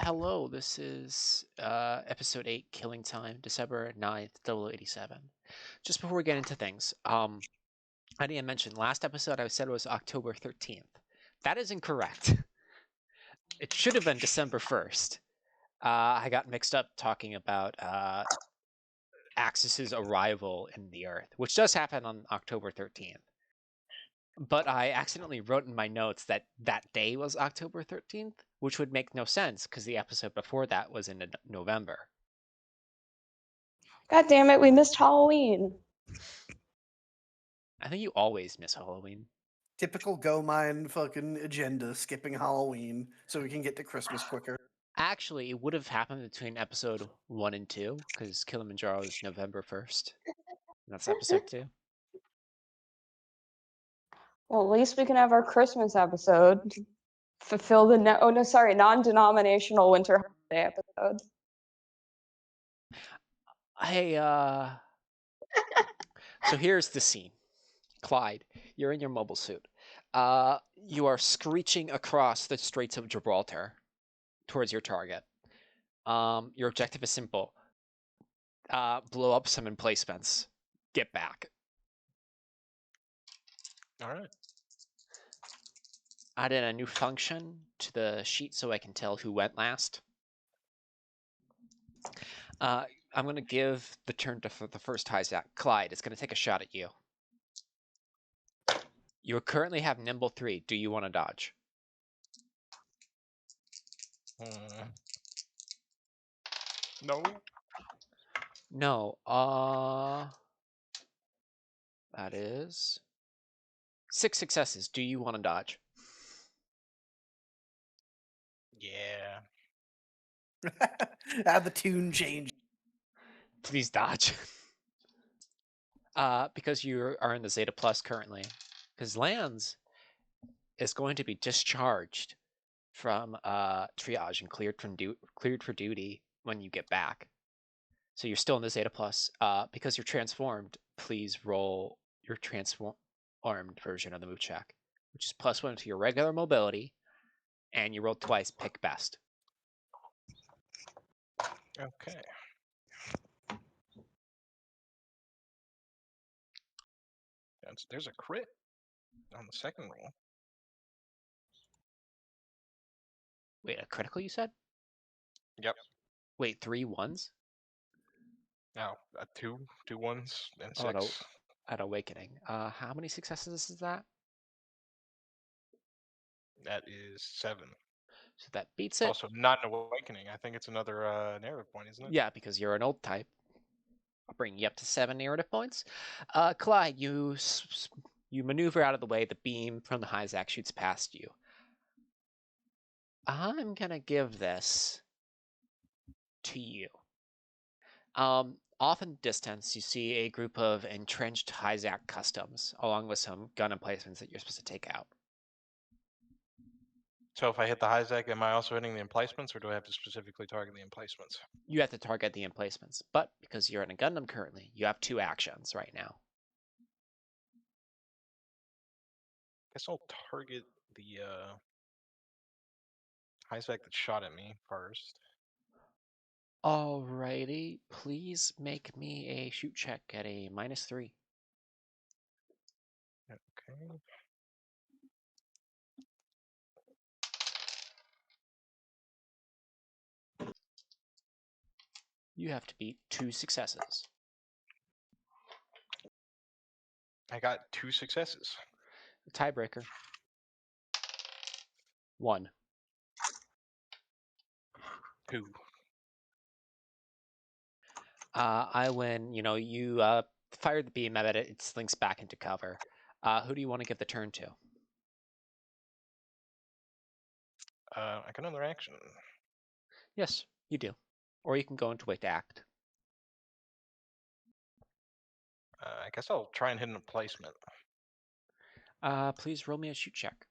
Hello, this is episode 8, Killing Time, December 9th, 87. Just before we get into things, I didn't mention last episode I said it was October 13th. That is incorrect. It should have been December 1st. I got mixed up talking about Axis's arrival in the Earth, which does happen on October 13th. But I accidentally wrote in my notes that that day was October 13th, which would make no sense because the episode before that was in November. God damn it, we missed Halloween. I think you always miss Halloween. Typical Go Mine fucking agenda, skipping Halloween so we can get to Christmas quicker. Actually, it would have happened between episode 1 and 2, because Kilimanjaro is November 1st. And that's episode 2. Well, at least we can have our Christmas episode. Fulfill the non-denominational winter holiday episode. Hey, so here's the scene. Clyde, you're in your mobile suit. You are screeching across the Straits of Gibraltar towards your target. Your objective is simple. Blow up some emplacements. Get back. All right. Added a new function to the sheet so I can tell who went last. I'm going to give the turn to the first hijack. Clyde is going to take a shot at you. You currently have Nimble 3. Do you want to dodge? No. No. That is 6 successes. Do you want to dodge? Yeah. Have the tune change. Please dodge. Because you are in the Zeta Plus currently. Because Lands is going to be discharged from triage and cleared for duty when you get back. So you're still in the Zeta Plus. Because you're transformed, please roll your transformed version of the move check, which is +1 to your regular mobility, and you roll twice. Pick best. Okay. There's a crit on the second roll. Wait, a critical you said? Yep. Wait, 3 1s? No, two ones and Oh, 6. At Awakening. How many successes is that? That is 7. So that beats It's it. also not an awakening. I think it's another narrative point, isn't it? Yeah, because you're an old type. I'll bring you up to 7 narrative points. Clyde, you maneuver out of the way. The beam from the Hyzak shoots past you. I'm gonna give this to you. Off in the distance, you see a group of entrenched Hyzak customs, along with some gun emplacements that you're supposed to take out. So if I hit the Hyzak, am I also hitting the emplacements, or do I have to specifically target the emplacements? You have to target the emplacements, but because you're in a Gundam currently, you have 2 actions right now. Guess I'll target the Hyzak that shot at me first. Alrighty, please make me a shoot check at a -3. Okay. You have to beat 2 successes. I got 2 successes. Tiebreaker. 1. 2. I win. You fired the beam at it. It slinks back into cover. Who do you want to give the turn to? I got another action. Yes, you do. Or you can go into wait to act. I guess I'll try and hit an emplacement. Please roll me a shoot check.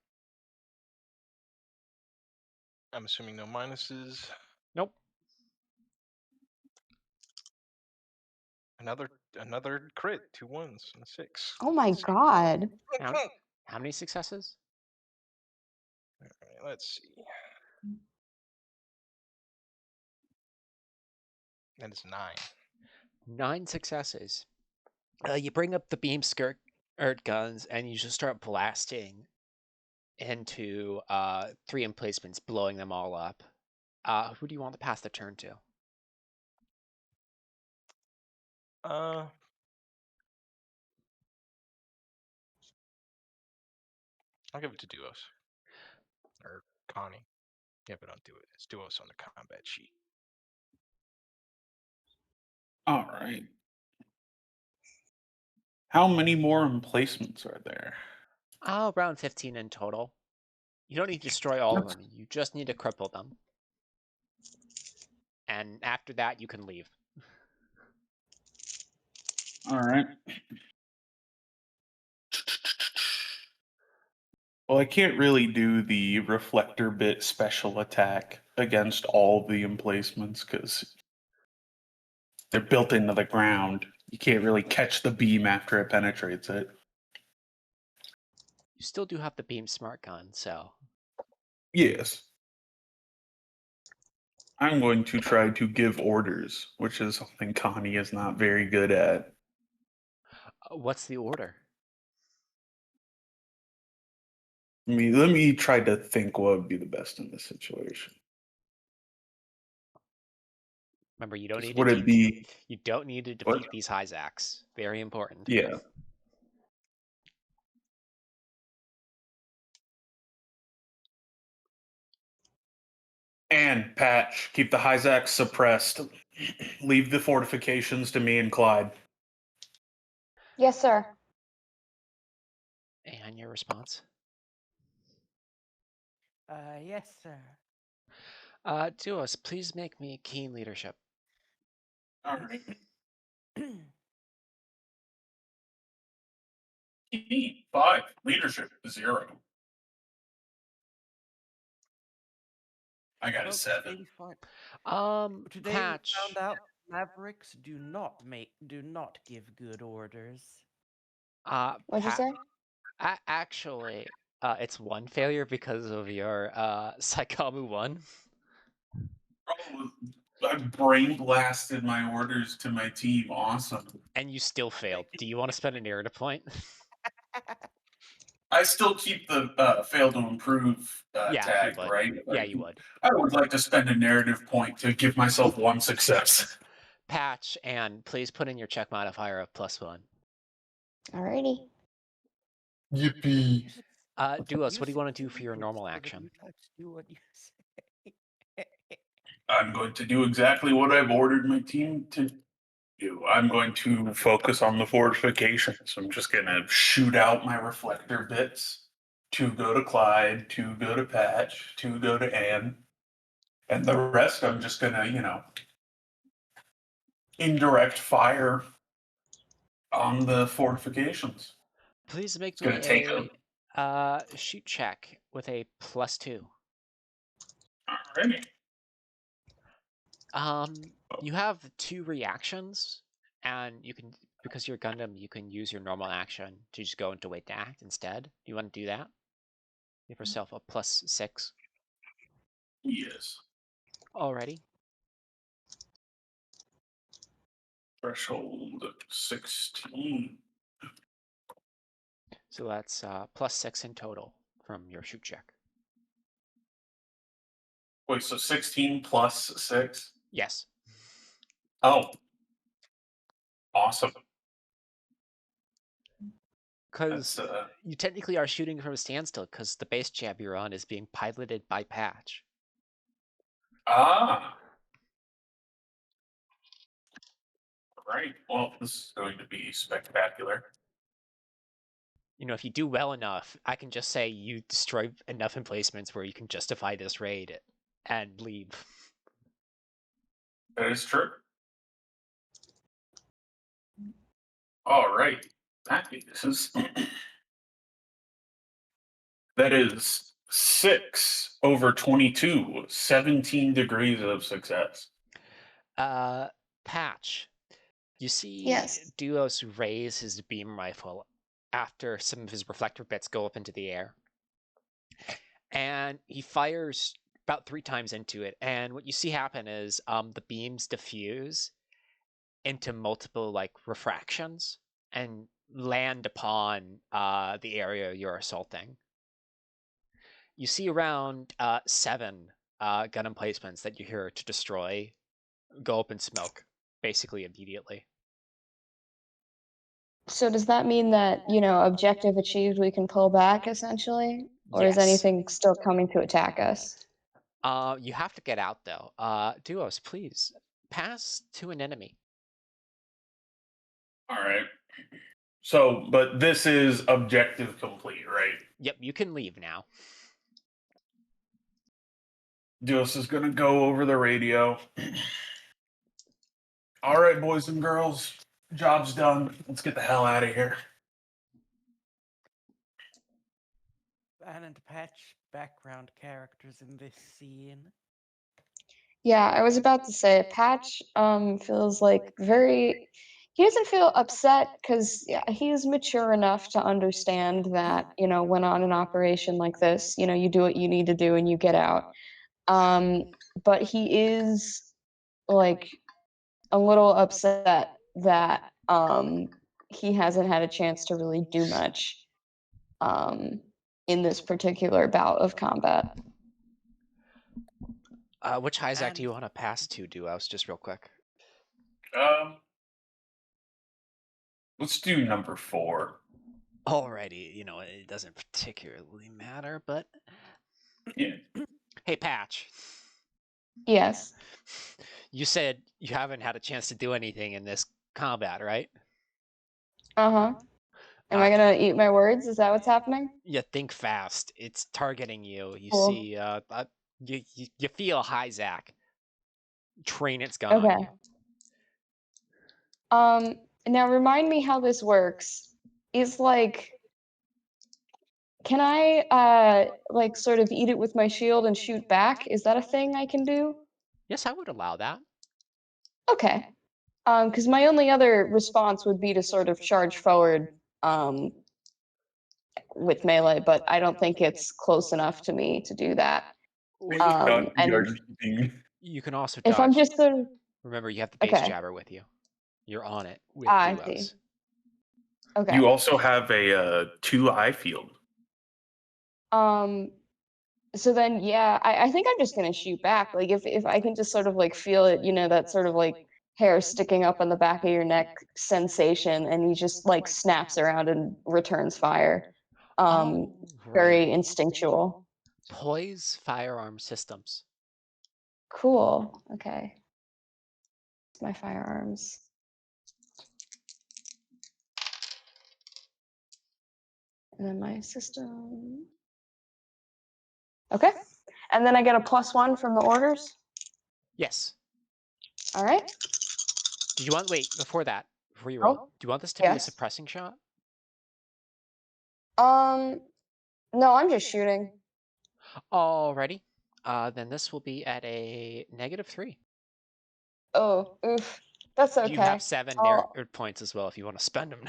I'm assuming no minuses. Nope. Another crit, 2 1s and a 6. Oh my god. How many successes? All right, let's see. And it's 9. 9 successes. You bring up the beam skirt guns and you just start blasting into 3 emplacements, blowing them all up. Who do you want to pass the turn to? I'll give it to Duos. Or Connie. Yeah, but don't do it. It's Duos on the combat sheet. All right. How many more emplacements are there? Around 15 in total. You don't need to destroy all of them. You just need to cripple them. And after that, you can leave. All right. Well, I can't really do the reflector bit special attack against all the emplacements because they're built into the ground. You can't really catch the beam after it penetrates it. You still do have the beam smart gun, so Yes. I'm going to try to give orders, which is something Connie is not very good at. what's the order? Let me try to think what would be the best in this situation. Remember, you don't need to Would it be? You don't need to What? defeat these Hyzacs. Very important. Yeah. And Patch, keep the Hyzacs suppressed. Leave the fortifications to me and Clyde. Yes, sir. And your response? Yes, sir. Duos, please make me keen leadership. All right. 5. Leadership 0. I got a Well, 7. today we Today Patch. we found out Mavericks do not give good orders. What'd you say? Actually, it's 1 failure because of your Saikamu 1. Oh, I brain blasted my orders to my team. Awesome. And you still failed. Do you want to spend a narrative point? I still keep the fail to improve Yeah, tag, you would. right? Yeah, you would. I would like to spend a narrative point to give myself 1 success. Patch, and please put in your check modifier of +1. Alrighty. Yippee. Duos, what do you want to do for your normal action? Do what you say. I'm going to do exactly what I've ordered my team to do. I'm going to focus on the fortifications. I'm just going to shoot out my reflector bits. 2 go to Clyde, 2 go to Patch, 2 go to Anne. And the rest I'm just going to, indirect fire on the fortifications. Please make It's going me to take a shoot check with a +2. Alrighty. You have 2 reactions, and you can, because you're Gundam, you can use your normal action to just go into wait to act instead. Do you want to do that? Give yourself a +6. Yes. Alrighty. Threshold 16. So that's +6 in total from your shoot check. Wait, so 16 plus 6? Yes. Oh. Awesome. Because you technically are shooting from a standstill because the base jab you're on is being piloted by Patch. Ah. Right. Well, this is going to be spectacular. If you do well enough, I can just say you destroy enough emplacements where you can justify this raid and leave. That is true. All right. That is 6 over 22, 17 degrees of success. Patch, you see Yes. Duos raise his beam rifle after some of his reflector bits go up into the air. And he fires about 3 times into it, and what you see happen is the beams diffuse into multiple like refractions and land upon the area you're assaulting. You see around 7 gun emplacements that you're here to destroy go up in smoke basically immediately. So does that mean that, objective achieved, we can pull back essentially? Or is Yes. anything still coming to attack us? You have to get out though. Duos, please pass to an enemy. All right. So, but this is objective complete, right? Yep, you can leave now. Dios is gonna go over the radio. All right, boys and girls, job's done. Let's get the hell out of here. And Patch, background characters in this scene. Yeah, I was about to say Patch feels like he doesn't feel upset because he's mature enough to understand that, when on an operation like this, you do what you need to do and you get out. But he is like a little upset that he hasn't had a chance to really do much in this particular bout of combat. Which Isaac do you And- want to pass to, Duos, just real quick? Let's do number 4. Alrighty, it doesn't particularly matter, but Yeah. hey, Patch. Yes. You said you haven't had a chance to do anything in this combat, right? Uh-huh. Am I gonna eat my words? Is that what's happening? You think fast. It's targeting you. You Cool. see, you feel Isaac train its gun on Okay. you. Now remind me how this works. Is like, can I like sort of eat it with my shield and shoot back? Is that a thing I can do? Yes, I would allow that. Okay. Because my only other response would be to sort of charge forward with melee, but I don't think it's close enough to me to do that. And You can also if I'm dodge. just sort of Remember, you have the base okay. jabber with you. You're on it with I Duos. see. Okay. You also have a 2-eye field. So then I think I'm just gonna shoot back. Like if I can just sort of like feel it, that sort of like hair sticking up on the back of your neck sensation, and he just like snaps around and returns fire. Very instinctual. Poise firearm systems. Cool. Okay. My firearms. And then my system. Okay. And then I get a +1 from the orders. Yes. All right. Do you want before you roll? Oh, Do you want this to be a yes. suppressing shot? No, I'm just shooting. Alrighty. Then this will be at a -3. Oh, oof. That's okay. You have 7 I'll- nerd points as well if you want to spend them.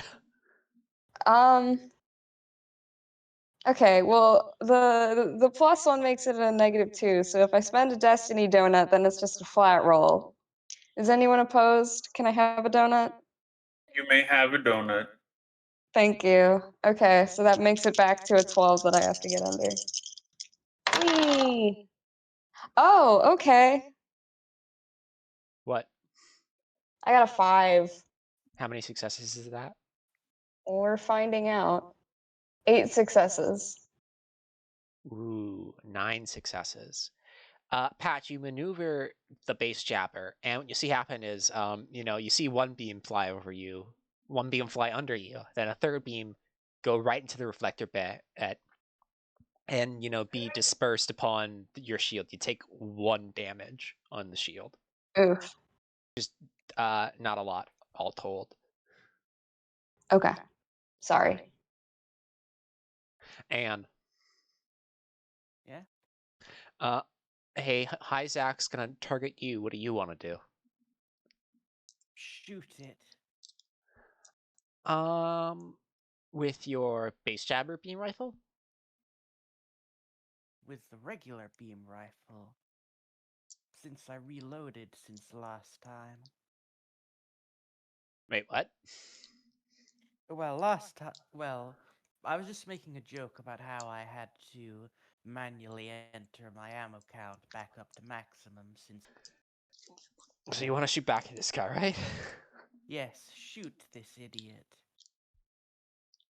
Okay, well, the +1 makes it a -2, so if I spend a destiny donut, then it's just a flat roll. Is anyone opposed? Can I have a donut? You may have a donut. Thank you. Okay, so that makes it back to a 12 that I have to get under. Whee! Oh, okay. What? I got a 5. How many successes is that? We're finding out. 8 successes. Ooh, 9 successes. Patch, you maneuver the base jabber, and what you see happen is, you see one beam fly over you, one beam fly under you, then a third beam go right into the reflector bit and be dispersed upon your shield. You take 1 damage on the shield. Oof. Just not a lot, all told. Okay. Sorry. And Yeah. hey, Isaac's gonna target you. What do you want to do? Shoot it. With your base jabber beam rifle? with the regular beam rifle, since I reloaded since last time. Wait, what? Well, I was just making a joke about how I had to manually enter my ammo count back up to maximum since. So you want to shoot back at this guy, right? Yes, shoot this idiot.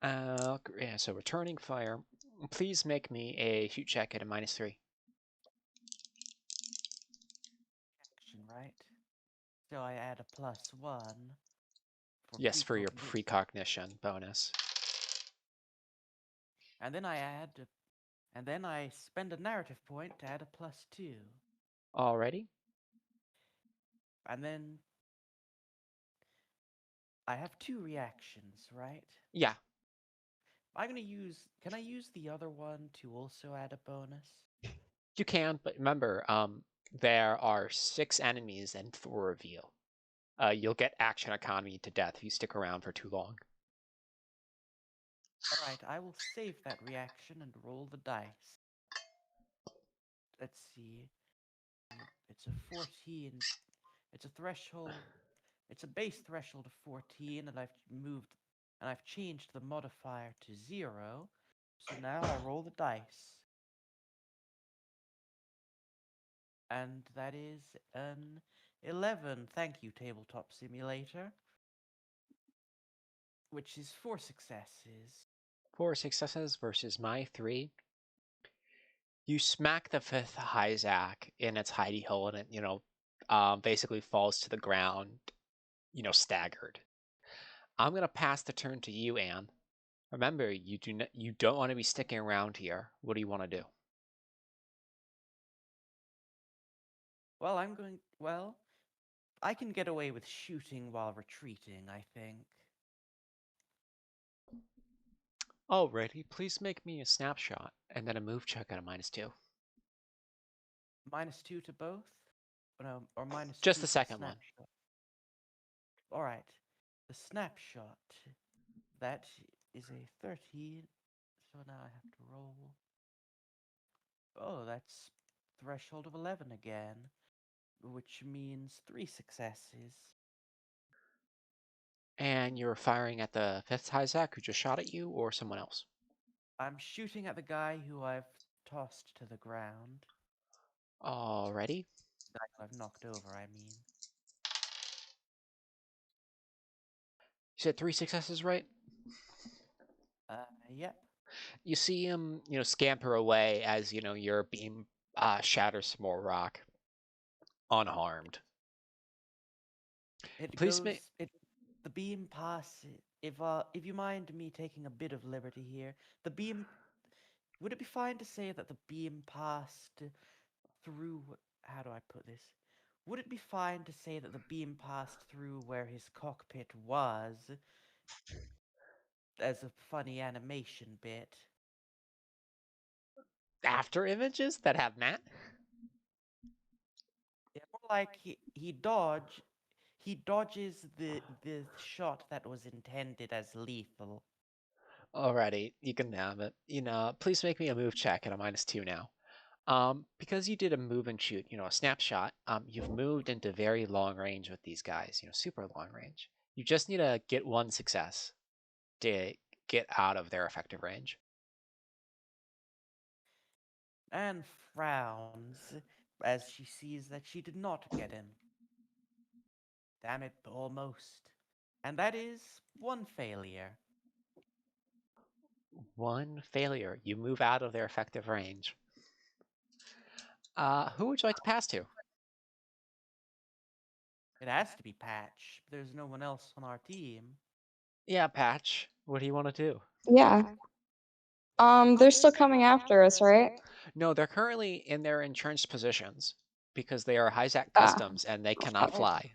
Yeah, so returning fire. Please make me a shoot check at a -3. Action, right? So I add a +1 for Yes, for your precognition. precognition bonus. And then I spend a narrative point to add a +2. Alrighty. And then I have 2 reactions, right? Yeah. Can I use the other one to also add a bonus? You can, but remember, there are 6 enemies and 4 reveal. You'll get action economy to death if you stick around for too long. Alright, I will save that reaction and roll the dice. Let's see. It's a 14. It's a threshold. It's a base threshold of 14, and I've changed the modifier to 0. So now I roll the dice. And that is an 11. Thank you, Tabletop Simulator. Which is 4 successes. 4 successes versus my 3. You smack the 5th Hyzak in its hidey hole, and it, basically falls to the ground, staggered. I'm gonna pass the turn to you, Anne. Remember, you don't want to be sticking around here. What do you want to do? Well, I can get away with shooting while retreating, I think. Alrighty, please make me a snapshot and then a move check at a -2. -2 to both? No, or -2 Just to the second one. snapshot. Alright. The snapshot. That is a 13. So now I have to roll. Oh, that's threshold of 11 again. Which means 3 successes. And you're firing at the 5th Hyzak who just shot at you, or someone else? I'm shooting at the guy who I've tossed to the ground. Alrighty. The guy who I've knocked over, I mean. You said 3 successes, right? Yep. You see him, scamper away as, your beam shatters some more rock. Unharmed. Please make... The beam passes. If you mind me taking a bit of liberty here, would it be fine to say that the beam passed through? How do I put this? Would it be fine to say that the beam passed through where his cockpit was, as a funny animation bit? After images that have Matt? Yeah, more like he dodges the shot that was intended as lethal. Alrighty, you can have it. Please make me a move check at a -2 now. Because you did a move and shoot, a snapshot, you've moved into very long range with these guys, super long range. You just need to get 1 success to get out of their effective range. Anne frowns as she sees that she did not get him. Damn it, almost. And that is 1 failure. 1 failure. You move out of their effective range. Who would you like to pass to? It has to be Patch. There's no one else on our team. Yeah, Patch. What do you want to do? Yeah. They're still coming after us, right? No, they're currently in their entrenched positions because they are Hyzak Ah. customs and they cannot fly.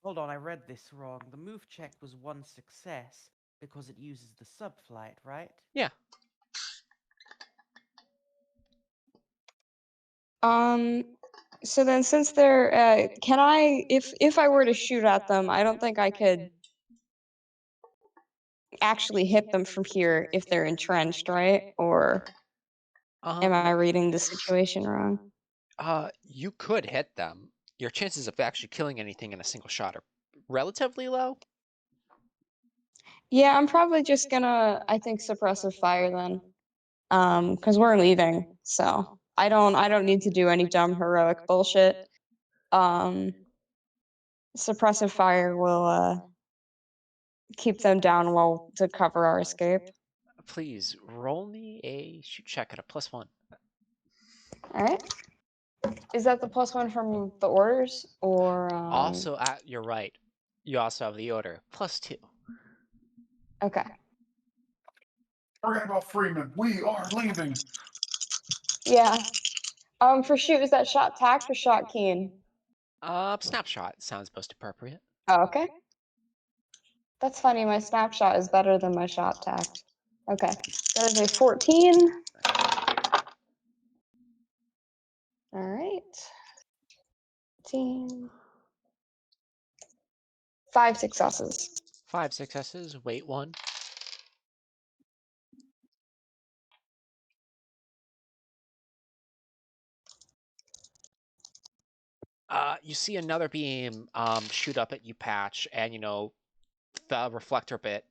Hold on, I read this wrong. The move check was 1 success because it uses the subflight, right? Yeah. So then since they're, can I, if I were to shoot at them, I don't think I could actually hit them from here if they're entrenched, right? Or Am I reading the situation wrong? You could hit them. Your chances of actually killing anything in a single shot are relatively low. Yeah, I'm probably just gonna, I think, suppressive fire then. Because we're leaving, so I don't need to do any dumb heroic bullshit. Suppressive fire will keep them down while to cover our escape. Please roll me a shoot check at a +1. All right. Is that the +1 from the orders or? Also, you're right. You also have the order +2. Okay. Forget about Freeman. We are leaving. Yeah. For shoot, is that shot tacked or shot keen? Snapshot sounds most appropriate. Oh, okay. That's funny. My snapshot is better than my shot tacked. Okay. That is a 14. All right. 14. 5 successes. 5 successes. Wait 1. You see another beam shoot up at you, Patch, and the reflector bit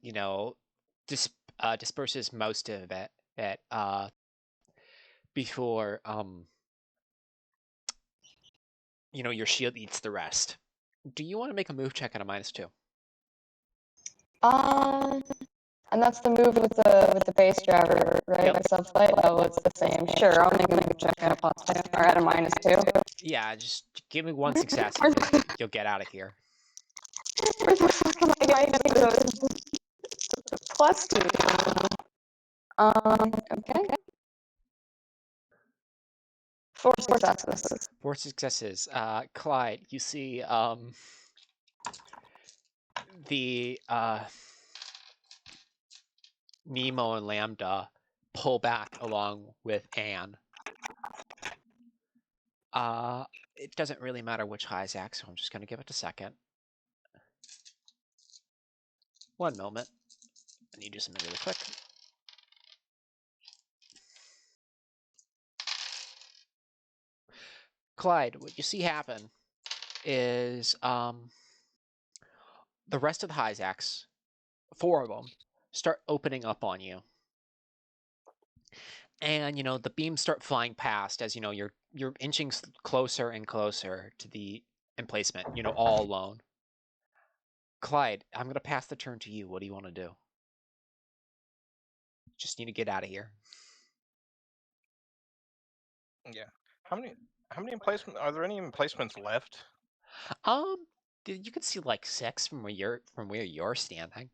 disperses most of it before your shield eats the rest. Do you want to make a move check at a -2? And that's the move with the base driver, right? Yep. Subflight. Oh, it's the same. Sure, I'll make a move check at a +2 or at a -2. Yeah, just give me 1 success Where's and you'll get out of here. Where the fuck am I going to go? +2. Okay. 4 successes. 4 successes. Clyde, you see the Nemo and Lambda pull back along with Anne. It doesn't really matter which Isaac, so I'm just going to give it a second. 1 moment. I need to do something really quick. Clyde, what you see happen is the rest of the Isaacs, 4 of them, start opening up on you. And the beams start flying past as you're inching closer and closer to the emplacement, all alone. Clyde, I'm gonna pass the turn to you. What do you want to do? Just need to get out of here. Yeah. How many emplacements are there? Any emplacements left? You can see like 6 from where you're standing.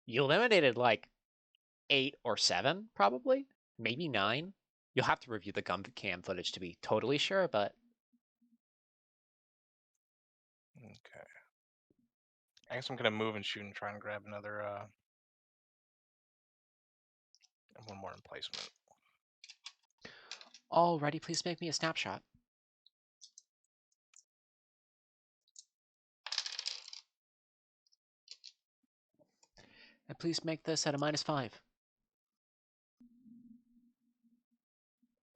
You eliminated like 8 or 7, probably, maybe 9. You'll have to review the gun cam footage to be totally sure, but Okay. I guess I'm gonna move and shoot and try and grab another one more emplacement. alrighty, please make me a snapshot. And please make this at a -5.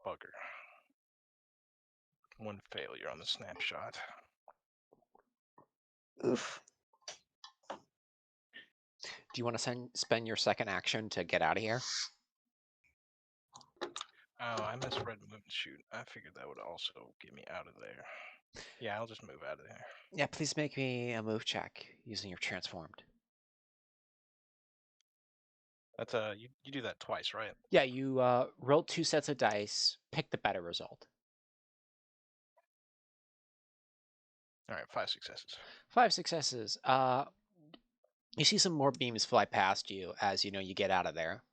Bugger. 1 failure on the snapshot. Oof. Do you want to spend your second action to get out of here? Oh, I misread move and shoot. I figured that would also get me out of there. Yeah, I'll just move out of there. Yeah, please make me a move check using your transformed. That's you do that twice, right? Yeah, you rolled 2 sets of dice, pick the better result. All right, 5 successes. 5 successes. You see some more beams fly past you as you get out of there.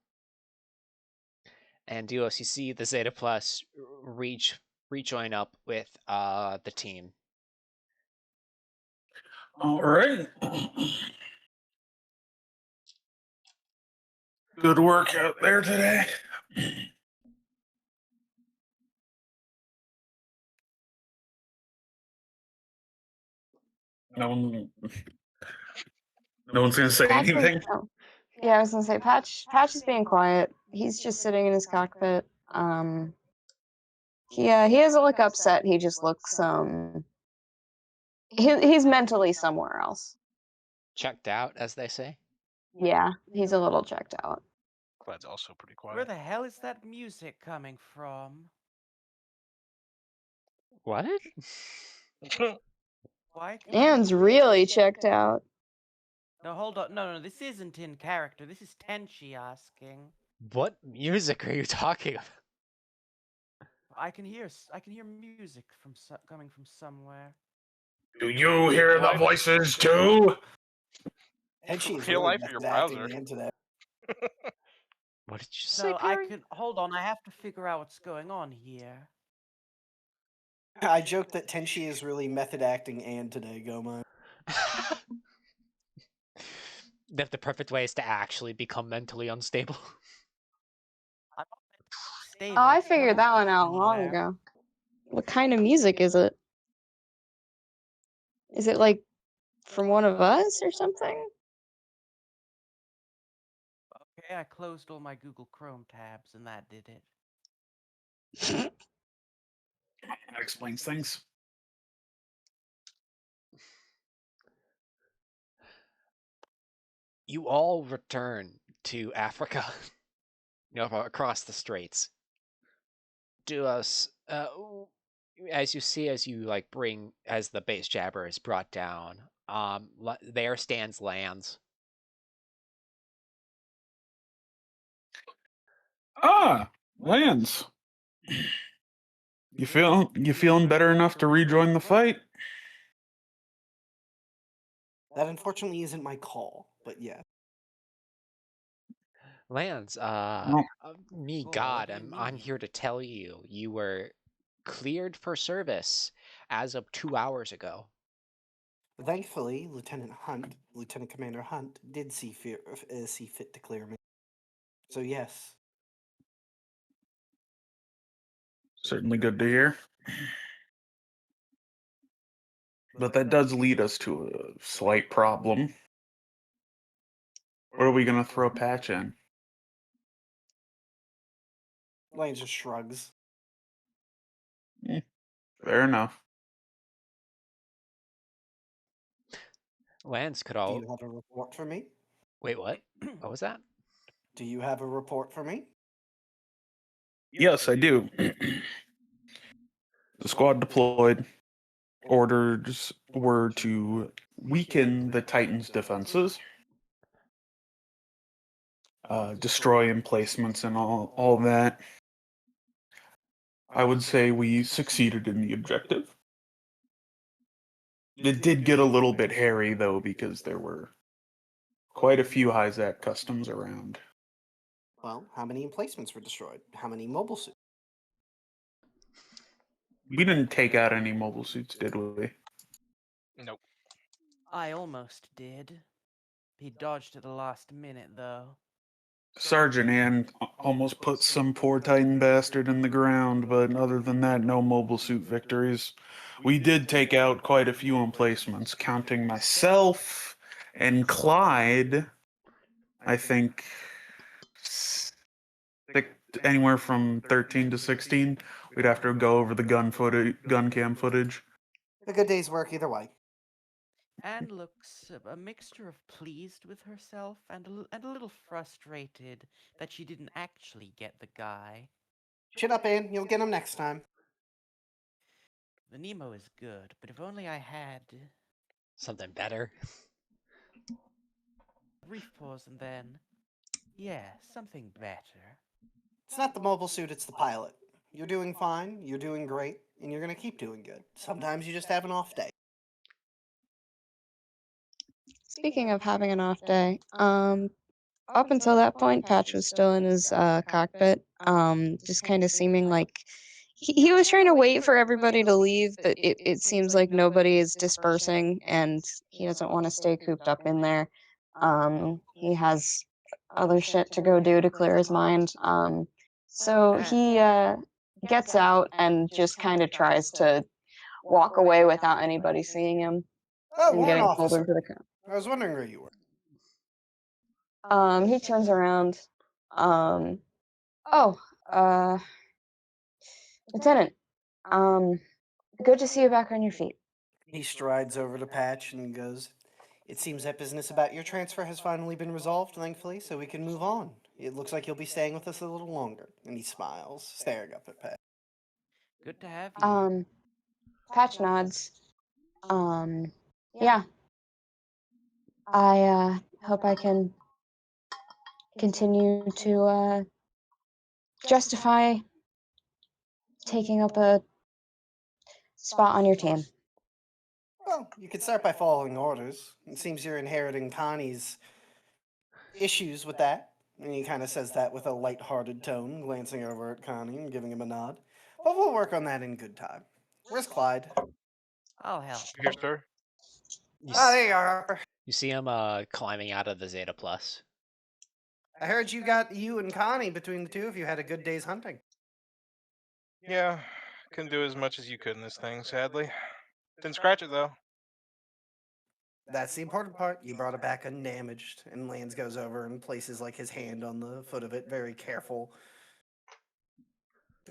And Duos, you see the Zeta Plus rejoin up with the team. All right. Good work out there today. No one's gonna say anything. Yeah, I was gonna say Patch is being quiet. He's just sitting in his cockpit. Yeah, he doesn't look upset. He just looks he's mentally somewhere else. Checked out, as they say. Yeah, he's a little checked out. Clad's also pretty Where quiet. the hell is that music coming from? What? Why can I Dan's hear... really checked out. No, hold on. No, this isn't in character. This is Tenchi asking. What music are you talking about? I can hear music from coming from somewhere. Do you hear the Life. voices too? And she is Real really life or your method acting browser? into that. What did you say, No, Perry? hold on. I have to figure out what's going on here. I joked that Tenchi is really method acting and today, Goma. That the perfect way is to actually become mentally unstable. I'm not mentally unstable. Oh, I It's figured coming that from one out long somewhere. ago. What kind of music is it? Is it like from one of us or something? Okay, I closed all my Google Chrome tabs and that did it. That explains things. You all return to Africa, across the straits. Do us, as you see, as you as the base jabber is brought down, there stands Lands. Ah, Lance. You feeling better enough to rejoin the fight? That unfortunately isn't my call, but yeah. Lands, No. me Cool, what God, do you I'm need? here to tell you, you were cleared for service as of 2 hours ago. Thankfully, Lieutenant Commander Hunt, did see fit to clear me. So yes, Certainly good to hear. But that does lead us to a slight problem. What are we gonna throw Patch in? Lane just shrugs. Fair enough. Lands could Do all... you have a report for me? Wait, what? What was that? Do you have a report for me? Yes, I do. The squad deployed. Orders were to weaken the Titans' defenses, destroy emplacements and all that. I would say we succeeded in the objective. It did get a little bit hairy, though, because there were quite a few Hyzak customs around. Well, how many emplacements were destroyed? How many mobile suits? We didn't take out any mobile suits, did we? Nope. I almost did. He dodged at the last minute, though. Sergeant Ann almost put some poor Titan bastard in the ground, but other than that, no mobile suit victories. We did take out quite a few emplacements, counting myself and Clyde. I think anywhere from 13 to 16. We'd have to go over the gun cam footage. A good day's work either way. Anne looks a mixture of pleased with herself and a little frustrated that she didn't actually get the guy. Chin up, Ann. You'll get him next time. The Nemo is good, but if only I had... Something better? A brief pause and then... Yeah, something better. It's not the mobile suit, it's the pilot. You're doing fine, you're doing great, and you're gonna keep doing good. Sometimes you just have an off day. Speaking of having an off day, up until that point, Patch was still in his cockpit, just kind of seeming like he was trying to wait for everybody to leave, but it seems like nobody is dispersing, and he doesn't want to stay cooped up in there. He has other shit to go do to clear his mind. So he gets out and just kind of tries to walk away without anybody seeing him Oh, and warrant getting pulled officer. into the car. I was wondering where you were. He turns around. Oh, Lieutenant, good to see you back on your feet. He strides over to Patch and goes, "It seems that business about your transfer has finally been resolved, thankfully, so we can move on. It looks like you'll be staying with us a little longer." And he smiles, staring up at Patch. Good to have you. Patch nods. Yeah. I hope I can continue to justify taking up a spot on your team. Well, you could start by following orders. It seems you're inheriting Connie's issues with that. And he kind of says that with a light-hearted tone, glancing over at Connie and giving him a nod. But we'll work on that in good time. Where's Clyde? I'll help. Here, sir. You, Oh, s- there you are, Harper. you see him climbing out of the Zeta Plus. I heard you got you and Connie between the two of you had a good day's hunting. Yeah, couldn't do as much as you could in this thing, sadly. Didn't scratch it though. That's the important part. You brought it back undamaged. And Lance goes over and places like his hand on the foot of it, very careful.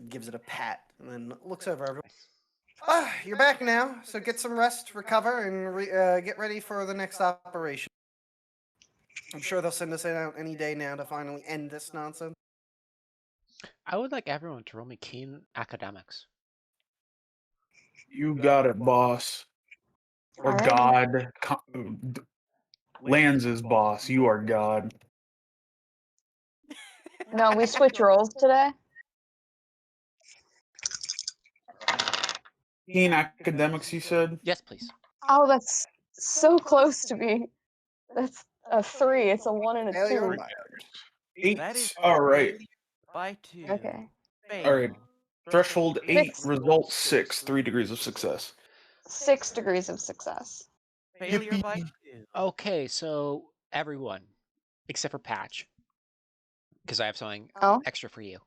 Gives it a pat and then looks over everyone. Ah, you're back now, so get some rest, recover, and get ready for the next operation. I'm sure they'll send us out any day now to finally end this nonsense. I would like everyone to roll me keen academics. You got it, boss. Or Alright. God. Lands' boss. You are God. No, we switch roles today. Keen academics, you said? Yes, please. Oh, that's so close to me. That's a 3. It's a 1 and a Failure 2. on my end. 8. That is All right. failure by 2. Okay. All right. Fail. Threshold 8, 6. result 6, 3 degrees of success. 6 degrees of success. Failure by 2. Okay, so everyone, except for Patch, because I have something Oh? extra for you.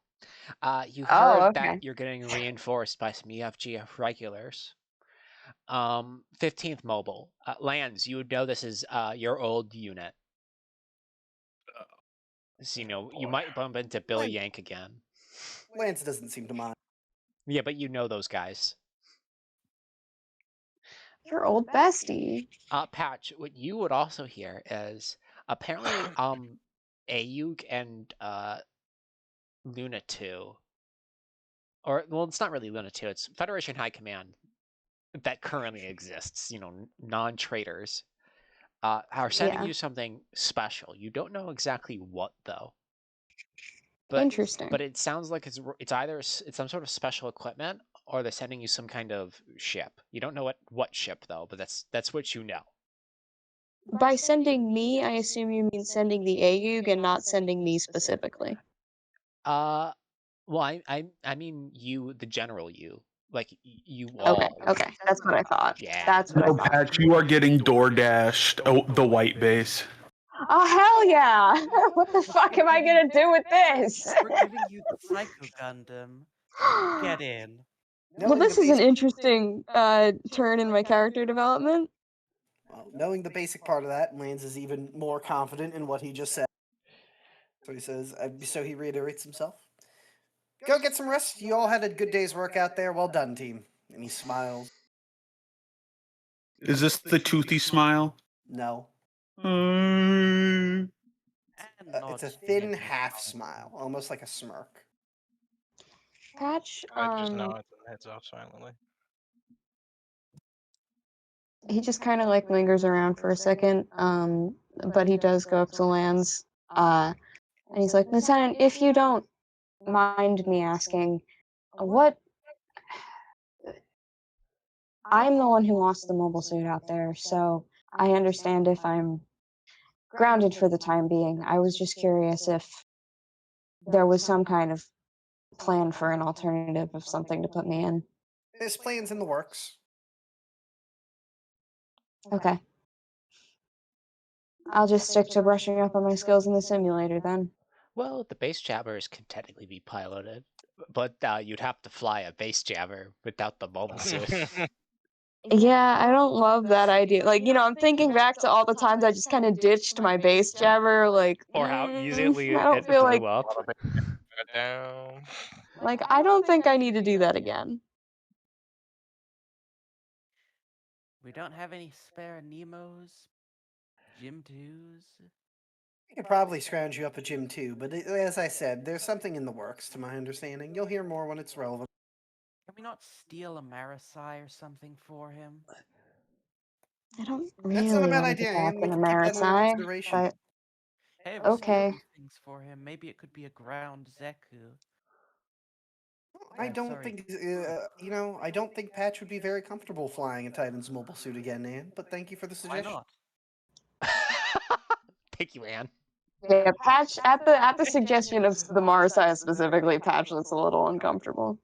You Oh, heard okay. that you're getting reinforced by some EFG regulars. 15th mobile. Lands, you would know this is your old unit. So, you might bump into Billy Lance- Yank again. Lance doesn't seem to mind. Yeah, but you know those guys. Your old bestie. Patch, what you would also hear is apparently AEUG and Luna 2. Or, well, it's not really Luna 2, it's Federation High Command that currently exists, non-traitors, are sending Yeah. you something special. You don't know exactly what, though. But, Interesting. But it sounds like it's either it's some sort of special equipment, or they're sending you some kind of ship. You don't know what ship, though, but that's what you know. By sending me, I assume you mean sending the AEUG and not sending me specifically. Well, I mean you, the general you. Like, you Okay, all. okay. That's what I thought. Yeah. That's what No, I thought. Patch, you are getting door dashed. Oh, the white base. Oh, hell yeah! What the fuck am I gonna do with this? We're giving you the Psycho Gundam. Get in. Well, this is an interesting turn in my character development. Well, knowing the basic part of that, Lance is even more confident in what he just said. So he says, so he reiterates himself. Go get some rest. You all had a good day's work out there. Well done, team. And he smiles. Is this the toothy smile? No. Mm. And It's a nods thin gently. half smile, almost like a smirk. Patch, I just nods and heads off silently. he just kind of like lingers around for a second, but he does go up to Lance, and he's like, Lieutenant, if you don't mind me asking, what... I'm the one who lost the mobile suit out there, so I understand if I'm grounded for the time being. I was just curious if there was some kind of plan for an alternative of something to put me in. This plan's in the works. Okay. I'll just stick to brushing up on my skills in the simulator then. Well, the base jammers can technically be piloted, but you'd have to fly a base jammer without the mobile suit. Yeah, I don't love that idea. Like, I'm thinking back to all the times I just kind of ditched my base jammer, like, Or how easily I don't it feel blew like... up. Got down. Like, I don't think I need to do that again. We don't have any spare Nemos, Gym 2s. I could probably scrounge you up a gym too, but as I said, there's something in the works, to my understanding. You'll hear more when it's relevant. Can we not steal a Marasai or something for him? I don't That's not a really bad want to idea, get back and we into can keep that under Marisai, consideration. but Hey, if we steal okay. these things for him, maybe it could be a ground Zeku. I don't sorry. think, I don't think Patch would be very comfortable flying a Titan's mobile suit again, Anne, but thank you for the Why suggestion. not? Thank you, Anne. Yeah, Patch at the suggestion of the Marisai specifically, Patch looks a little uncomfortable.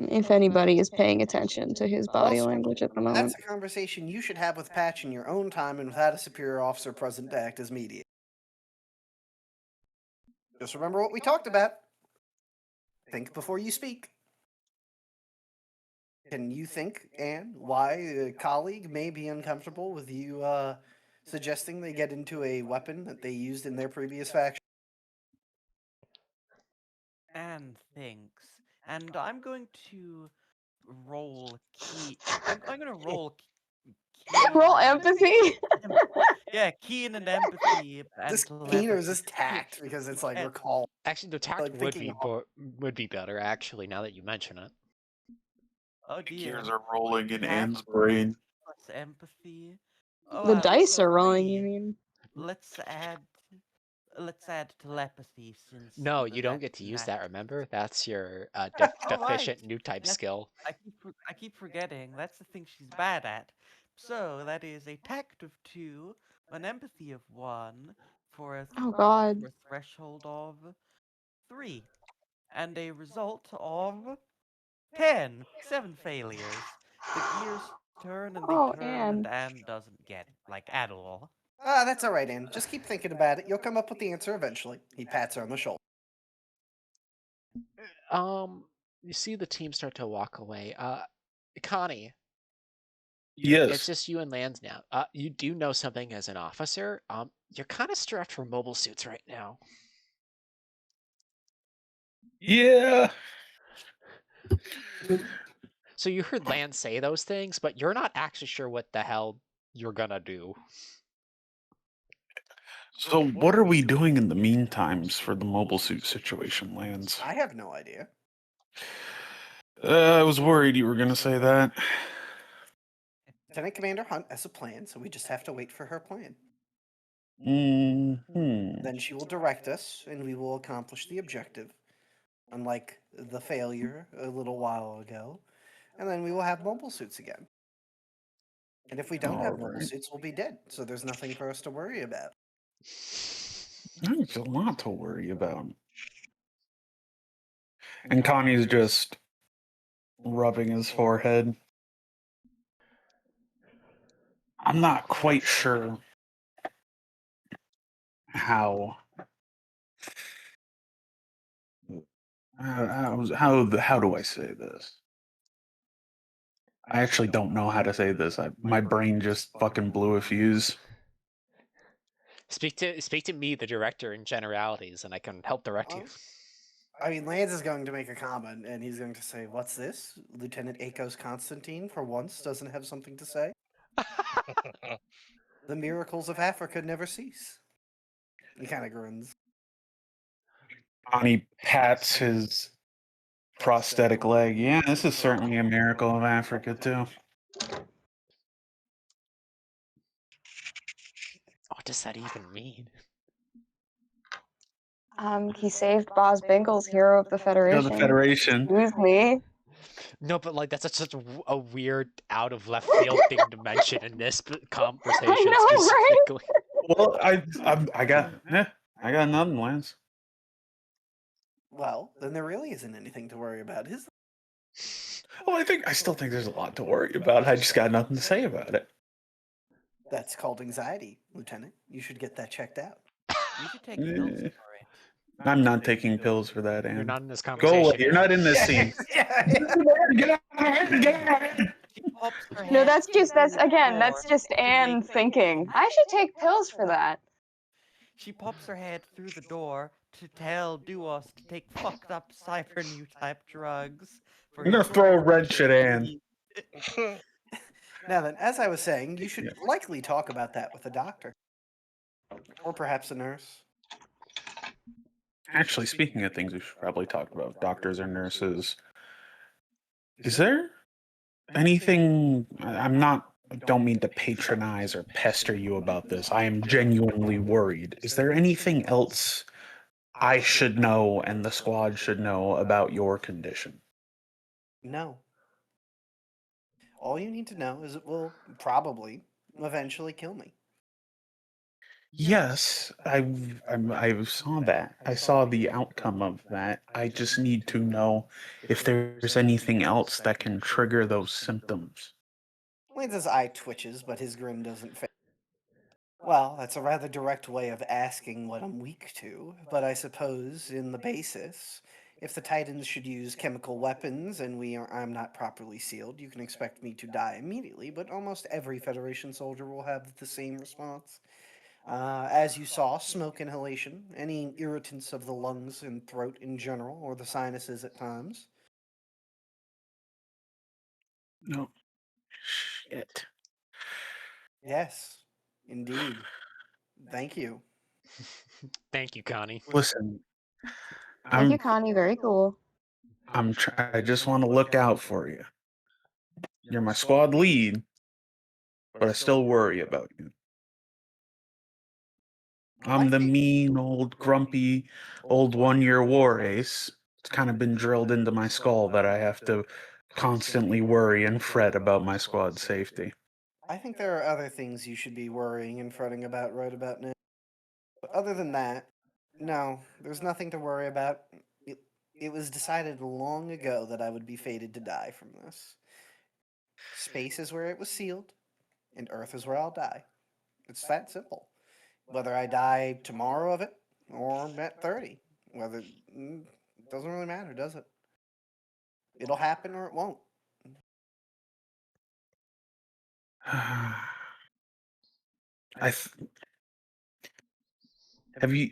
If anybody is paying attention to his body Also, language at the moment. That's a conversation you should have with Patch in your own time and without a superior officer present to act as mediator. Just remember what we talked about. Think before you speak. Can you think, Anne, why a colleague may be uncomfortable with you suggesting they get into a weapon that they used in their previous faction? And thinks. And I'm going to roll key. I'm gonna roll key. Roll empathy. Yeah, keen and empathy and This telepathy. keen or is this tact? Because it's like Yeah. recall. Actually, the tact Like thinking would be better. Actually, now that you mention it. Oh The dear. gears are rolling in Tact Anne's brain. plus empathy. Oh, The that's dice a are rolling, you 3. mean? Let's add telepathy since. No, you don't that's get to use nat- that. Remember, that's your Oh, deficient right. new type Yes, skill. I keep forgetting. That's the thing she's bad at. So that is a tact of 2, an empathy of 1 for a Oh god. for a threshold of 3, and a result of 10. 7 failures. The gears turn and they Oh, turn, Anne. and Anne doesn't get it, like at all. That's all right, Anne. Just keep thinking about it. You'll come up with the answer eventually. He pats her on the shoulder. You see the team start to walk away. Connie, Yes. it's just you and Lance now. You do know something as an officer. You're kind of strapped for mobile suits right now. Yeah. So you heard Lance say those things, but you're not actually sure what the hell you're gonna do. So what are we doing in the meantimes for the mobile suit situation, Lance? I have no idea. I was worried you were going to say that. Lieutenant Commander Hunt has a plan, so we just have to wait for her plan. Mm-hmm. Then she will direct us, and we will accomplish the objective, unlike the failure a little while ago. And then we will have mobile suits again. And if we don't have mobile Alright. suits, we'll be dead, so there's nothing for us to worry about. There's a lot to worry about. And Connie's just rubbing his forehead. I'm not quite sure how do I say this? I actually don't know how to say this. My brain just fucking blew a fuse. Speak to me, the director, in generalities, and I can help direct you. I mean, Lance is going to make a comment, and he's going to say, "What's this? Lieutenant Akos Constantine, for once, doesn't have something to say? The miracles of Africa never cease." He kind of grins. Connie pats his prosthetic leg. Yeah, this is certainly a miracle of Africa, too. What does that even mean? He saved Boz Bingle's Hero of the Federation. The Federation. Excuse me. No, but like that's such a weird, out of left field thing to mention in this conversation I know, right? specifically. Well, I got nothing, Lance. Well, then there really isn't anything to worry about, is there? Well, I still think there's a lot to worry about. I just got nothing to say about it. That's called anxiety, Lieutenant. You should get that checked out. You should take pills for it. I'm not taking pills for that, Anne. You're not in this Go conversation. away. You're not in this scene. Get out of here. She pops her No, head that's through the door just to Anne make- thinking. I should take pills for that. She pops her head through the door to tell Duos to take fucked up cyber new type drugs for I'm gonna his throw a wrench at Anne. need. Now then, as I was saying, you should likely talk about that with a doctor. Or perhaps a nurse. Actually, speaking of things we should probably talk about, doctors or nurses. Is there anything? I'm not. I don't mean to patronize or pester you about this. I am genuinely worried. Is there anything else I should know and the squad should know about your condition? No. All you need to know is it will probably eventually kill me. Yes, I saw that. I saw the outcome of that. I just need to know if there's anything else that can trigger those symptoms. Lance's eye twitches, but his grin doesn't fade. Well, that's a rather direct way of asking what I'm weak to, but I suppose in the basis, if the Titans should use chemical weapons and I'm not properly sealed, you can expect me to die immediately, but almost every Federation soldier will have the same response. As you saw, smoke inhalation, any irritants of the lungs and throat in general, or the sinuses at times. No. Shit. Yes, indeed. Thank you. Thank you, Connie. Listen, Thank you, I'm Connie. Very cool. I just want to look out for you. You're my squad lead, but I still worry about you. I'm the mean old grumpy old 1-year war ace. It's kind of been drilled into my skull that I have to constantly worry and fret about my squad's safety. I think there are other things you should be worrying and fretting about right about now. But other than that, no, there's nothing to worry about. It was decided long ago that I would be fated to die from this. Space is where it was sealed, and Earth is where I'll die. It's that simple. Whether I die tomorrow of it or at 30, it doesn't really matter, does it? It'll happen or it won't. I th- have you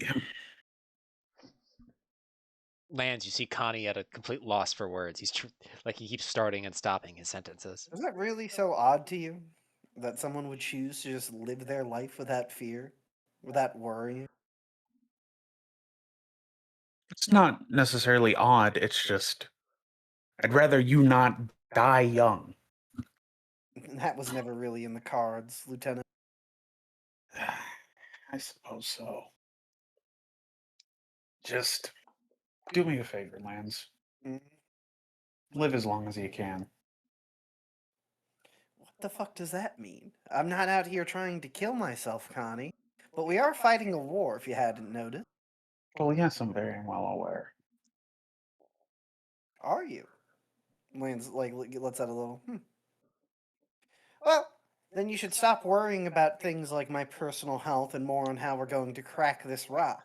Lands, you see Connie at a complete loss for words. Like he keeps starting and stopping his sentences. Is that really so odd to you? That someone would choose to just live their life without fear? Without worrying? It's not necessarily odd, it's just I'd rather you not die young. That was never really in the cards, Lieutenant. I suppose so. Just do me a favor, Lance. Mm, Live as long as you can. What the fuck does that mean? I'm not out here trying to kill myself, Connie. But we are fighting a war, if you hadn't noticed. Well, yes, I'm very well aware. Are you? Lance, lets out a little, Well, then you should stop worrying about things like my personal health and more on how we're going to crack this rock.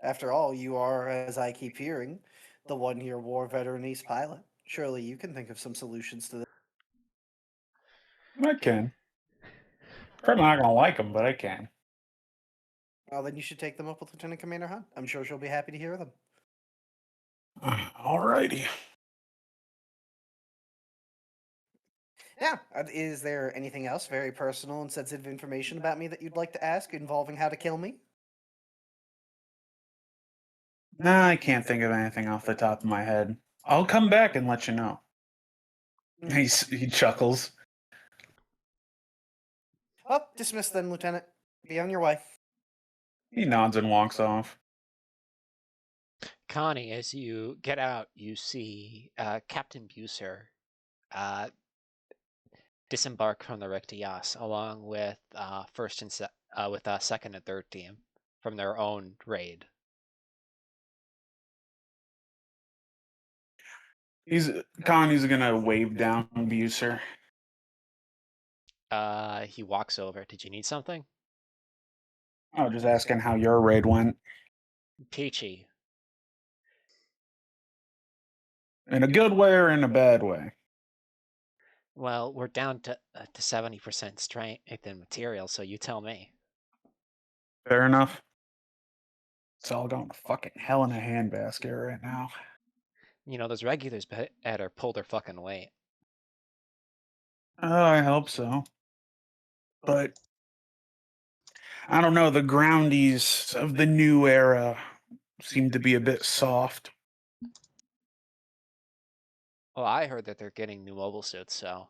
After all, you are, as I keep hearing, the 1-year war veteran ace pilot. Surely you can think of some solutions to this. I can. Probably not gonna like them, but I can. Well, then you should take them up with Lieutenant Commander Hunt. I'm sure she'll be happy to hear them. Alrighty. Now, is there anything else very personal and sensitive information about me that you'd like to ask involving how to kill me? Nah, I can't think of anything off the top of my head. I'll come back and let you know. He chuckles. Oh, dismissed then, Lieutenant. Be on your way. He nods and walks off. Connie, as you get out, you see Captain Buser disembark from the Rectias along with second and third team from their own raid. Connie's gonna wave down Buser. He walks over. Did you need something? Oh, just asking how your raid went. Peachy. In a good way or in a bad way? Well, we're down to 70% strength and material, so you tell me. Fair enough. It's all going to fucking hell in a handbasket right now. You know, those regulars better pull their fucking weight. Oh, I hope so. But I don't know, the groundies of the new era seem to be a bit soft. Well, I heard that they're getting new mobile suits, so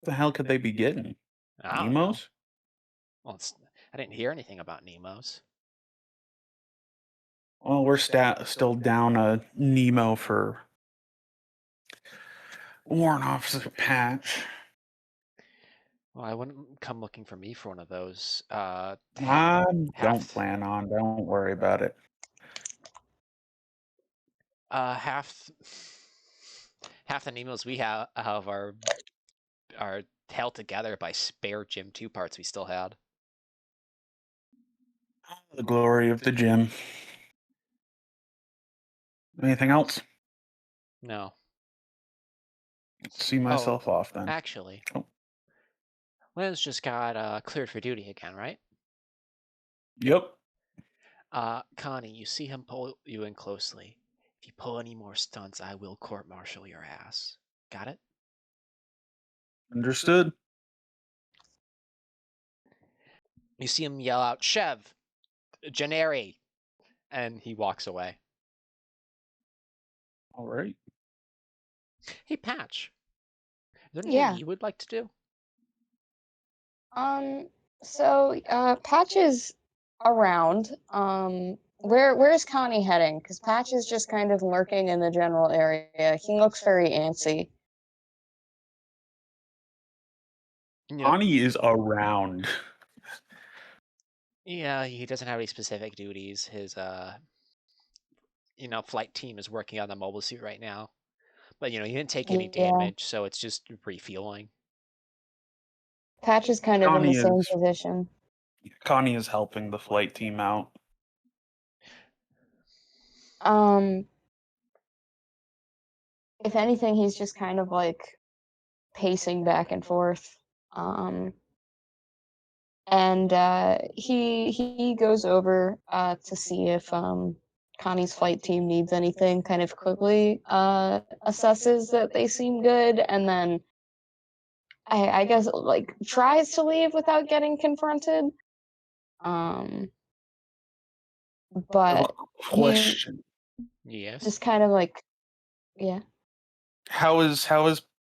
What the hell could they be getting? I don't know. Nemos? Well, I didn't hear anything about Nemos. Well, we're still down a Nemo for Warrant Officer Patch. Well, I wouldn't come looking for me for one of those. I don't half plan on. Don't worry about it. half half the Nemos we have are held together by spare Gym 2 parts we still had. The glory of the gym. Anything else? No. See myself off then. Actually, Oh. Lance just got cleared for duty again, right? Yep. Connie, you see him pull you in closely. If you pull any more stunts, I will court-martial your ass. Got it? Understood. You see him yell out, "Chev! Gennari!" And he walks away. All right. Hey, Patch. Is there anything Yeah. you would like to do? So Patch is around. Where's Connie heading? Because Patch is just kind of lurking in the general area. He looks very antsy. You know, Connie is around. yeah, he doesn't have any specific duties. His flight team is working on the mobile suit right now. But he didn't take any Yeah. damage, so it's just refueling. Patch is kind of in the same position. Connie is helping the flight team out. If anything, he's just kind of like pacing back and forth. And he goes over to see if Connie's flight team needs anything, kind of quickly assesses that they seem good, and then I guess like tries to leave without getting confronted. But he Question. Yes. just kind of like, yeah. How is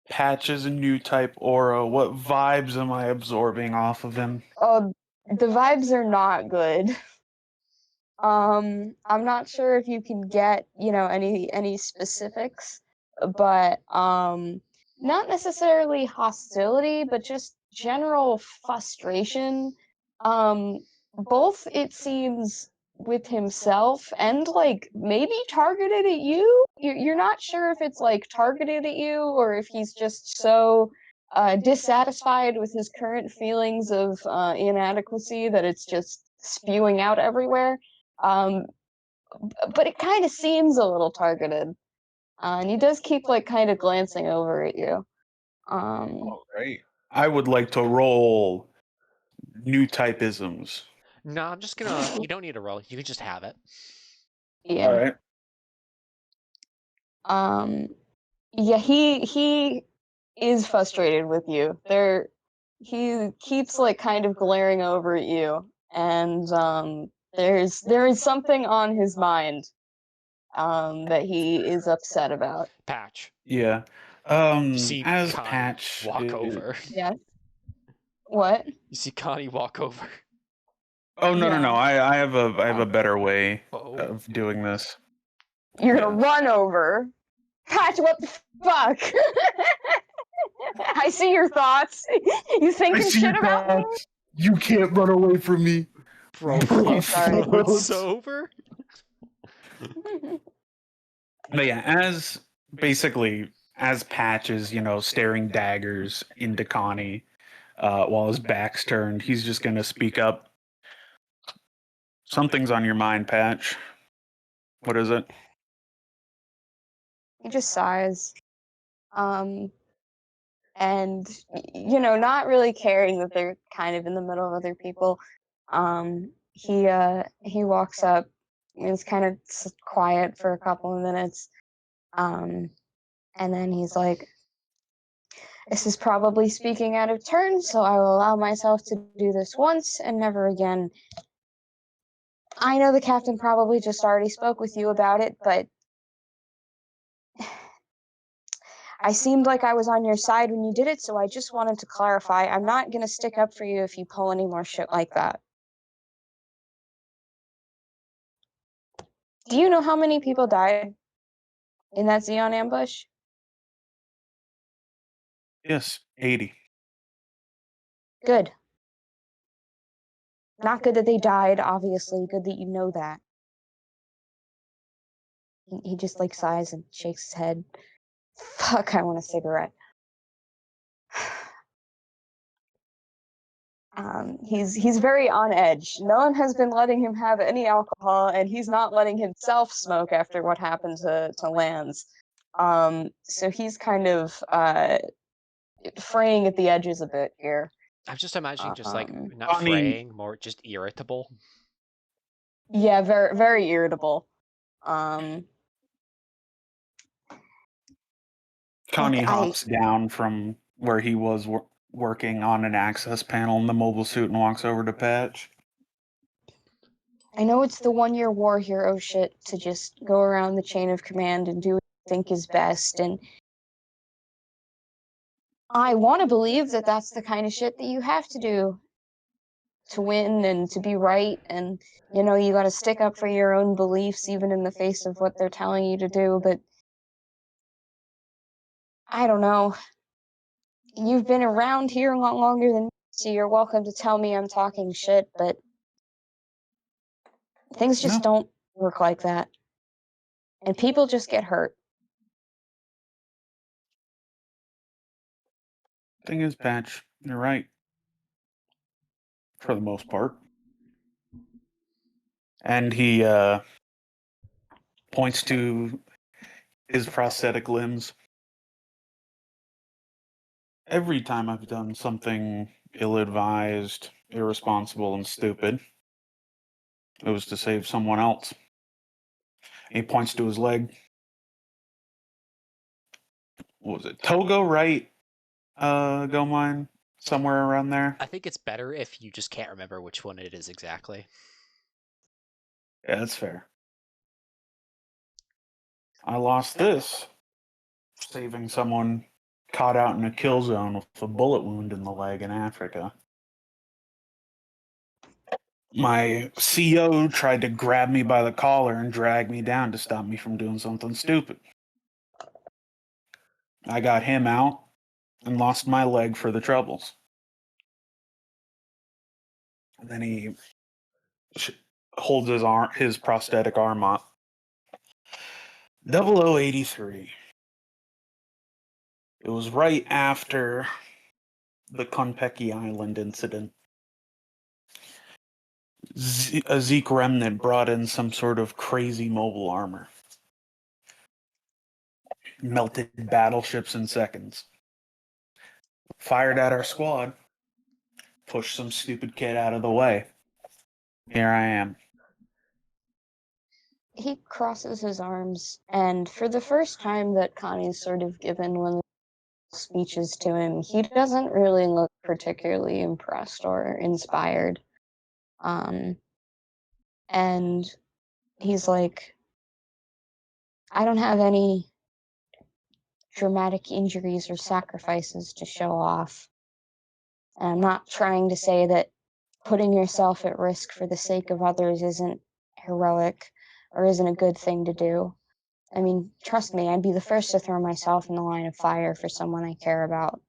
Patch's new type aura? What vibes am I absorbing off of him? The vibes are not good. I'm not sure if you can get, any specifics, but not necessarily hostility, but just general frustration. Both it seems with himself and like maybe targeted at you. You're not sure if it's like targeted at you or if he's just so dissatisfied with his current feelings of inadequacy that it's just spewing out everywhere. But it kind of seems a little targeted. And he does keep like kind of glancing over at you. All right. I would like to roll new typeisms. No, I'm just gonna. You don't need to roll. You can just have it. Yeah. All right. Yeah, he is frustrated with you. He keeps like kind of glaring over at you, and there is something on his mind that he is upset about. Patch. Yeah. You see As Connie Patch walk over. Yes. What? You see Connie walk over. Oh no. Yeah. I have a better way Oh. of doing this. You're gonna run over. Patch, what the fuck? I see your thoughts. You thinking shit about me? You can't run away from me. Bro Okay, sorry. floats over. But yeah, as basically as Patch is, staring daggers into Connie while his back's turned, he's just gonna speak up. Something's on your mind, Patch. What is it? He just sighs. and not really caring that they're kind of in the middle of other people. He walks up and is kind of quiet for a couple of minutes, and then he's like, "This is probably speaking out of turn, so I will allow myself to do this once and never again. I know the captain probably just already spoke with you about it, but I seemed like I was on your side when you did it, so I just wanted to clarify. I'm not going to stick up for you if you pull any more shit like that." Do you know how many people died in that Xeon ambush? Yes, 80. Good. Not good that they died, obviously. Good that you know that. He just like sighs and shakes his head. Fuck, I want a cigarette. He's very on edge. No one has been letting him have any alcohol, and he's not letting himself smoke after what happened to Lance. So he's kind of fraying at the edges a bit here. I'm just imagining just like not Connie- fraying, more just irritable. Yeah, very very irritable. Connie I- hops down from where he was working on an access panel in the mobile suit and walks over to Patch. I know it's the 1-year war hero shit to just go around the chain of command and do what you think is best, and I want to believe that that's the kind of shit that you have to do to win and to be right, and you got to stick up for your own beliefs even in the face of what they're telling you to do, but I don't know. You've been around here a lot longer than me, so you're welcome to tell me I'm talking shit, but things just don't work like that. And people just get hurt. Thing is, Patch, you're right. For the most part. And he points to his prosthetic limbs. Every time I've done something ill-advised, irresponsible, and stupid, it was to save someone else. He points to his leg. What was it? Togo, right? Go mine? Somewhere around there? I think it's better if you just can't remember which one it is exactly. Yeah, that's fair. I lost this saving someone caught out in a kill zone with a bullet wound in the leg in Africa. My CO tried to grab me by the collar and drag me down to stop me from doing something stupid. I got him out and lost my leg for the troubles. And then he holds his prosthetic arm up. 0083. It was right after the Konpeki Island incident. A Zeke Remnant brought in some sort of crazy mobile armor. Melted battleships in seconds. Fired at our squad. Pushed some stupid kid out of the way. Here I am. He crosses his arms, and for the first time that Connie's sort of given one of the speeches to him, he doesn't really look particularly impressed or inspired. And he's like, "I don't have any dramatic injuries or sacrifices to show off. And I'm not trying to say that putting yourself at risk for the sake of others isn't heroic or isn't a good thing to do. I mean, trust me, I'd be the first to throw myself in the line of fire for someone I care about.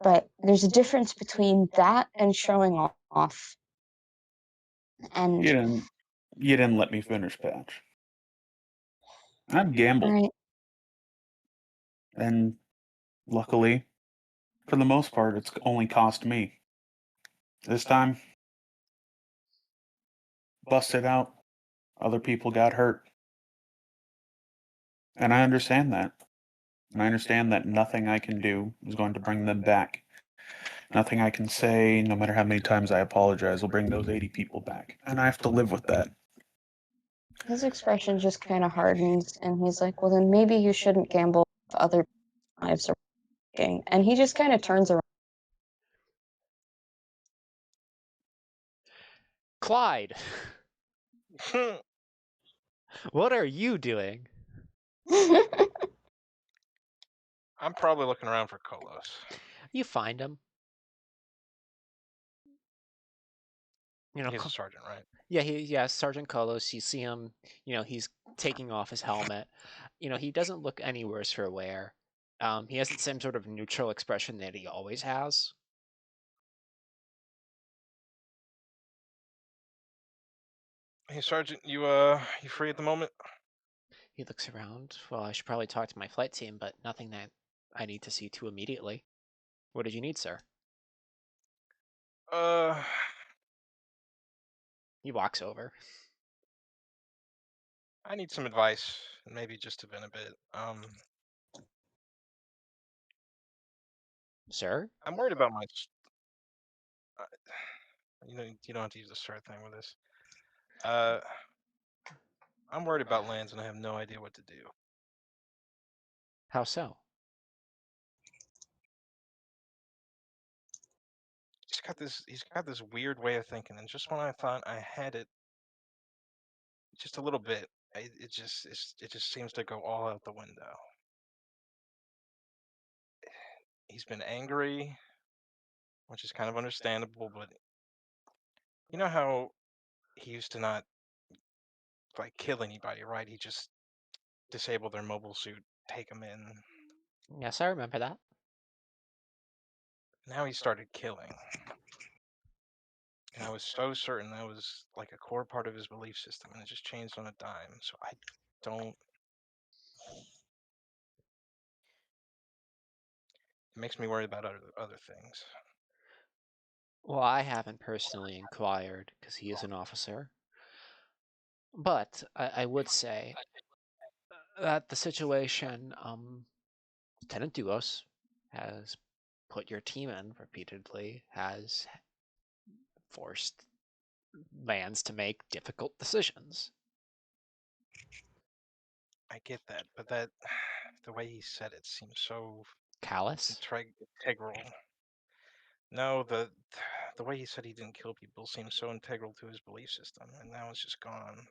But there's a difference between that and showing off. And You didn't let me finish, Patch. I've gambled. right, And luckily, for the most part, it's only cost me. This time, busted out. Other people got hurt. And I understand that. And I understand that nothing I can do is going to bring them back. Nothing I can say, no matter how many times I apologize, will bring those 80 people back. And I have to live with that. His expression just kind of hardens, and he's like, well, then maybe you shouldn't gamble if other lives are working. And he just kind of turns around. Clyde, what are you doing? I'm probably looking around for Kolos. You find him. You know, He's a sergeant, right? yeah, Sergeant Kolos. You see him. You know, he's taking off his helmet. You know, he doesn't look any worse for wear. He has the same sort of neutral expression that he always has. Hey, Sergeant, you free at the moment? He looks around. Well, I should probably talk to my flight team, but nothing that I need to see to immediately. What did you need, sir? Uh, He walks over. I need some advice, and maybe just to vent a bit. Sir? I'm worried about my. Uh, you don't have to use the sir thing with this. I'm worried about lands, and I have no idea what to do. How so? He's got this weird way of thinking, and just when I thought I had it, just a little bit, it just seems to go all out the window. He's been angry, which is kind of understandable, but you know how he used to not like kill anybody, right? He just disable their mobile suit, take them in. Yes, I remember that. Now he started killing. And I was so certain that was like a core part of his belief system, and it just changed on a dime. So I don't. It makes me worry about other things. Well, I haven't personally inquired because he is an officer. But I would say that the situation, Lieutenant Duos has put your team in repeatedly, has forced lands to make difficult decisions. I get that, but that the way he said it seems so Callous? integral. No, the way he said he didn't kill people seems so integral to his belief system, and now it's just gone.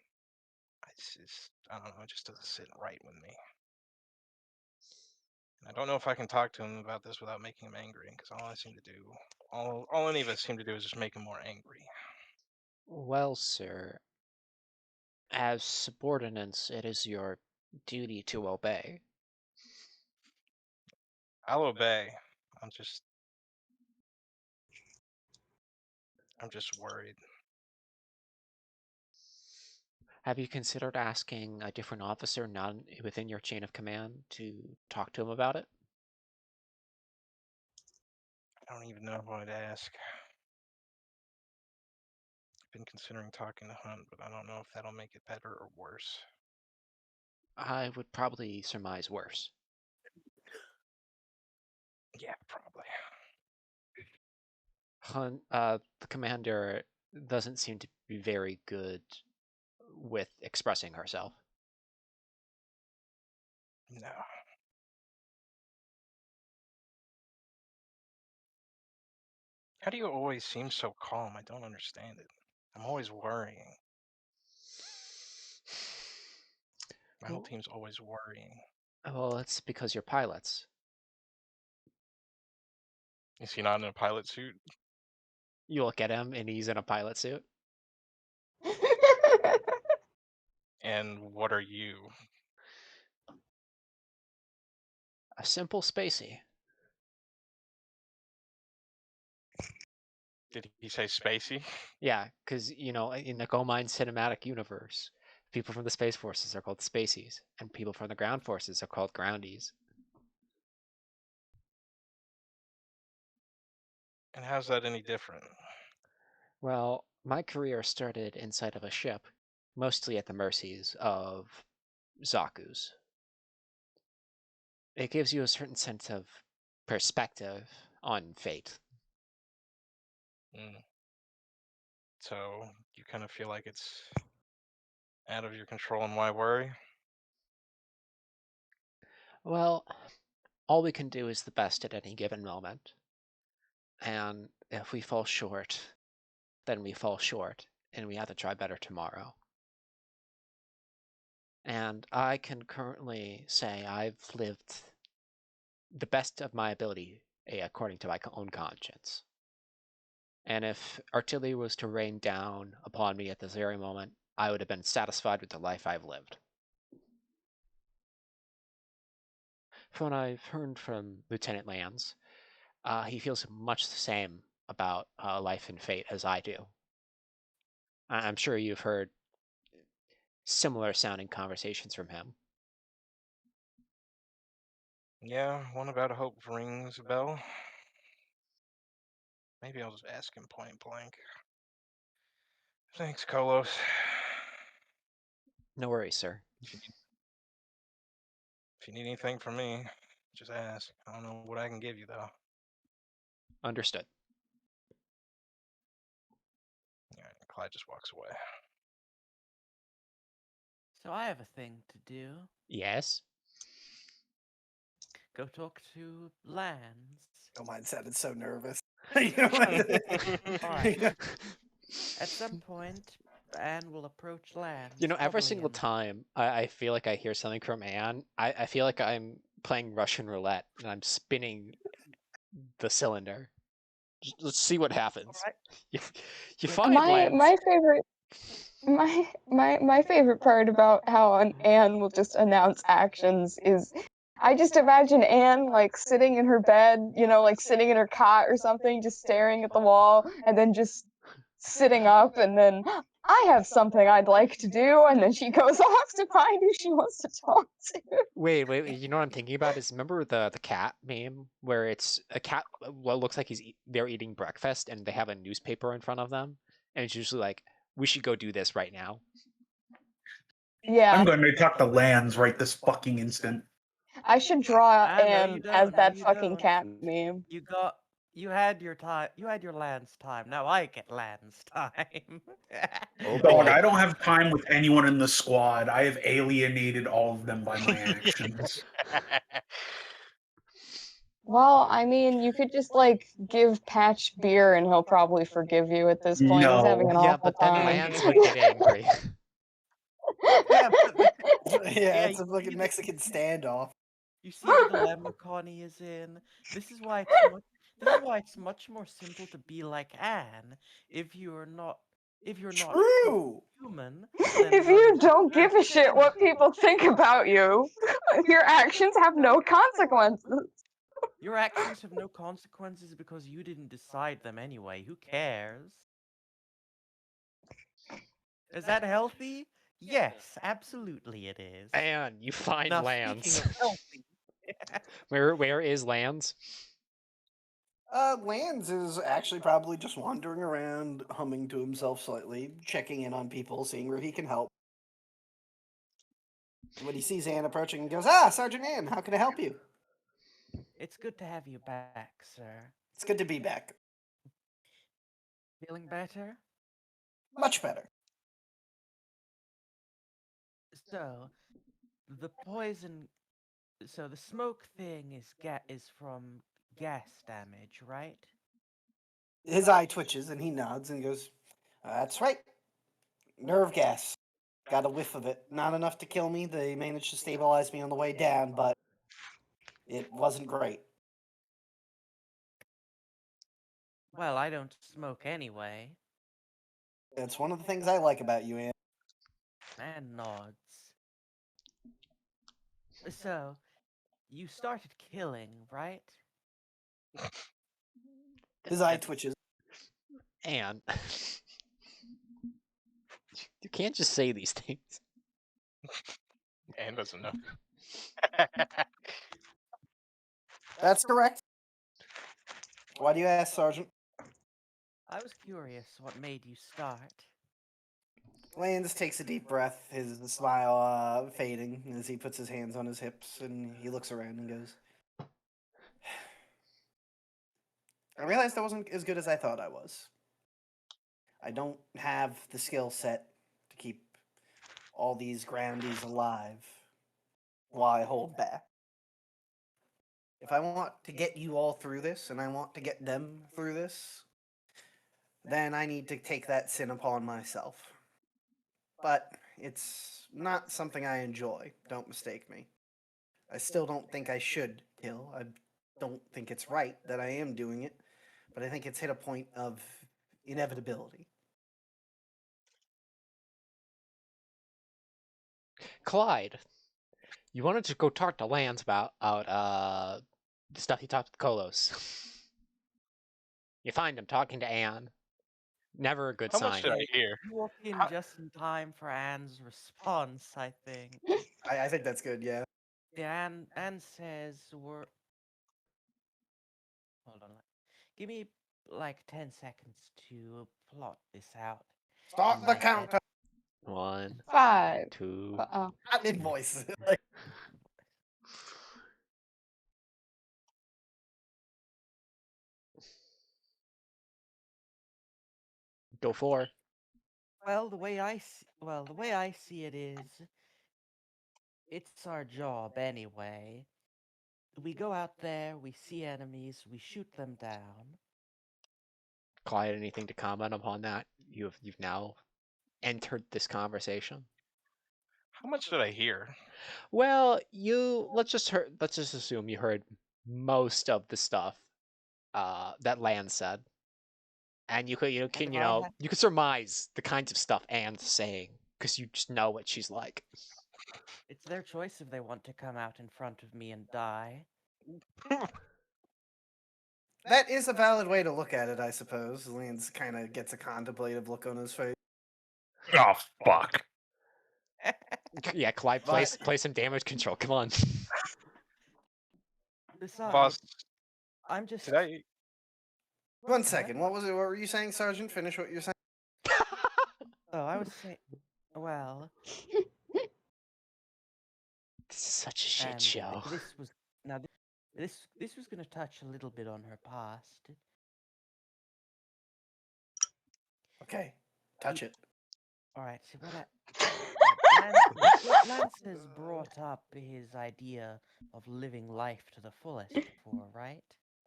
I don't know. It just doesn't sit right with me. And I don't know if I can talk to him about this without making him angry, because all I seem to do, all any of us seem to do, is just make him more angry. Well, sir, as subordinates, it is your duty to obey. I'll obey. I'm just worried. Have you considered asking a different officer not within your chain of command to talk to him about it? I don't even know who I'd ask. I've been considering talking to Hunt, but I don't know if that'll make it better or worse. I would probably surmise worse. Yeah, probably. Hunt, the commander doesn't seem to be very good with expressing herself. No. How do you always seem so calm? I don't understand it. I'm always worrying. My whole team's always worrying. Well, it's because you're pilots. Is he not in a pilot suit? You look at him and he's in a pilot suit. And what are you? A simple spacey. Did he say spacey? Yeah, because, you know, in the Go Mine cinematic universe, people from the Space Forces are called Spaceys, and people from the Ground Forces are called Groundies. And how's that any different? Well, my career started inside of a ship, mostly at the mercies of Zaku's. It gives you a certain sense of perspective on fate. Mm. So you kind of feel like it's out of your control, and why worry? Well, all we can do is the best at any given moment. And if we fall short, then we fall short, and we have to try better tomorrow. And I can currently say I've lived the best of my ability according to my own conscience. And if artillery was to rain down upon me at this very moment, I would have been satisfied with the life I've lived. From what I've heard from Lieutenant Lands, he feels much the same about life and fate as I do. I'm sure you've heard similar sounding conversations from him. Yeah, one about hope rings a bell. Maybe I'll just ask him point blank. Thanks, Kolos. No worries, sir. If you need anything from me, just ask. I don't know what I can give you, though. Understood. Yeah, Clyde just walks away. So I have a thing to do. Yes? Go talk to Lands. Oh, mine sounded so nervous. You know, Alright. At some point, Anne will approach Lands. You know, every probably single in- time I feel like I hear something from Anne, I feel like I'm playing Russian roulette and I'm spinning the cylinder. Let's see what happens. Alright. You My- find My Lance. favorite my favorite part about how Anne will just announce actions is I just imagine Anne like sitting in her bed, you know, like sitting in her cot or something, just staring at the wall, and then just sitting up, and then I have something I'd like to do, and then she goes off to find who she wants to talk to. Wait. You know what I'm thinking about is remember the cat meme where it's a cat. What looks like they're eating breakfast and they have a newspaper in front of them, and it's usually like, "We should go do this right now." Yeah, I'm going to talk to Lands right this fucking instant. I should draw Ah, no, you Anne as don't, no, that you fucking don't. cat meme. You had your time. You had your Lands time. Now I get Lands time. Oh Dog, boy. I don't have time with anyone in the squad. I have alienated all of them by my actions. Well, I mean, you could just like give Patch beer and he'll probably forgive you at this point. He's having No. an Yeah, awful but then time. Lance would get angry. Yeah, but yeah, Yeah, it's a you fucking see Mexican standoff. you see the dilemma Connie is in. This is why it's much. This is why it's much more simple to be like Anne if you're not True. human. If you don't give a shit what people think about you, your actions have no consequences. Your actions have no consequences because you didn't decide them anyway. Who cares? Is that healthy? Yes, absolutely it is. And you find Now, Lance. speaking of healthy, Where is Lance? Lands is actually probably just wandering around, humming to himself slightly, checking in on people, seeing where he can help. When he sees Anne approaching, he goes, "Ah, Sergeant Anne, how can I help you?" it's good to have you back, sir. It's good to be back. Feeling better? Much better. So, the poison. So the smoke thing is from gas damage, right? His eye twitches and he nods and goes, "That's right. Nerve gas. Got a whiff of it. Not enough to kill me. They managed to stabilize me on the way down, but it wasn't great." Well, I don't smoke anyway. It's one of the things I like about you, Anne. And nods. So, you started killing, right? His eye twitches. And you can't just say these things. Anne doesn't know. That's correct. Why do you ask, Sergeant? I was curious what made you start. Lance takes a deep breath, his smile fading as he puts his hands on his hips and he looks around and goes, I realized I wasn't as good as I thought I was. I don't have the skill set to keep all these groundies alive while I hold back. If I want to get you all through this and I want to get them through this, then I need to take that sin upon myself. But it's not something I enjoy, don't mistake me. I still don't think I should kill. I don't think it's right that I am doing it, but I think it's hit a point of inevitability. Clyde, you wanted to go talk to Lance about the stuff he talked with Kolos. You find him talking to Anne. Never a good How much sign. did I hear? You walk in How- just in time for Anne's response, I think. I think that's good, yeah. Yeah, Anne says we're. Hold on. Give me like 10 seconds to plot this out. Start in the my head. countdown. 1, 5. 2. Uh-oh. Not in voice. Go 4. Well, the way I see it is, it's our job anyway. We go out there, we see enemies, we shoot them down. Clyde, anything to comment upon that? You've now entered this conversation. How much did I hear? Well, let's just assume you heard most of the stuff that Lan said, and you could And if I had, you could surmise the kinds of stuff Anne's saying because you just know what she's like. it's their choice if they want to come out in front of me and die. That is a valid way to look at it, I suppose. Lance kind of gets a contemplative look on his face. Oh fuck! Yeah, Clyde, But- play some damage control. Come on. Besides, Boss, I'm just. did I? 1 second. What was it? What were you saying, Sergeant? Finish what you're saying. Oh, I was saying. Well, This is such a shit and show. this was now this was going to touch a little bit on her past. Okay, touch it. All right, so Lance has brought up his idea of living life to the fullest before, right?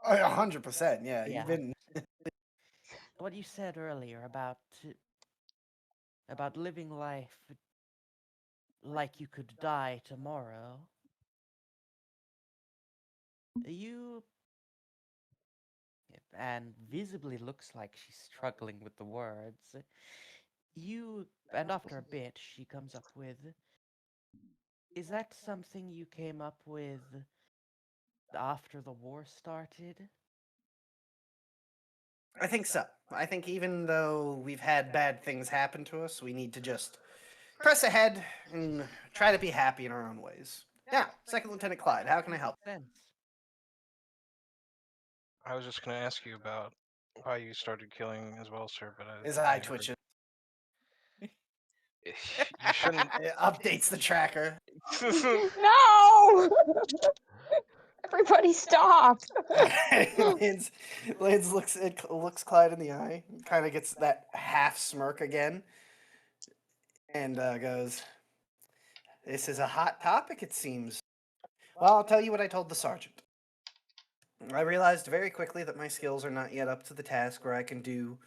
Oh, 100%. Yeah, Yeah, you've been. what you said earlier about living life like you could die tomorrow. You and visibly looks like she's struggling with the words. And after a bit, she comes up with, is that something you came up with after the war started? I think so. I think even though we've had bad things happen to us, we need to just press ahead and try to be happy in our own ways. Now, Second Lieutenant Clyde, how can I help? Sense. I was just gonna ask you about why you started killing as well, sir. But His I eye heard- twitches. You shouldn't. It updates the tracker. No! Everybody stop! Lance, looks Clyde in the eye, kind of gets that half smirk again, and goes, "This is a hot topic, it seems." Well, I'll tell you what I told the sergeant. I realized very quickly that my skills are not yet up to the task where I can do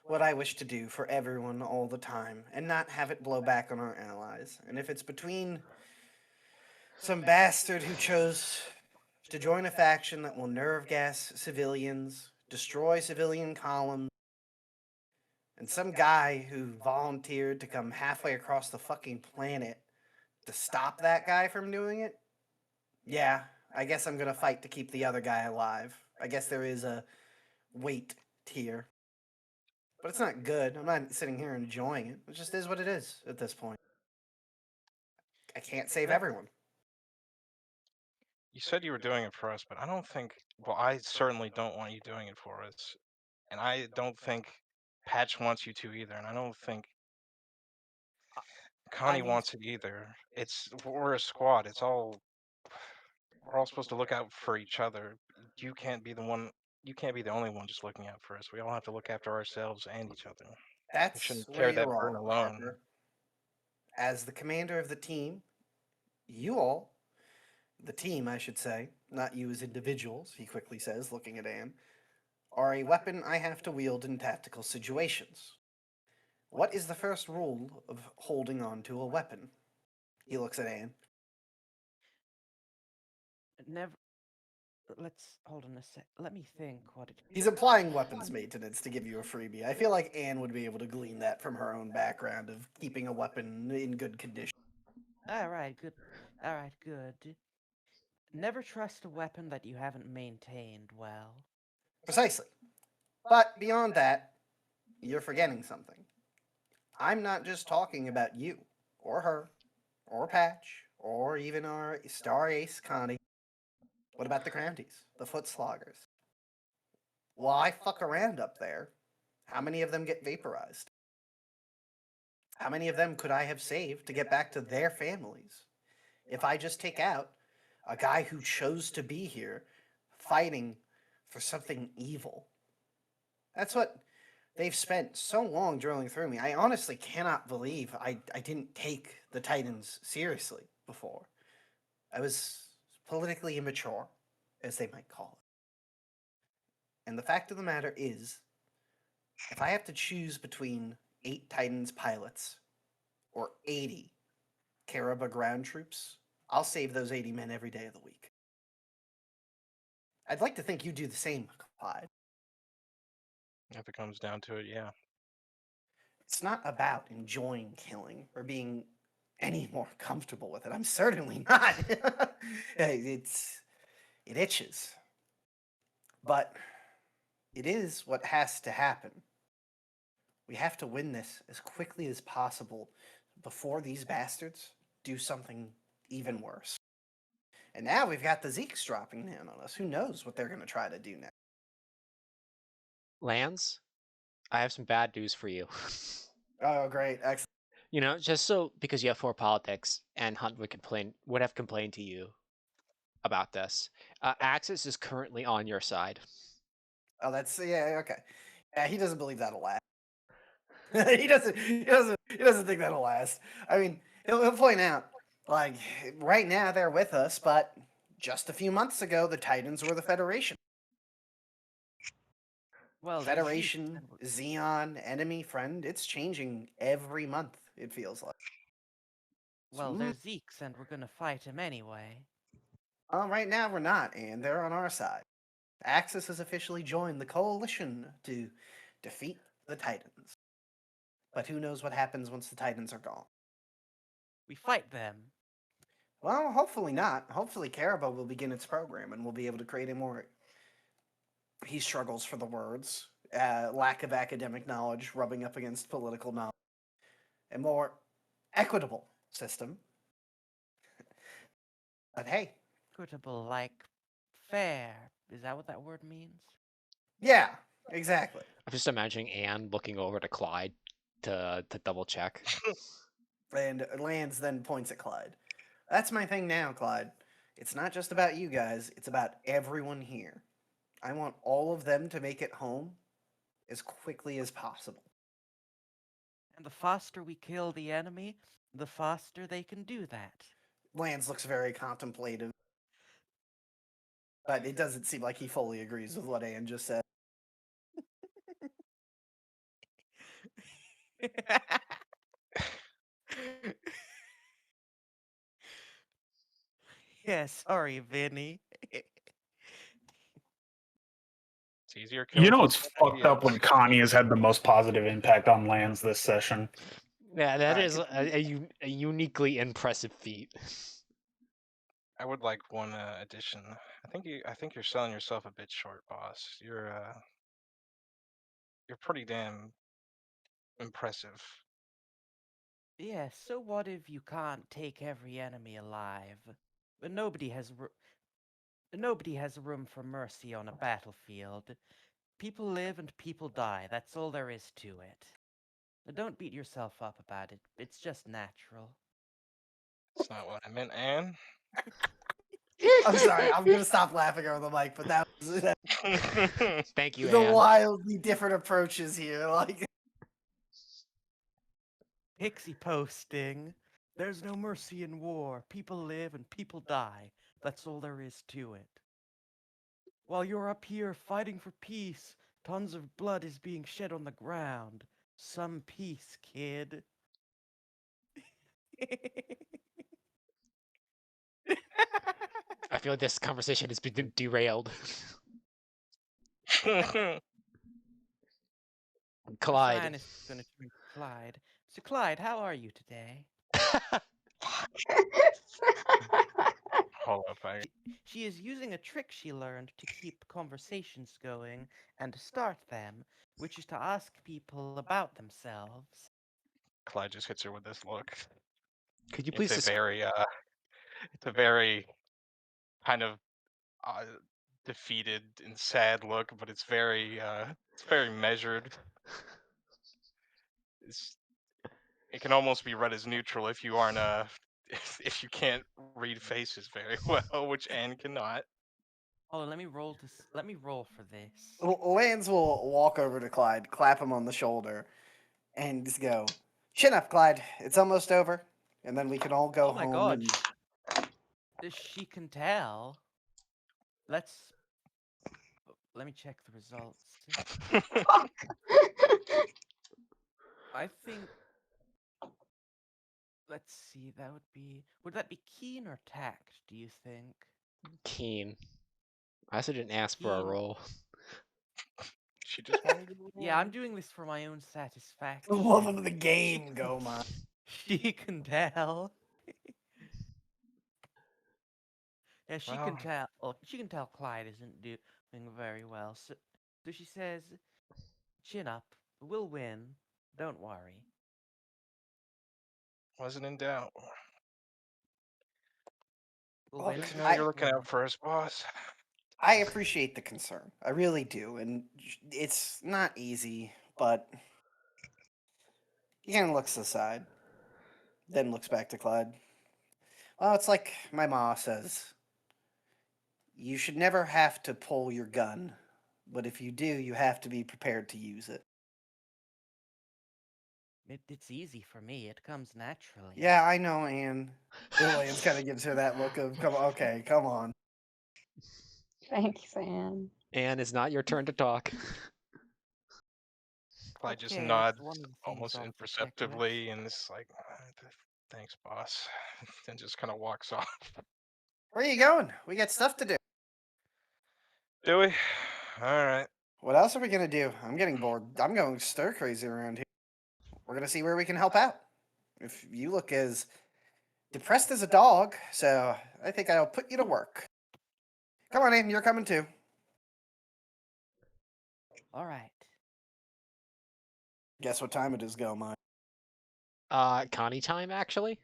what I wish to do for everyone all the time and not have it blow back on our allies. And if it's between some bastard who chose to join a faction that will nerve gas civilians, destroy civilian columns, and some guy who volunteered to come halfway across the fucking planet to stop that guy from doing it, yeah, I guess I'm gonna fight to keep the other guy alive. I guess there is a weight tier. But it's not good. I'm not sitting here enjoying it. It just is what it is at this point. I can't save everyone. You said you were doing it for us, but I don't think. Well, I certainly don't want you doing it for us, and I don't think Patch wants you to either. And I don't think Connie mean- wants it either. We're a squad. We're all supposed to look out for each other. You can't be the one. You can't be the only one just looking out for us. We all have to look after ourselves and each other. We That's shouldn't where carry that you're burden wrong, alone. Harper. As the commander of the team, you all, the team, I should say, not you as individuals, he quickly says, looking at Anne, are a weapon I have to wield in tactical situations. What is the first rule of holding on to a weapon? He looks at Anne. Never. Let's hold on a sec. Let me think what it. He's applying weapons maintenance to give you a freebie. I feel like Anne would be able to glean that from her own background of keeping a weapon in good condition. All right, good. All right, good. Never trust a weapon that you haven't maintained well. Precisely. But beyond that, you're forgetting something. I'm not just talking about you, or her, or Patch, or even our star ace Connie. What about the Cranties, the foot sloggers? Why fuck around up there? How many of them get vaporized? How many of them could I have saved to get back to their families if I just take out a guy who chose to be here fighting for something evil? That's what they've spent so long drilling through me. I honestly cannot believe I didn't take the Titans seriously before. I was politically immature, as they might call it. And the fact of the matter is, if I have to choose between 8 Titans pilots or 80 Karaba ground troops, I'll save those 80 men every day of the week. I'd like to think you do the same, Clyde. If it comes down to it, yeah. It's not about enjoying killing or being any more comfortable with it. I'm certainly not. It itches. But it is what has to happen. We have to win this as quickly as possible before these bastards do something even worse. And now we've got the Zeeks dropping down on us. Who knows what they're going to try to do next? Lands, I have some bad news for you. Oh, great. Excellent. You know, just so because you have 4 politics and Hunt would have complained to you about this. Axis is currently on your side. Oh, that's, yeah, okay. Yeah, he doesn't believe that'll last. he doesn't think that'll last. I mean, he'll point out, like, right now they're with us, but just a few months ago the Titans were the Federation. Well, they're Federation, Zeeks, Xeon, enemy, friend, it's changing every month, it feels like. well, they're Zeeks, and we're gonna fight him anyway. Right now we're not, and they're on our side. Axis has officially joined the coalition to defeat the Titans. But who knows what happens once the Titans are gone? We fight them. Well, hopefully not. Hopefully Karaba will begin its program and we'll be able to create a more, he struggles for the words, lack of academic knowledge rubbing up against political knowledge, a more equitable system. But hey, Equitable, like fair. Is that what that word means? yeah, exactly. I'm just imagining Anne looking over to Clyde to double check. And Lance then points at Clyde. That's my thing now, Clyde. It's not just about you guys, it's about everyone here. I want all of them to make it home as quickly as possible. And the faster we kill the enemy, the faster they can do that. Lance looks very contemplative. But it doesn't seem like he fully agrees with what Anne just said. Yeah, sorry, Vinny. It's easier You killing know, people it's than fucked up when ideas. Connie has had the most positive impact on lands this session. Yeah, that Alright, is a uniquely impressive feat. I would like one addition. I think you're selling yourself a bit short, boss. You're pretty damn impressive. Yeah, so what if you can't take every enemy alive? But nobody has room for mercy on a battlefield. People live and people die. That's all there is to it. Don't beat yourself up about it. It's just natural. That's not what I meant, Anne. I'm sorry. I'm gonna stop laughing over the mic, but that was Thank you, the Anne. wildly different approaches here. Like, Pixie posting. There's no mercy in war. People live and people die. That's all there is to it. While you're up here fighting for peace, tons of blood is being shed on the ground. Some peace, kid. I feel like this conversation has been derailed. Clyde. Fine, is gonna turn to Clyde. So Clyde, how are you today? Hold up, She is using a trick she learned to keep conversations going and to start them, which is to ask people about themselves. Clyde just hits her with this look. Could you It's please a very kind of defeated and sad look, but it's very measured. It can almost be read as neutral if you aren't if you can't read faces very well, which Anne cannot. Oh, let me roll for this. Lance will walk over to Clyde, clap him on the shoulder, and just go, "Chin up, Clyde. It's almost over, and then we can all go Oh my home." god. And She can tell. Let me check the results. I think let's see, would that be keen or tact, do you think? Keen. I also didn't ask for a Keen. roll. She just wanted to. Yeah, I'm doing this for my own satisfaction. the love of the game, go man. She can tell. Yeah, she Well. can tell. Oh, she can tell Clyde isn't doing very well. So she says, "Chin up. We'll win. Don't worry." Wasn't in doubt. We'll Look, win. Good to know you're looking out for us, boss. I appreciate the concern. I really do, and it's not easy, but he kind of looks aside, then looks back to Clyde. Well, it's like my ma says. You should never have to pull your gun, but if you do, you have to be prepared to use it. It's easy for me. It comes naturally. Yeah, I know, Anne. Lillian's kind of gives her that look of, come on. Thanks, Anne. Anne, it's not your turn to talk. Clyde just Okay, nods that's one of the things almost I'll have to check with. imperceptibly, and it's like, thanks, boss, and just kind of walks off. Where are you going? We got stuff to do. Do we? All right. What else are we gonna do? I'm getting bored. I'm going stir crazy around here. We're gonna see where we can help out. If you look as depressed as a dog, so I think I'll put you to work. Come on in, you're coming too. All right. Guess what time it is, Go Mine? Connie time, actually?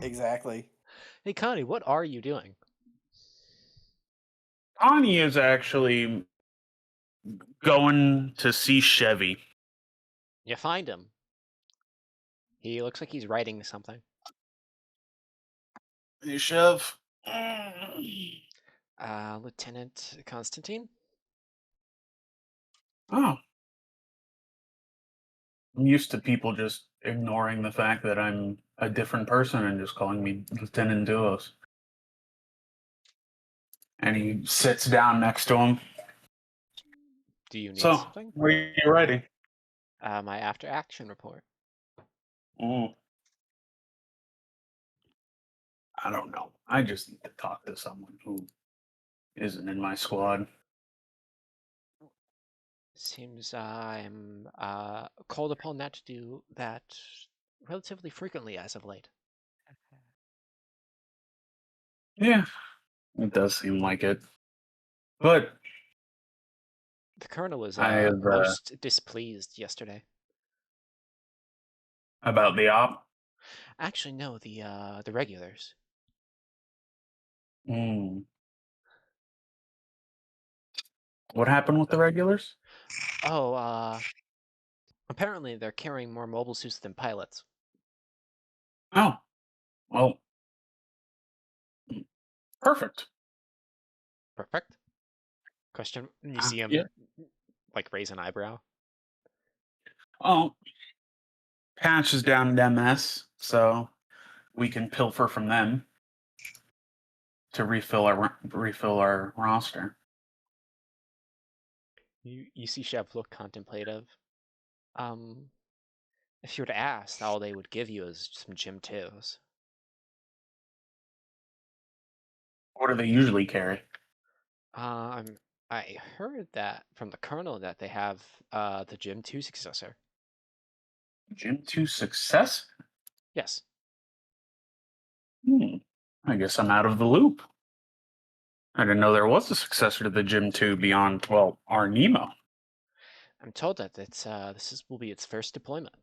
Exactly. Hey, Connie, what are you doing? Connie is actually going to see Chevy. You find him. He looks like he's writing something. Hey, Chev. Lieutenant Constantine? Oh. I'm used to people just ignoring the fact that I'm a different person and just calling me Lieutenant Duos. And he sits down next to him. Do you need So, something? what are you writing? My after action report. I don't know. I just need to talk to someone who isn't in my squad. Seems I'm called upon that to do that relatively frequently as of late. Yeah, it does seem like it. But The colonel was I have most displeased yesterday. about the op. Actually, no, the regulars. What happened with the regulars? Oh, Apparently, they're carrying more mobile suits than pilots. Oh, well, perfect. Perfect. Question. You see him Yeah. like raise an eyebrow. Oh, Patch is down at MS, so we can pilfer from them to refill our roster. You see Chev look contemplative. If you were to ask, all they would give you is some Gym 2s. What do they usually carry? I heard that from the Colonel that they have the Gym 2 successor. Gym 2 success? Yes. I guess I'm out of the loop. I didn't know there was a successor to the Gym 2 beyond, well, our Nemo. I'm told that will be its first deployment.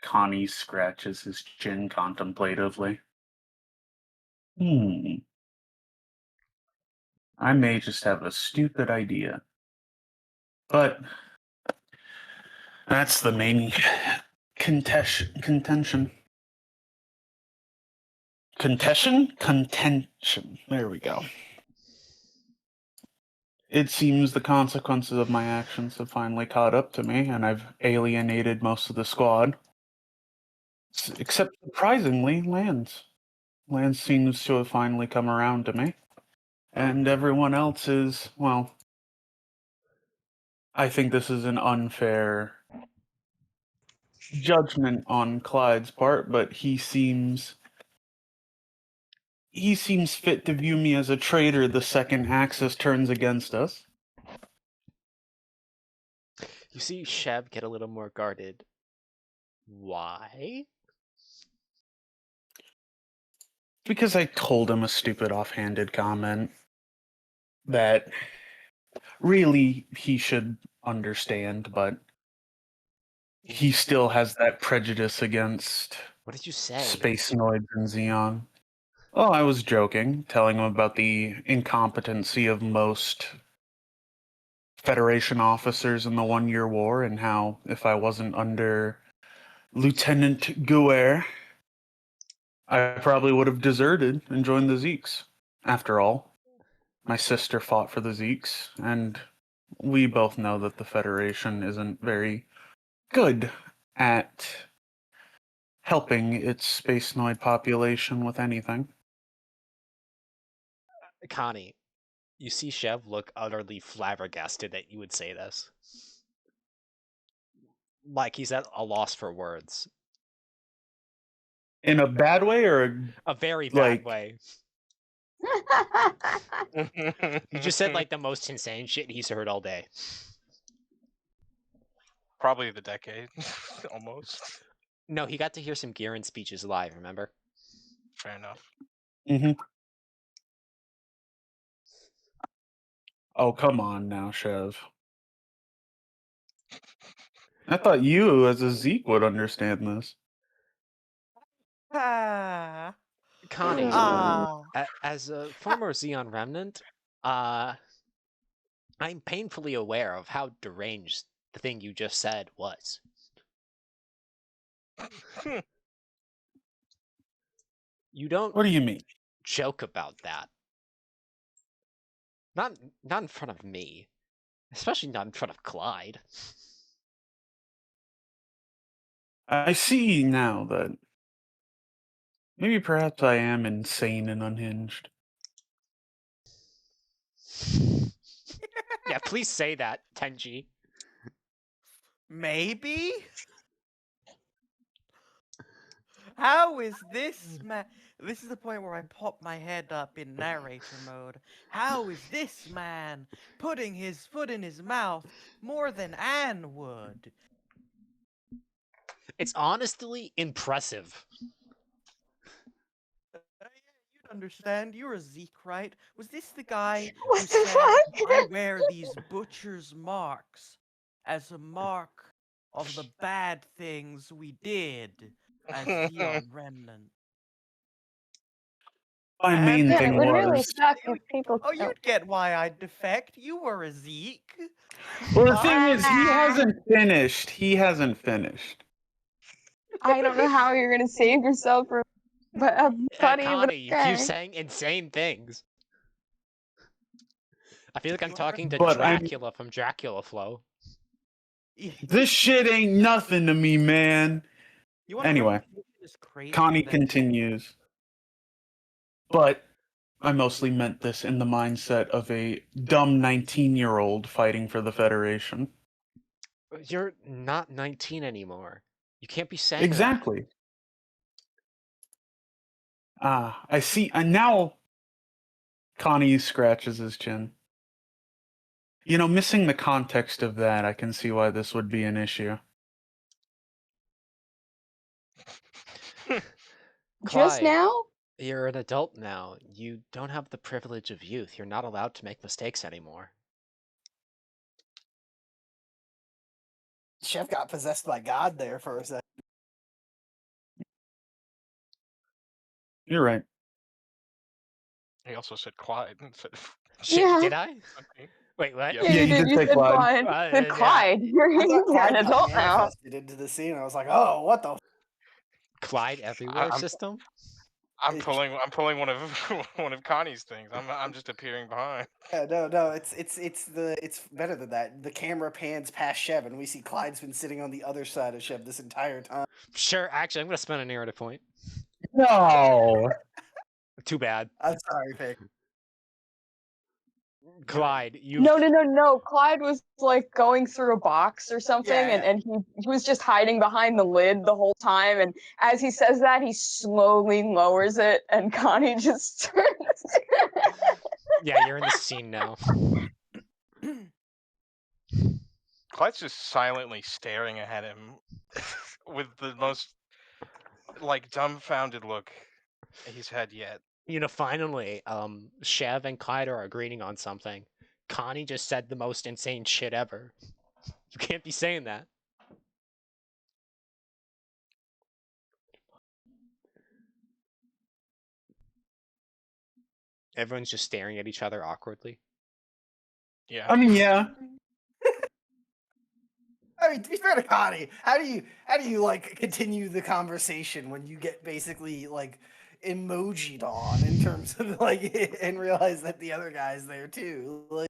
Connie scratches his chin contemplatively. I may just have a stupid idea. But that's the main contention. Contention. There we go. It seems the consequences of my actions have finally caught up to me, and I've alienated most of the squad. Except, surprisingly, Lance. Lance seems to have finally come around to me. And everyone else is, well, I think this is an unfair judgment on Clyde's part, but he seems fit to view me as a traitor the second Axis turns against us. You see Chev get a little more guarded. Why? Because I told him a stupid offhanded comment that really he should understand, but he still has that prejudice against What did you say? Space Noids and Xeon. Oh, I was joking, telling him about the incompetency of most Federation officers in the 1-year war and how if I wasn't under Lieutenant Guer, I probably would have deserted and joined the Zeeks. After all, my sister fought for the Zeeks, and we both know that the Federation isn't very good at helping its Space Noid population with anything. Connie, you see Chev look utterly flabbergasted that you would say this. Like he's at a loss for words. In a bad way or A very like bad way. You just said like the most insane shit he's heard all day. Probably the decade, almost. No, he got to hear some Garen speeches live, remember? Fair enough. Oh, come on now, Chev. I thought you, as a Zeke, would understand this. Ah. Connie, Ah. as a former Xeon Remnant, I'm painfully aware of how deranged the thing you just said was. You don't What do you mean? joke about that. Not in front of me. Especially not in front of Clyde. I see now that maybe perhaps I am insane and unhinged. Yeah, please say that, Tenji. Maybe? How is this man? This is the point where I pop my head up in narrator mode. How is this man putting his foot in his mouth more than Anne would? It's honestly impressive. You'd understand. You're a Zeke, right? Was this the guy What who the said, fuck? I wear these butcher's marks as a mark of the bad things we did as Zeon Remnant? My main And Yeah, thing it would really was. suck if people. Oh, you'd get why I'd defect. You were a Zeke. Well, the thing is, he Ah. hasn't finished. He hasn't finished. I don't know how you're gonna save yourself from, but buddy, but Connie, you keep okay. saying insane things. I feel like I'm You wanna talking to But I'm- Dracula from Dracula Flow. This shit ain't nothing to me, man. You want Anyway, is crazy Connie that continues. But I mostly meant this in the mindset of a dumb 19-year-old fighting for the Federation. You're not 19 anymore. You can't be saying Exactly. I see. And now Connie scratches his chin. You know, missing the context of that, I can see why this would be an issue. that. Just Clyde, now? you're an adult now. You don't have the privilege of youth. You're not allowed to make mistakes anymore. Chef got possessed by God there for a second. You're right. He also said Clyde instead of Shit, Yeah. did I? something. Wait, what? Yep. Yeah, Yeah, you you did. did You say said Clyde. Clyde. Said Yeah. Clyde. You're, I thought you're Clyde an got adult now. manifested into the scene. I was like, oh, what the? Clyde everywhere I'm system? I'm pulling one of one of Connie's things. I'm just appearing behind. Yeah, no, it's better than that. The camera pans past Sheb, and we see Clyde's been sitting on the other side of Sheb this entire time. Sure, actually, I'm going to spend a narrative point. No. Too bad. I'm sorry, Vic. Clyde, you. No. Clyde was like going through a box or something, Yeah. and he was just hiding behind the lid the whole time. And as he says that, he slowly lowers it, and Connie just turns. Yeah, you're in the scene now. Clyde's just silently staring at him with the most like dumbfounded look he's had yet. You know, finally, Chev and Clyde are agreeing on something. Connie just said the most insane shit ever. You can't be saying that. Everyone's just staring at each other awkwardly. Yeah. I mean, yeah. I mean, to be fair to Connie, how do you like continue the conversation when you get basically like emojied on in terms of like and realize that the other guy's there too? Like,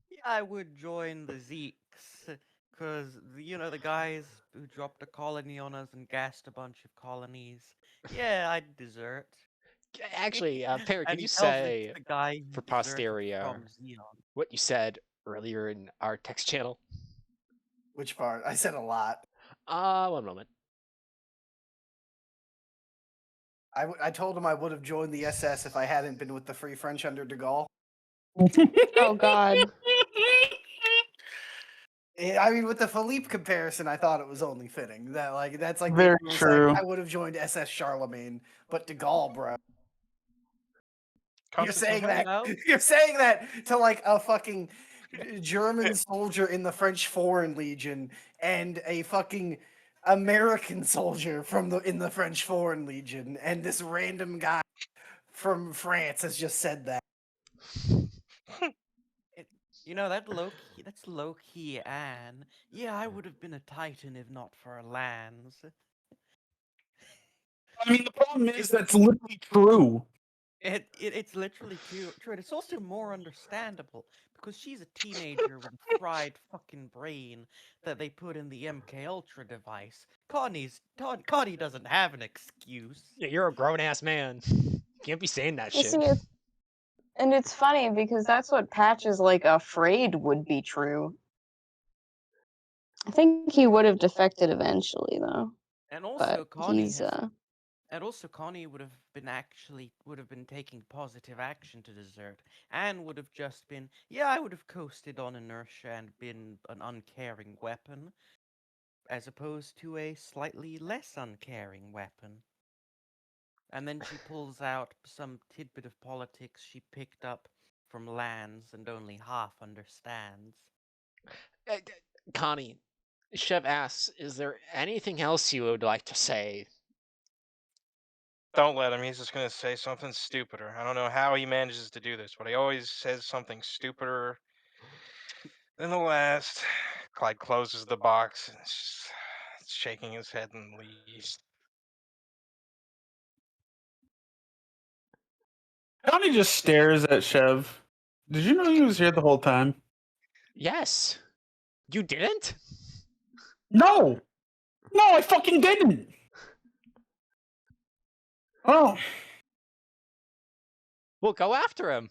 Yeah, I would join the Zeeks, because, the guys who dropped a colony on us and gassed a bunch of colonies. Yeah, I'd desert. Actually, Perry, And could you he tells it to say the guy who for deserted posteria from Xeon. what you said earlier in our text channel? which part? I said a lot. One moment. I told him I would have joined the SS if I hadn't been with the Free French under De Gaulle. Oh God. I mean, with the Philippe comparison, I thought it was only fitting that that's like the Very equivalent of true. saying I would have joined SS Charlemagne, but De Gaulle, bro. You're saying Constantine, that no? you're saying that to like a fucking German soldier in the French Foreign Legion and a fucking American soldier in the French Foreign Legion, and this random guy from France has just said that. That's low key, Anne. Yeah, I would have been a Titan if not for lands. I mean, the problem is that's literally true. It's literally true, and it's also more understandable because she's a teenager with a fried fucking brain that they put in the MK Ultra device. Connie doesn't have an excuse. Yeah, you're a grown ass man. You can't be saying that You shit. see, it's funny because that's what Patch is like afraid would be true. I think he would have defected eventually, though. And also, But Connie he's has And also, Connie would have been taking positive action to desert, and would have just been, yeah, I would have coasted on inertia and been an uncaring weapon, as opposed to a slightly less uncaring weapon. And then she pulls out some tidbit of politics she picked up from lands and only half understands. Connie, Chev asks, is there anything else you would like to say Don't let him. He's just gonna say something stupider. I don't know how he manages to do this, but he always says something stupider than the last. Clyde closes the box and shaking his head and leaves. Connie just stares at Chev. Did you know he was here the whole time? Yes. You didn't? No! No, I fucking didn't! Oh. We'll go after him.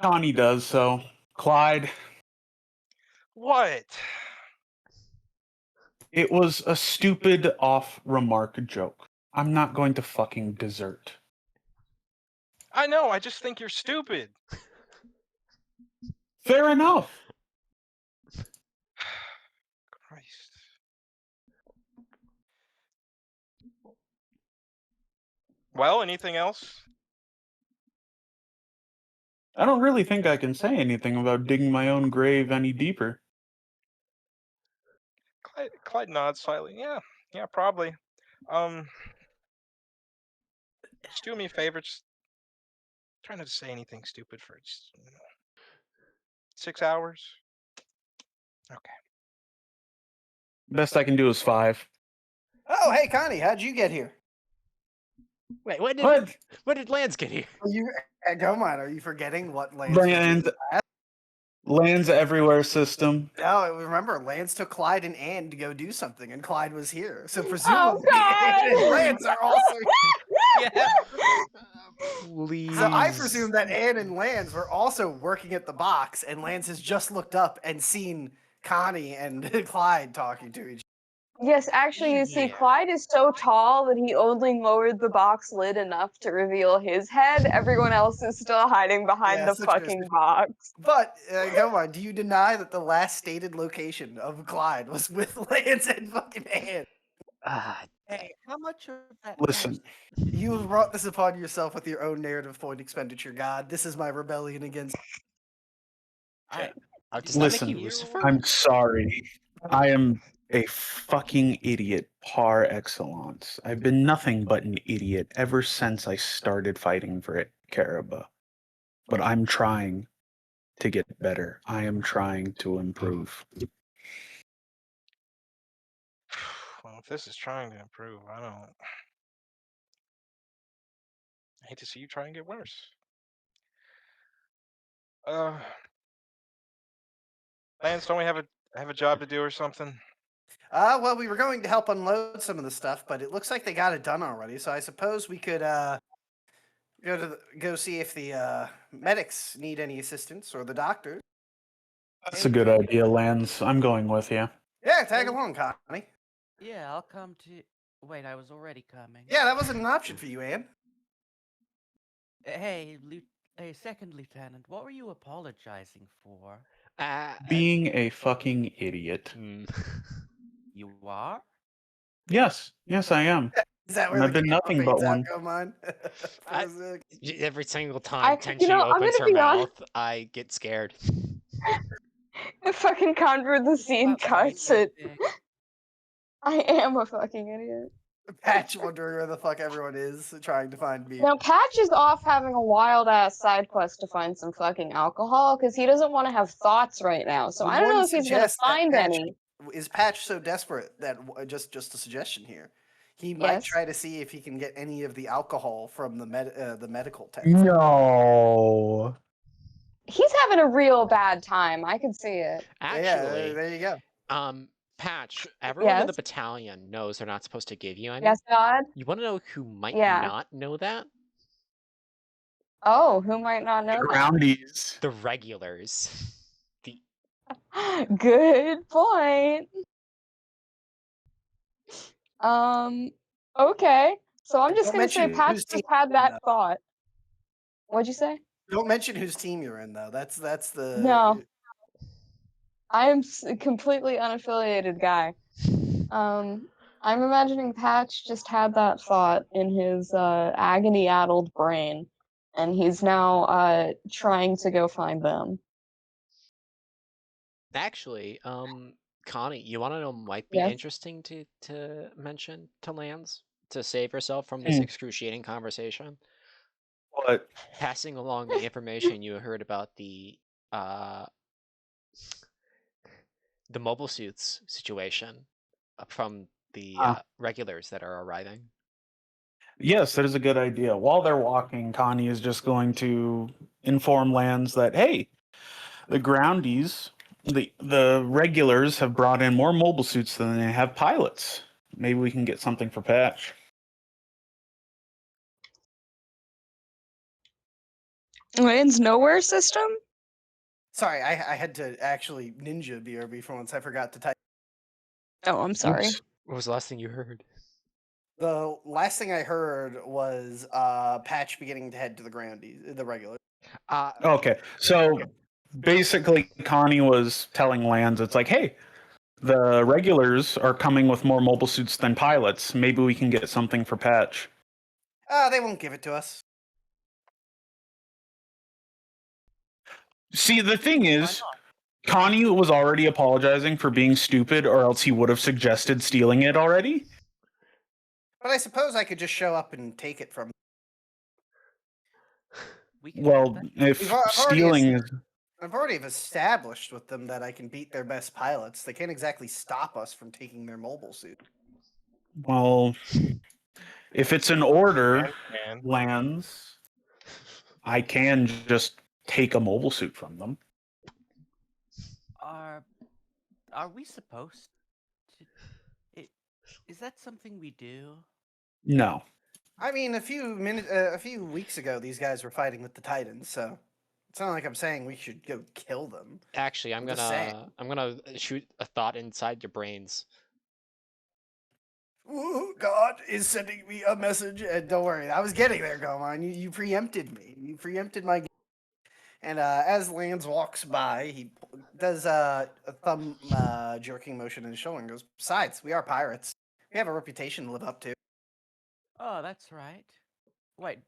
Connie does, so. Clyde, What? it was a stupid off-remark joke. I'm not going to fucking desert. I know. I just think you're stupid. Fair enough. Christ. Well, anything else? I don't really think I can say anything about digging my own grave any deeper. Clyde nods slightly. Yeah, probably. Just do me a favor. Just try not to say anything stupid for just 6 hours. Okay. Best I can do is 5. Oh, hey, Connie, how'd you get here? Wait, when did Lance get here? Are you, come on, are you forgetting what Lance Land, lands everywhere system. No, remember, Lance took Clyde and Ann to go do something, and Clyde was here. So Oh, presumably, Ann and God! Lance are also Yeah. Please. So I presume that Ann and Lance were also working at the box, and Lance has just looked up and seen Connie and Clyde talking to each Yes, actually, you see, Yeah. Clyde is so tall that he only lowered the box lid enough to reveal his head. Everyone else is still hiding behind Yeah, the so true, fucking box. But, come on, do you deny that the last stated location of Clyde was with Lance and fucking Ann? Ah, Hey, how much of that Listen. menace You have brought this upon yourself with your own narrative point expenditure, God. This is my rebellion against. I does that make Listen, you Lucifer? I'm sorry. I am a fucking idiot par excellence. I've been nothing but an idiot ever since I started fighting for it, Karaba. But I'm trying to get better. I am trying to improve. Well, if this is trying to improve, I hate to see you try and get worse. Lance, don't we have a job to do or something? Well, we were going to help unload some of the stuff, but it looks like they got it done already. So I suppose we could go see if the medics need any assistance or the doctors. That's a good idea, Lance. I'm going with you. Yeah, tag along, Connie. Yeah, I'll come to. Wait, I was already coming. Yeah, that wasn't an option for you, Ann. Hey, second lieutenant, what were you apologizing for? Being a fucking idiot. You are? Yes, I am. Is that And where I've the been camera nothing but fades out, one. come on? Every single time Tenchi I'm opens gonna her be honest. mouth, I get scared. The fucking convert the scene About brain cuts dead it. dick. I am a fucking idiot. Patch wondering where the fuck everyone is, trying to find me. Now, Patch is off having a wild ass side quest to find some fucking alcohol because he doesn't want to have thoughts right now. So Would I don't know one if he's gonna suggest that find Patch any. is Patch so desperate that just a suggestion here? He might Yes. try to see if he can get any of the alcohol from the medical tent. No. He's having a real bad time. I could see it. Actually, there you go. Patch, everyone in the Yes. battalion knows they're not supposed to give you any. Yes, God. You want to know who might Yeah. not know that? Oh, who might not know that? Groundies. The regulars. The Good point. Okay. So I'm just Don't gonna say mention Patch whose just team had you're in, that though. thought. What'd you say? Don't mention whose team you're in, though. That's the No. I am completely unaffiliated guy. I'm imagining Patch just had that thought in his agony-addled brain, and he's now trying to go find them. Actually, Connie, you want to know what might be Yes. interesting to mention to Lance to save yourself from this excruciating conversation? What? Passing along the information you heard about the mobile suits situation from the regulars that are arriving. Yes, that is a good idea. While they're walking, Connie is just going to inform Lands that, hey, the groundies, the regulars have brought in more mobile suits than they have pilots. Maybe we can get something for Patch. Land's nowhere system? Sorry, I had to actually ninja BRB for once. I forgot to type. Oh, I'm sorry. Oops. What was the last thing you heard? The last thing I heard was Patch beginning to head to the groundies, the regular. Okay, so basically, Connie was telling Lands, it's like, hey, the regulars are coming with more mobile suits than pilots. Maybe we can get something for Patch. They won't give it to us. See, the thing is, Connie was already apologizing for being stupid, or else he would have suggested stealing it already. But I suppose I could just show up and take it from. We can do Well, that. if I've already stealing is. I've already established with them that I can beat their best pilots. They can't exactly stop us from taking their mobile suit. Well, if it's an order, And Lands, I can just take a mobile suit from them. Are we supposed to? Is that something we do? No. I mean, a few weeks ago, these guys were fighting with the Titans, so it's not like I'm saying we should go kill them. Actually, I'm just saying. I'm gonna shoot a thought inside your brains. Ooh, God is sending me a message, and don't worry, I was getting there, Goman. You preempted me. You preempted my game. And as Lance walks by, he does a thumb jerking motion in his shoulder and goes, "Besides, we are pirates. We have a reputation to live up to." Oh, that's right. Wait,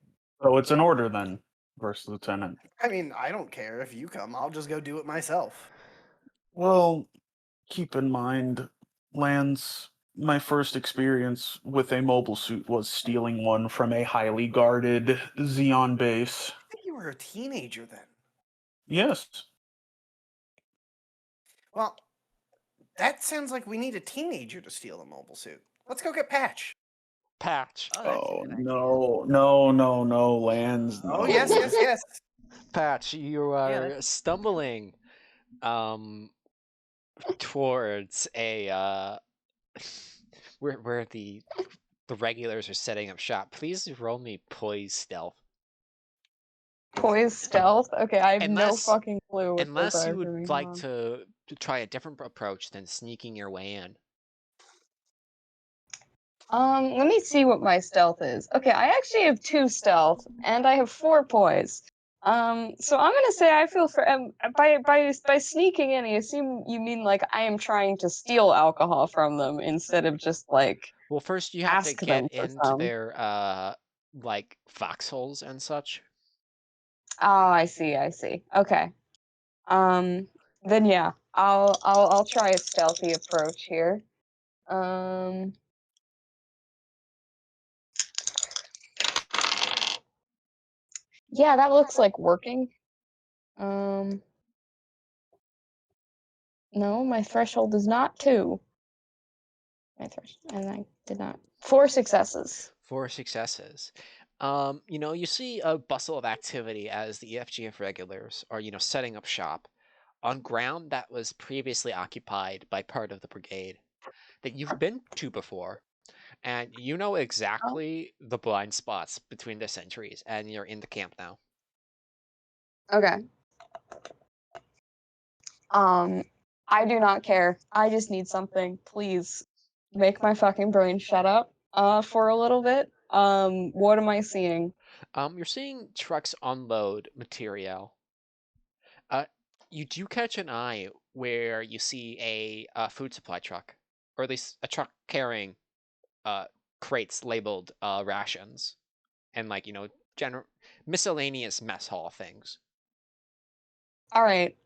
So it's an order then, First Lieutenant. I mean, I don't care if you come. I'll just go do it myself. Well, keep in mind, Lance, my first experience with a mobile suit was stealing one from a highly guarded Xeon base. I think you were a teenager then. Yes. Well, that sounds like we need a teenager to steal a mobile suit. Let's go get Patch. Patch. oh, that's a Oh, good idea. no, Lance, no. Oh, yes. Patch, you are stumbling towards a where the regulars are setting up shop. Please roll me poise stealth. Poise stealth? Okay, I have no Unless- fucking clue what those Unless are you for would me. like Hold on. to try a different approach than sneaking your way in. Let me see what my stealth is. Okay, I actually have 2 stealth, and I have 4 poise. So I'm gonna say I feel for by sneaking in, I assume you mean like I am trying to steal alcohol from them instead of just like. Well, first you have to Ask get them for into some. their like foxholes and such. Oh, I see. Okay. Then yeah, I'll try a stealthy approach here. Yeah, that looks like working. No, my threshold is not 2. My threshold, and I did not. 4 successes. 4 successes. You see a bustle of activity as the EFGF regulars are, setting up shop on ground that was previously occupied by part of the brigade that you've been to before. And you know exactly the blind spots between the sentries, and you're in the camp now. Okay. I do not care. I just need something. Please make my fucking brain shut up for a little bit. What am I seeing? You're seeing trucks unload material. You do catch an eye where you see a food supply truck, or at least a truck carrying crates labeled rations, and miscellaneous mess hall things. All right.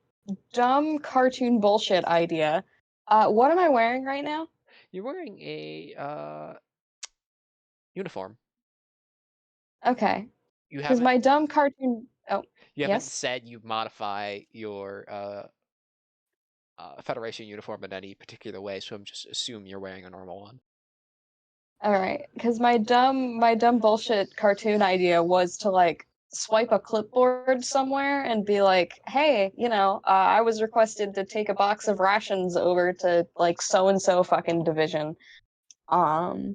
Dumb cartoon bullshit idea. What am I wearing right now? You're wearing a uniform. Okay. You Because haven't my dumb cartoon. Oh, you haven't yes. said you modify your Federation uniform in any particular way, so I'm just assume you're wearing a normal one. All right. Because my dumb bullshit cartoon idea was to like swipe a clipboard somewhere and be like, hey, I was requested to take a box of rations over to like so and so fucking division. Well,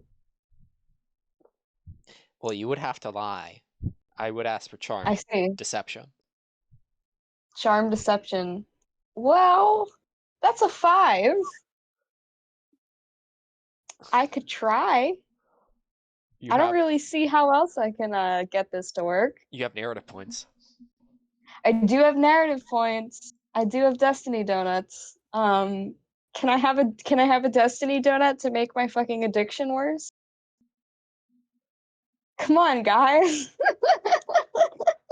you would have to lie. I would ask for charm, I see. deception. Charm deception. Well, that's a 5. I could try. I don't really see how else I can get this to work. You have narrative points. I do have narrative points. I do have destiny donuts. Can I have a destiny donut to make my fucking addiction worse? Come on, guys.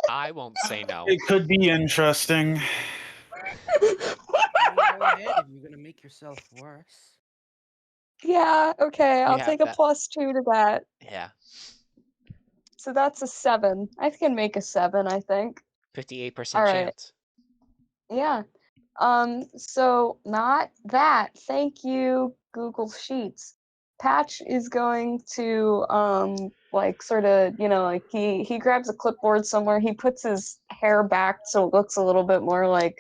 I won't say no. It could be interesting. I mean, go ahead if you're gonna make yourself worse. Yeah, okay, I'll have take a that. +2 to that. Yeah. So that's a 7. I can make a 7, I think. 58% All right. chance. Yeah. So not that. Thank you, Google Sheets. Patch is going to like sort of, like he grabs a clipboard somewhere, he puts his hair back so it looks a little bit more like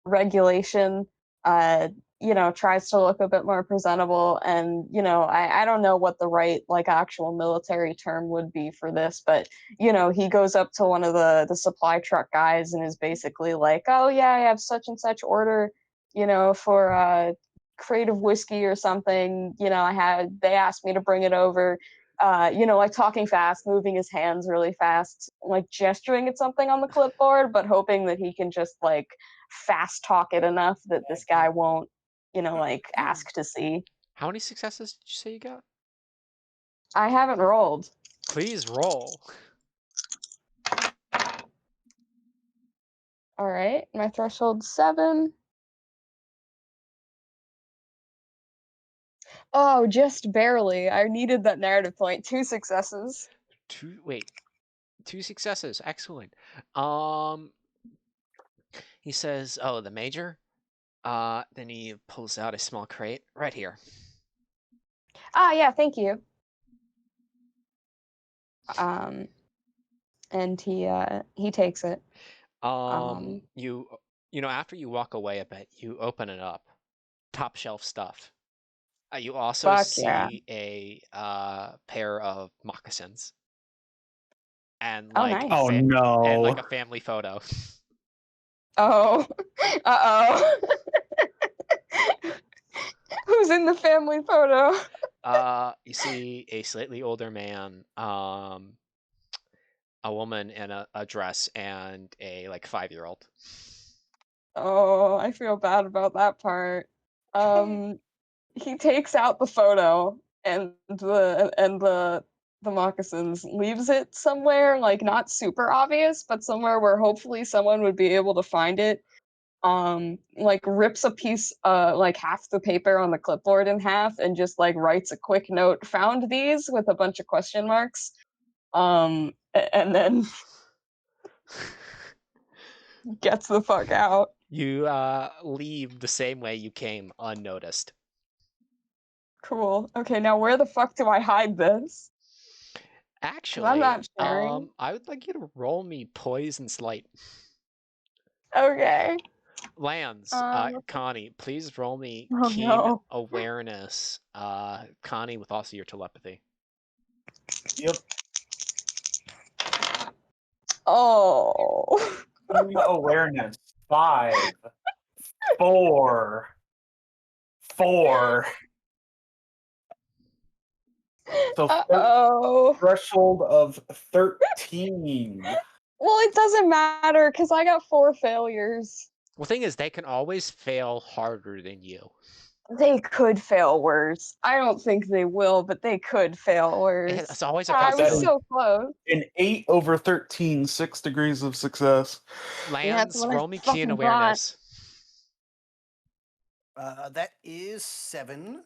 regulation, tries to look a bit more presentable. And, I don't know what the right, like, actual military term would be for this, but, he goes up to one of the supply truck guys and is basically like, oh, yeah, I have such and such order, for crate of whiskey or something. They asked me to bring it over. Like talking fast, moving his hands really fast, like gesturing at something on the clipboard, but hoping that he can just like fast talk it enough that this guy won't, like ask to see. How many successes did you say you got? I haven't rolled. Please roll. All right, my threshold's 7. Oh, just barely. I needed that narrative point. 2 successes. 2 successes. Excellent. He says, "Oh, the major." Then he pulls out a small crate right here. Ah, yeah, thank you. And he takes it. After you walk away a bit, you open it up. Top shelf stuff. You also see a pair of moccasins. And nice. Oh no. And like a family photo. Oh. Uh-oh. Who's in the family photo? You see a slightly older man, a woman in a dress, and a like 5-year-old. Oh, I feel bad about that part. He takes out the photo and the moccasins, leaves it somewhere like not super obvious, but somewhere where hopefully someone would be able to find it. Like rips a piece, like half the paper on the clipboard in half and just like writes a quick note, found these with a bunch of question marks. And then gets the fuck out. You leave the same way you came, unnoticed. Cool. Okay, now where the fuck do I hide this? Actually, I'm not sharing. I would like you to roll me poise and sleight. Okay. Lands, Connie, please roll me Oh, keen no. awareness. Connie, with also your telepathy. Yep. Oh. Awareness. 5, 4, 4. So threshold of 13. Well, it doesn't matter because I got 4 failures. Well, thing is, they can always fail harder than you. They could fail worse. I don't think they will, but they could fail worse. It's always a I possibility. was so close. An 8 over 13, 6 degrees of success. Lands, roll me keen awareness. That is 7.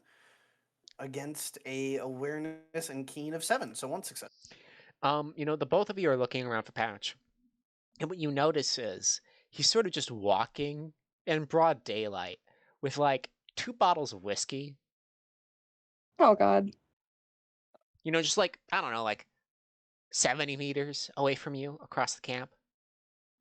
against a awareness and keen of 7, so 1 success. The both of you are looking around for Patch. And what you notice is he's sort of just walking in broad daylight with like 2 bottles of whiskey. Oh God. Just like, I don't know, like 70 meters away from you across the camp.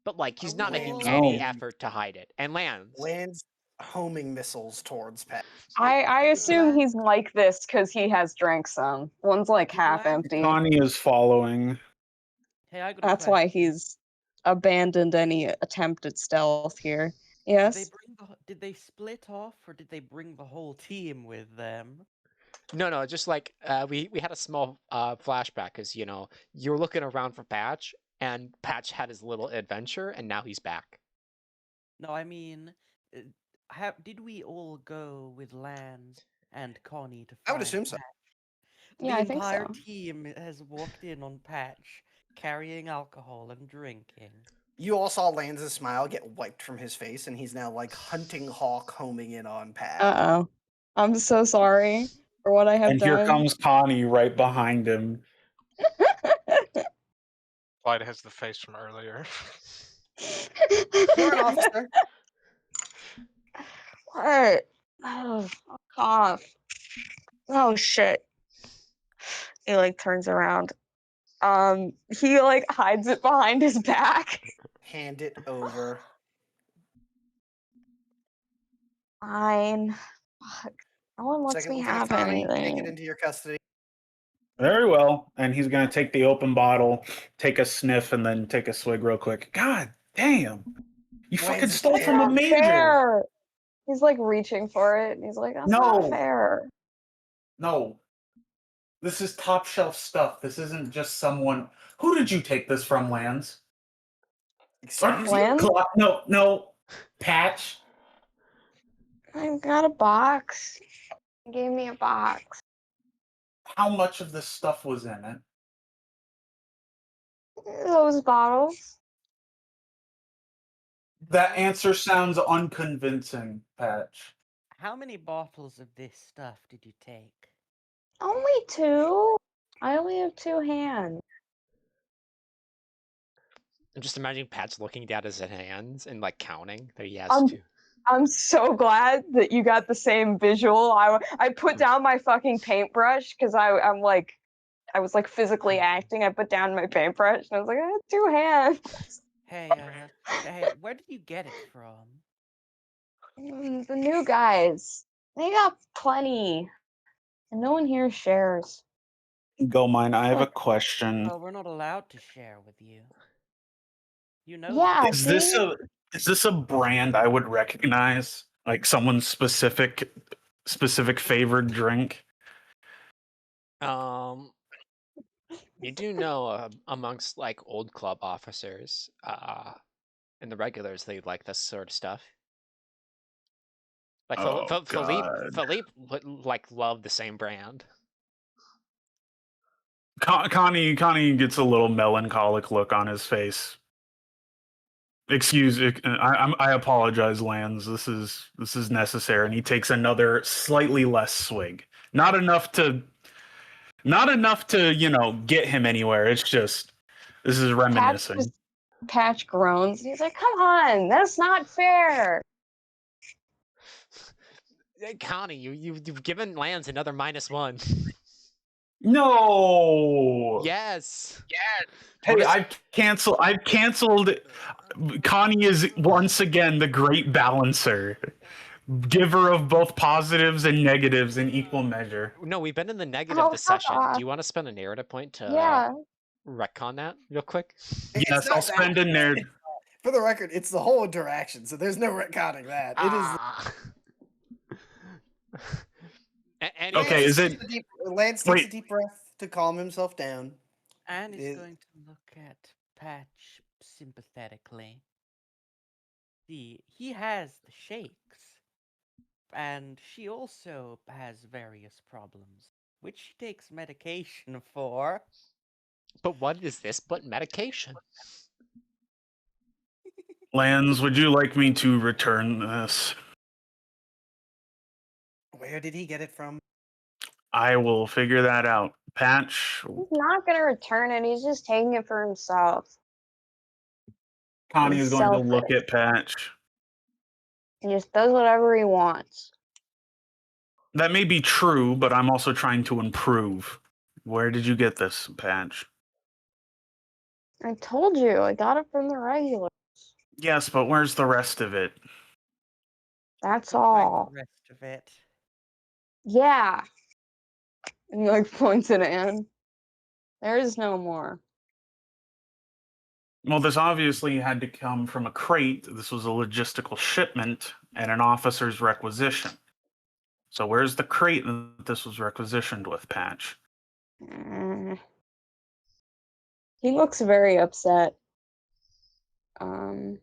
But like he's Are not we making all- any Oh. effort to hide it. And lands. Lands homing missiles towards Pat. I assume Lance- he's like this because he has drank some. One's like Did half Lance- empty. Connie is following. Hey, I got a That's why question. he's abandoned any attempt at stealth here. Did Yes. did they split off, or did they bring the whole team with them? No, just like we had a small flashback because you're looking around for Patch, and Patch had his little adventure, and now he's back. No, I mean, did we all go with Lance and Connie to find I would assume so. Patch? Yeah, The I think entire so. team has walked in on Patch, carrying alcohol and drinking. You all saw Lands' smile get wiped from his face, and he's now like hunting hawk homing in on Pat. Uh-oh. I'm so sorry for what I have And done. here comes Connie right behind him. Clyde has the face from earlier. You're an officer. What? Oh, cough. Oh shit. He like turns around. He like hides it behind his back. Hand it over. Fine. Fuck. No one lets Second me Lieutenant have Connie, take it anything. into your custody. Very well. And he's going to take the open bottle, take a sniff, and then take a swig real quick. God damn. You fucking Lands is stole from a scared. major. Fair. He's like reaching for it, and he's like, "That's not No. fair." No. This is top shelf stuff. This isn't just someone. Who did you take this from, Lance? Excuse you? Lance? No. Patch. I got a box. He gave me a box. How much of this stuff was in it? Those bottles. That answer sounds unconvincing, Patch. How many bottles of this stuff did you take? Only 2. I only have 2 hands. I'm just imagining Patch looking down his hands and like counting that he has Um, to. I'm so glad that you got the same visual. I put down my fucking paintbrush because I was like physically acting. I put down my paintbrush and I was like, I have 2 hands. Hey, where did you get it from? The new guys, they got plenty, and no one here shares. Go mine. I have a Look. question. Well, we're not allowed to share with you. You know Yeah, that. Is this a brand I would recognize? Like someone's specific favored drink? You do know amongst like old club officers, and the regulars, they like this sort of stuff. Like Oh, Philippe would like love the same brand. Connie gets a little melancholic look on his face. I apologize, Lance. This is necessary, and he takes another slightly less swig. Not enough to get him anywhere. It's just this is reminiscing. Patch groans. He's like, "Come on, that's not fair." Connie, you've given Lance another -1. No. Yes. Hey, I've canceled. Connie is once again the great balancer, giver of both positives and negatives in equal measure. No, we've been in the negative Oh, this fuck session. off. Do you want to spend a narrative point to Yeah. retcon that real quick? It's Yes, not I'll spend a nerd. For the record, it's the whole interaction, so there's no retconning that. It is. Ah. Okay, is it? Lance takes a deep breath to calm himself down. And is It- going to look at Patch sympathetically. See, he has the shakes, and she also has various problems, which she takes medication for. But what is this but medication? Lance, would you like me to return this? Where did he get it from? I will figure that out. Patch, He's not gonna return it. He's just taking it for himself. Connie He's is going to look selfish. at Patch. He just does whatever he wants. That may be true, but I'm also trying to improve. Where did you get this, Patch? I told you, I got it from the regular. Yes, but where's the rest of it? That's He drank all. the rest of it. Yeah. And he like points at Anne. There is no more. Well, this obviously had to come from a crate. This was a logistical shipment and an officer's requisition. So where's the crate that this was requisitioned with, Patch? Mm. He looks very upset. Um,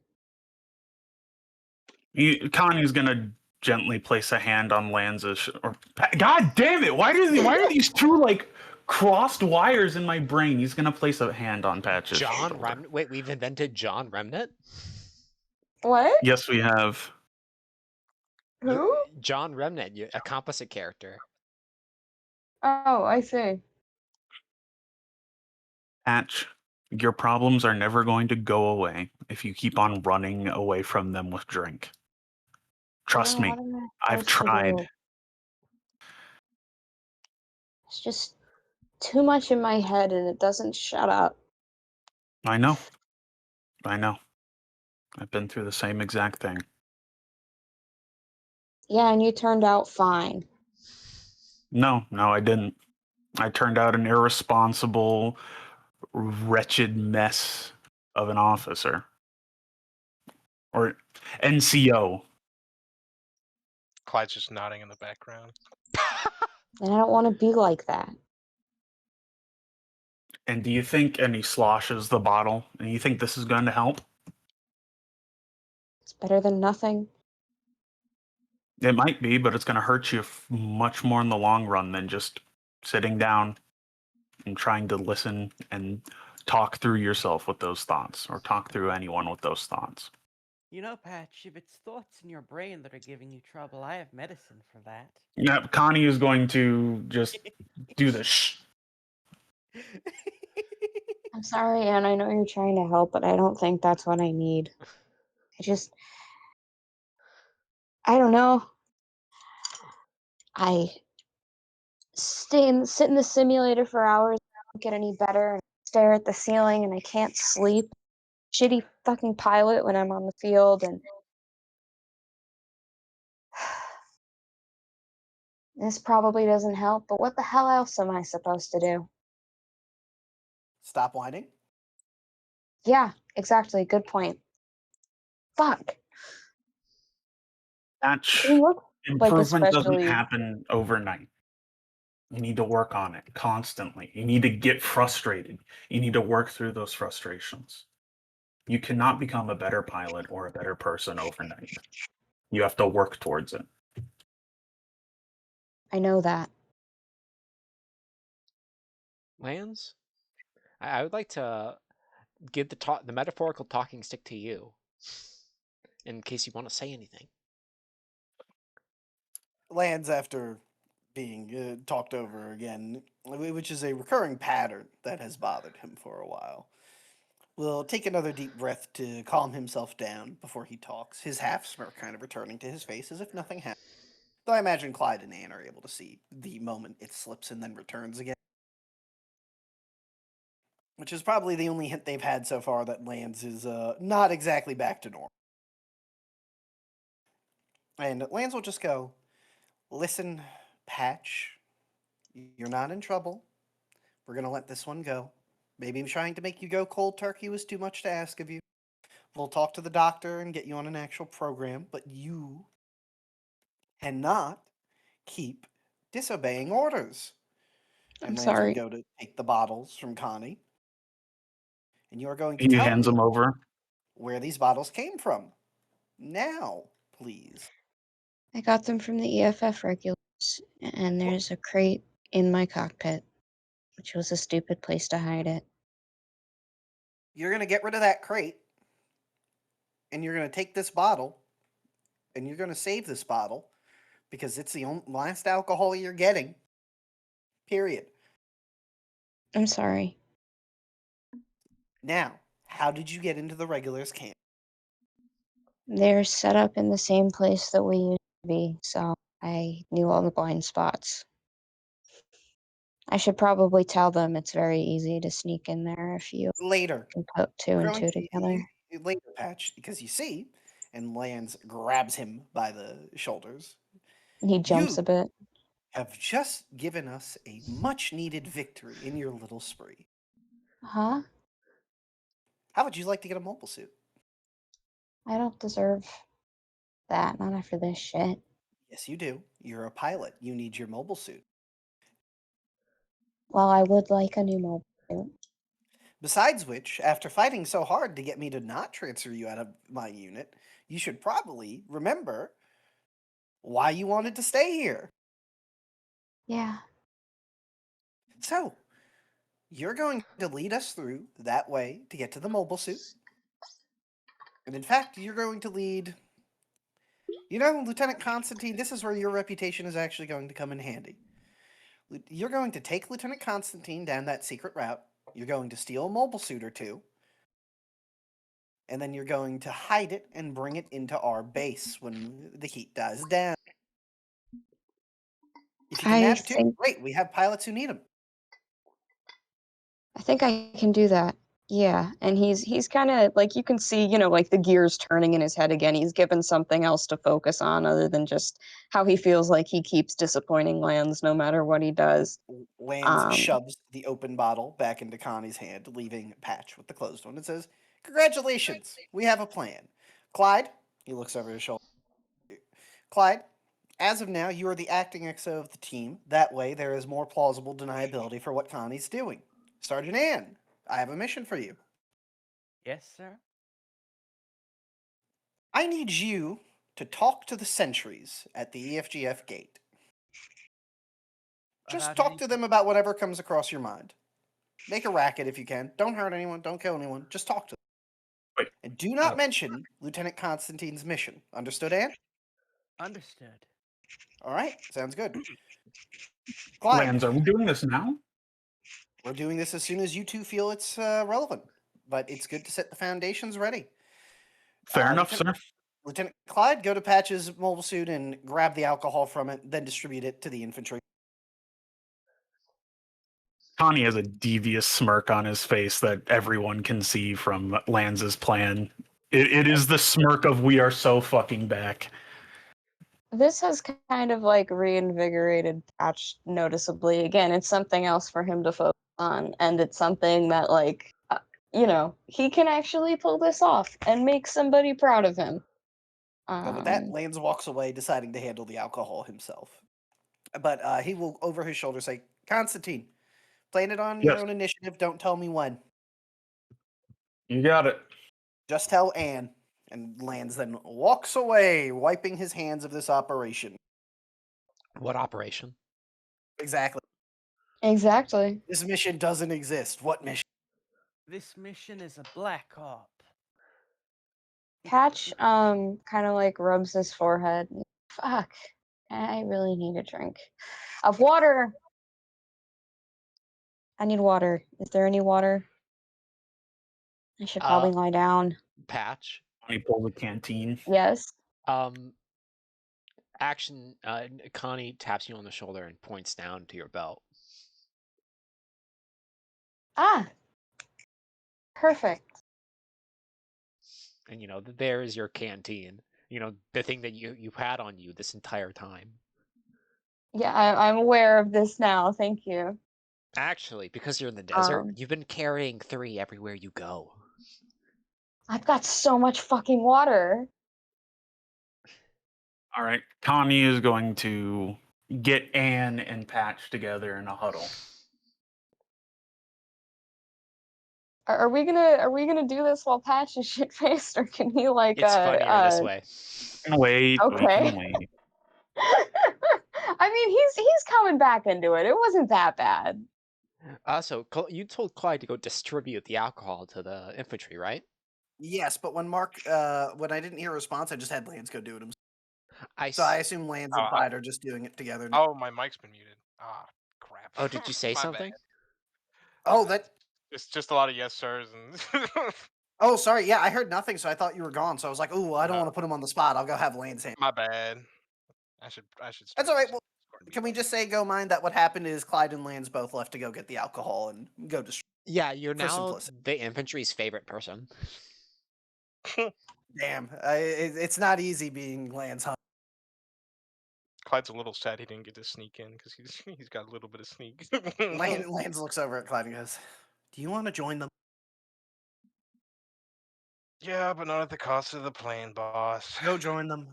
Connie's gonna gently place a hand on Lanza's. God damn it! Why are these two like crossed wires in my brain? He's gonna place a hand on Patch's John shoulder. Remnant. Wait, we've invented John Remnant. what? Yes, we have. Who? John Remnant, a composite character. Oh, I see. Patch, your problems are never going to go away if you keep on running away from them with drink. Trust What me, am I I've supposed to tried. do? It's just too much in my head and it doesn't shut up. I know. I know. I've been through the same exact thing. Yeah, and you turned out fine. No, I didn't. I turned out an irresponsible, wretched mess of an officer. Or NCO. Clyde's just nodding in the background. And I don't want to be like that. And do you think, and he sloshes the bottle, and you think this is going to help? It's better than nothing. It might be, but it's going to hurt you much more in the long run than just sitting down and trying to listen and talk through yourself with those thoughts, or talk through anyone with those thoughts. You know, Patch, if it's thoughts in your brain that are giving you trouble, I have medicine for that. Yeah, Connie is going to just do the shh. I'm sorry, Anne. I know you're trying to help, but I don't think that's what I need. I don't know. I sit in the simulator for hours. I don't get any better. And stare at the ceiling, and I can't sleep. Shitty fucking pilot when I'm on the field, and this probably doesn't help. But what the hell else am I supposed to do? Stop whining. Yeah, exactly. Good point. Fuck. That's You look like improvement doesn't especially. happen overnight. You need to work on it constantly. You need to get frustrated. You need to work through those frustrations. You cannot become a better pilot or a better person overnight. You have to work towards it. I know that. Lance, I would like to give the metaphorical talking stick to you, in case you want to say anything. Lands after being talked over again, which is a recurring pattern that has bothered him for a while. Will take another deep breath to calm himself down before he talks, his half smirk kind of returning to his face as if nothing happened. Though I imagine Clyde and Anne are able to see the moment it slips and then returns again. Which is probably the only hint they've had so far that Lance is not exactly back to normal. And Lance will just go, "Listen, Patch, you're not in trouble. We're going to let this one go. Maybe trying to make you go cold turkey was too much to ask of you. We'll talk to the doctor and get you on an actual program, but you cannot keep disobeying orders." I'm And Lance would sorry. go to take the bottles from Connie. And you are going to He tell hands me him over. where these bottles came from. Now, please. I got them from the EFF regulars, and there's a crate in my cockpit, which was a stupid place to hide it. You're going to get rid of that crate, and you're going to take this bottle, and you're going to save this bottle, because it's the last alcohol you're getting. Period. I'm sorry. Now, how did you get into the regulars' camp? They're set up in the same place that we used to be, so I knew all the blind spots. I should probably tell them it's very easy to sneak in there if you Later. can put two We're and going two to together. later, Patch, because you see, and Lance grabs him by the shoulders. He jumps You a bit. have just given us a much needed victory in your little spree. Huh? How would you like to get a mobile suit? I don't deserve that, not after this shit. Yes, you do. You're a pilot. You need your mobile suit. Well, I would like a new mobile suit. Besides which, after fighting so hard to get me to not transfer you out of my unit, you should probably remember why you wanted to stay here. Yeah. So, you're going to lead us through that way to get to the mobile suit. And in fact, you're going to lead. You know, Lieutenant Constantine, this is where your reputation is actually going to come in handy. You're going to take Lieutenant Constantine down that secret route. You're going to steal a mobile suit or two. And then you're going to hide it and bring it into our base when the heat dies down. If you can I nab two, think great. We have pilots who need them. I can do that. Yeah, and he's kind of like you can see, like the gears turning in his head again. He's given something else to focus on other than just how he feels like he keeps disappointing Lands no matter what he does. Lands Um, shoves the open bottle back into Connie's hand, leaving Patch with the closed one. It says, "Congratulations, we have a plan." Clyde, he looks over his shoulder. Clyde, as of now, you are the acting XO of the team. That way, there is more plausible deniability for what Connie's doing. Sergeant Ann, I have a mission for you. Yes, sir. I need you to talk to the sentries at the EFGF gate. Just About talk to anything. them about whatever comes across your mind. Make a racket if you can. Don't hurt anyone. Don't kill anyone. Just talk to them. Wait. And do not mention Lieutenant Constantine's mission. Understood, Ann? Understood. All right. Sounds good. Clyde, Lands, are we doing this now? we're doing this as soon as you two feel it's relevant. But it's good to set the foundations ready. Fair enough, Lieutenant, sir. Lieutenant Clyde, go to Patch's mobile suit and grab the alcohol from it, then distribute it to the infantry. Connie has a devious smirk on his face that everyone can see from Lanz's plan. It is the smirk of "we are so fucking back." this has kind of like reinvigorated Patch noticeably. Again, it's something else for him to focus on, and it's something that he can actually pull this off and make somebody proud of him. But with that, Lands walks away, deciding to handle the alcohol himself. But he will, over his shoulder, say, "Constantine, plan it on your Yes. own initiative. Don't tell me when. You got it. Just tell Anne." And Lands then walks away, wiping his hands of this operation. What operation? Exactly. Exactly. This mission doesn't exist. What mission? This mission is a black op. Patch kind of like rubs his forehead. Fuck. I really need a drink of water. I need water. Is there any water? I should probably lie down. Patch. Connie pulls a canteen. Yes. Action. Connie taps you on the shoulder and points down to your belt. Ah. Perfect. And there is your canteen. The thing that you had on you this entire time. Yeah, I'm aware of this now. Thank you. Actually, because you're in the desert, you've been carrying 3 everywhere you go. I've got so much fucking water. All right. Connie is going to get Anne and Patch together in a huddle. Are we gonna do this while Patch is shit faced, or can he like It's funnier this way. Wait. Okay. Wait. I mean, he's coming back into it. It wasn't that bad. So you told Clyde to go distribute the alcohol to the infantry, right? Yes, but when when I didn't hear a response, I just had Lands go do it himself. I So I assume Lands and Clyde are just doing it together. Oh, my mic's been muted. Ah, crap. Oh, did you say My something? bad. Oh, that. It's just a lot of yes sirs and Oh, sorry. Yeah, I heard nothing, so I thought you were gone. So I was like, "Ooh, I don't no, want to put him on the spot. I'll go have Lance hand." my bad. I should That's start all right. this. Well, Scoring can we beat just say, go mind that what happened is Clyde and Lance both left to go get the alcohol and go destroy Yeah, you're for now simplicity. the infantry's favorite person. us. Damn, it's not easy being Lance Hunt. Clyde's a little sad he didn't get to sneak in because he's got a little bit of sneak. Lance looks over at Clyde and goes, "Do you want to join them?" Yeah, but not at the cost of the plane, boss. Go join them.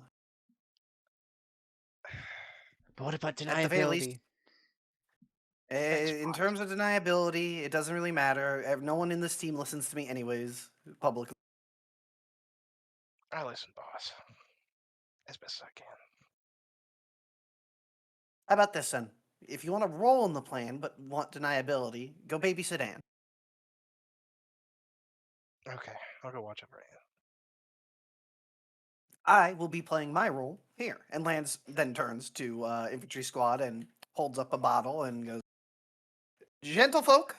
But what about At the very least, deniability? Thanks, in boss. terms of deniability, it doesn't really matter. No one in this team listens to me, anyways, publicly. I listen, boss, as best as I can. How about this, then? If you want to roll in the plan but want deniability, go babysit Ann. Okay, I'll go watch over Ann. I will be playing my role here. And Lance then turns to infantry squad and holds up a bottle and goes, "Gentlefolk,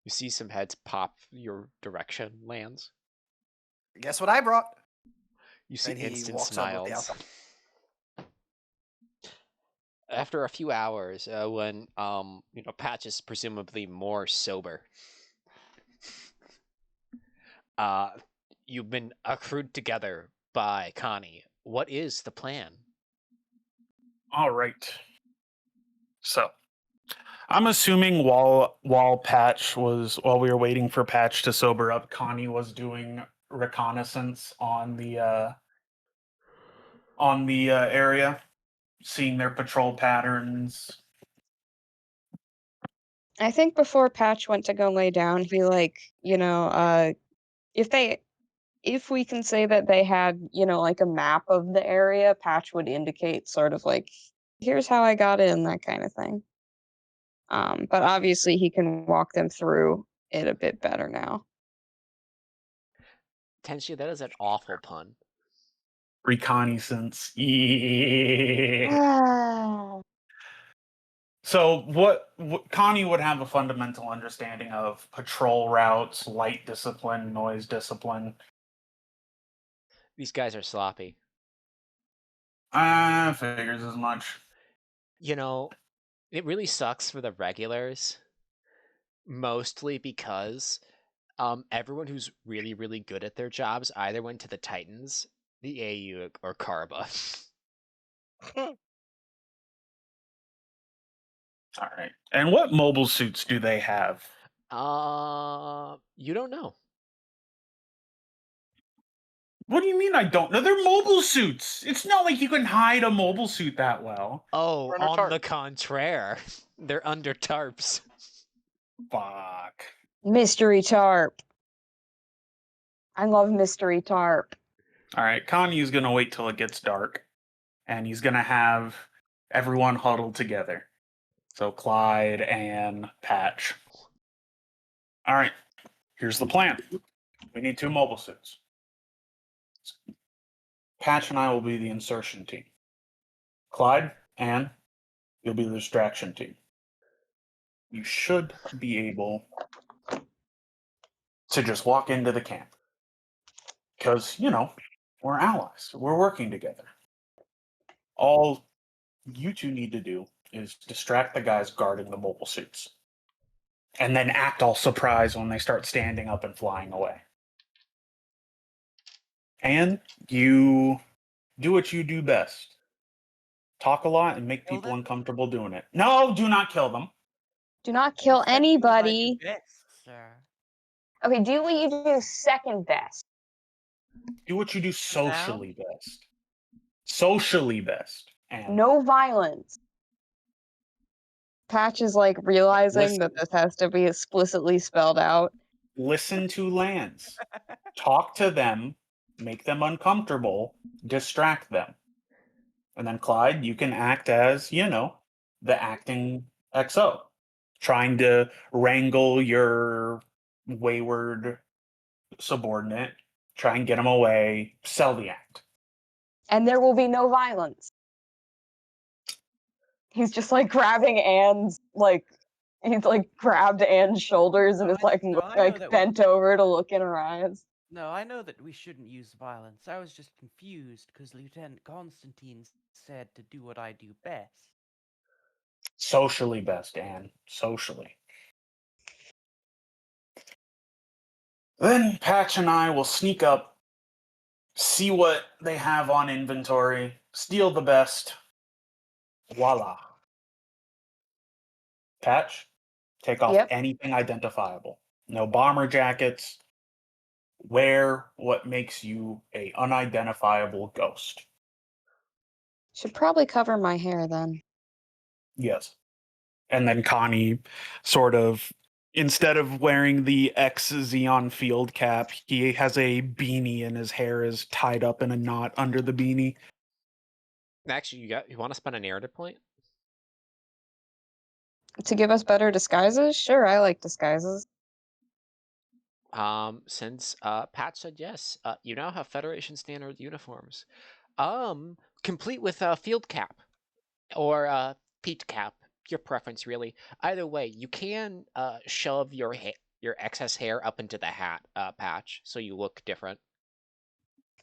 You see some heads pop your direction, Lands. guess what I brought?" You see And he instant walks over with the smiles. alcohol. After a few hours, when Patch is presumably more sober, you've been accrued together by Connie. What is the plan? All right. So I'm assuming while we were waiting for Patch to sober up, Connie was doing reconnaissance on the area, seeing their patrol patterns. I think before Patch went to go lay down, he if we can say that they had, like a map of the area, Patch would indicate sort of like, here's how I got in, that kind of thing. But obviously he can walk them through it a bit better now. Tenshi, that is an awful pun. Reconnaissance. Yeah. So what Connie would have a fundamental understanding of patrol routes, light discipline, noise discipline. These guys are sloppy. Figures as much. It really sucks for the regulars, mostly because everyone who's really, really good at their jobs either went to the Titans, the AEUG, or Karaba. All right. And what mobile suits do they have? You don't know. What do you mean I don't know? They're mobile suits. It's not like you can hide a mobile suit that well. Oh, We're under on tarp. the contraire, they're under tarps. Fuck. Mystery tarp. I love mystery tarp. All right. Kanye's going to wait till it gets dark, and he's going to have everyone huddled together. So Clyde and Patch. All right. Here's the plan. We need 2 mobile suits. Patch and I will be the insertion team. Clyde, Ann, you'll be the distraction team. You should be able to just walk into the camp. Because, we're allies. We're working together. All you 2 need to do is distract the guys guarding the mobile suits. And then act all surprised when they start standing up and flying away. And you do what you do best. Talk a lot and make Kill people them? uncomfortable doing it. No, do not kill them. Do not You kill said do what I do anybody. best, sir. Okay, do what you do second best. Do what you do Down. socially best. Socially best. And No violence. Patch is like realizing that this has to be explicitly spelled out. listen to Lance. Talk to them, make them uncomfortable, distract them. And then Clyde, you can act as, the acting XO, trying to wrangle your wayward subordinate, try and get him away, sell the act. And there will be no violence. He's just like grabbing Anne's like he's like grabbed Anne's shoulders and No, is like no, I know that bent over to look in her eyes. No, I know that we shouldn't use violence. I was just confused because Lieutenant Constantine said to do what I do best. Socially best, Anne. Socially. Then Patch and I will sneak up, see what they have on inventory, steal the best. Voila. Patch, take off Yep. anything identifiable. No bomber jackets. Wear what makes you a unidentifiable ghost. Should probably cover my hair then. Yes. And then Connie sort of, instead of wearing the ex Xeon field cap, he has a beanie and his hair is tied up in a knot under the beanie. Actually, you want to spend a narrative point? To give us better disguises? Sure, I like disguises. Since Pat said yes, you now have Federation standard uniforms. Complete with a field cap or peaked cap, your preference really. Either way, you can shove your excess hair up into the hat patch so you look different.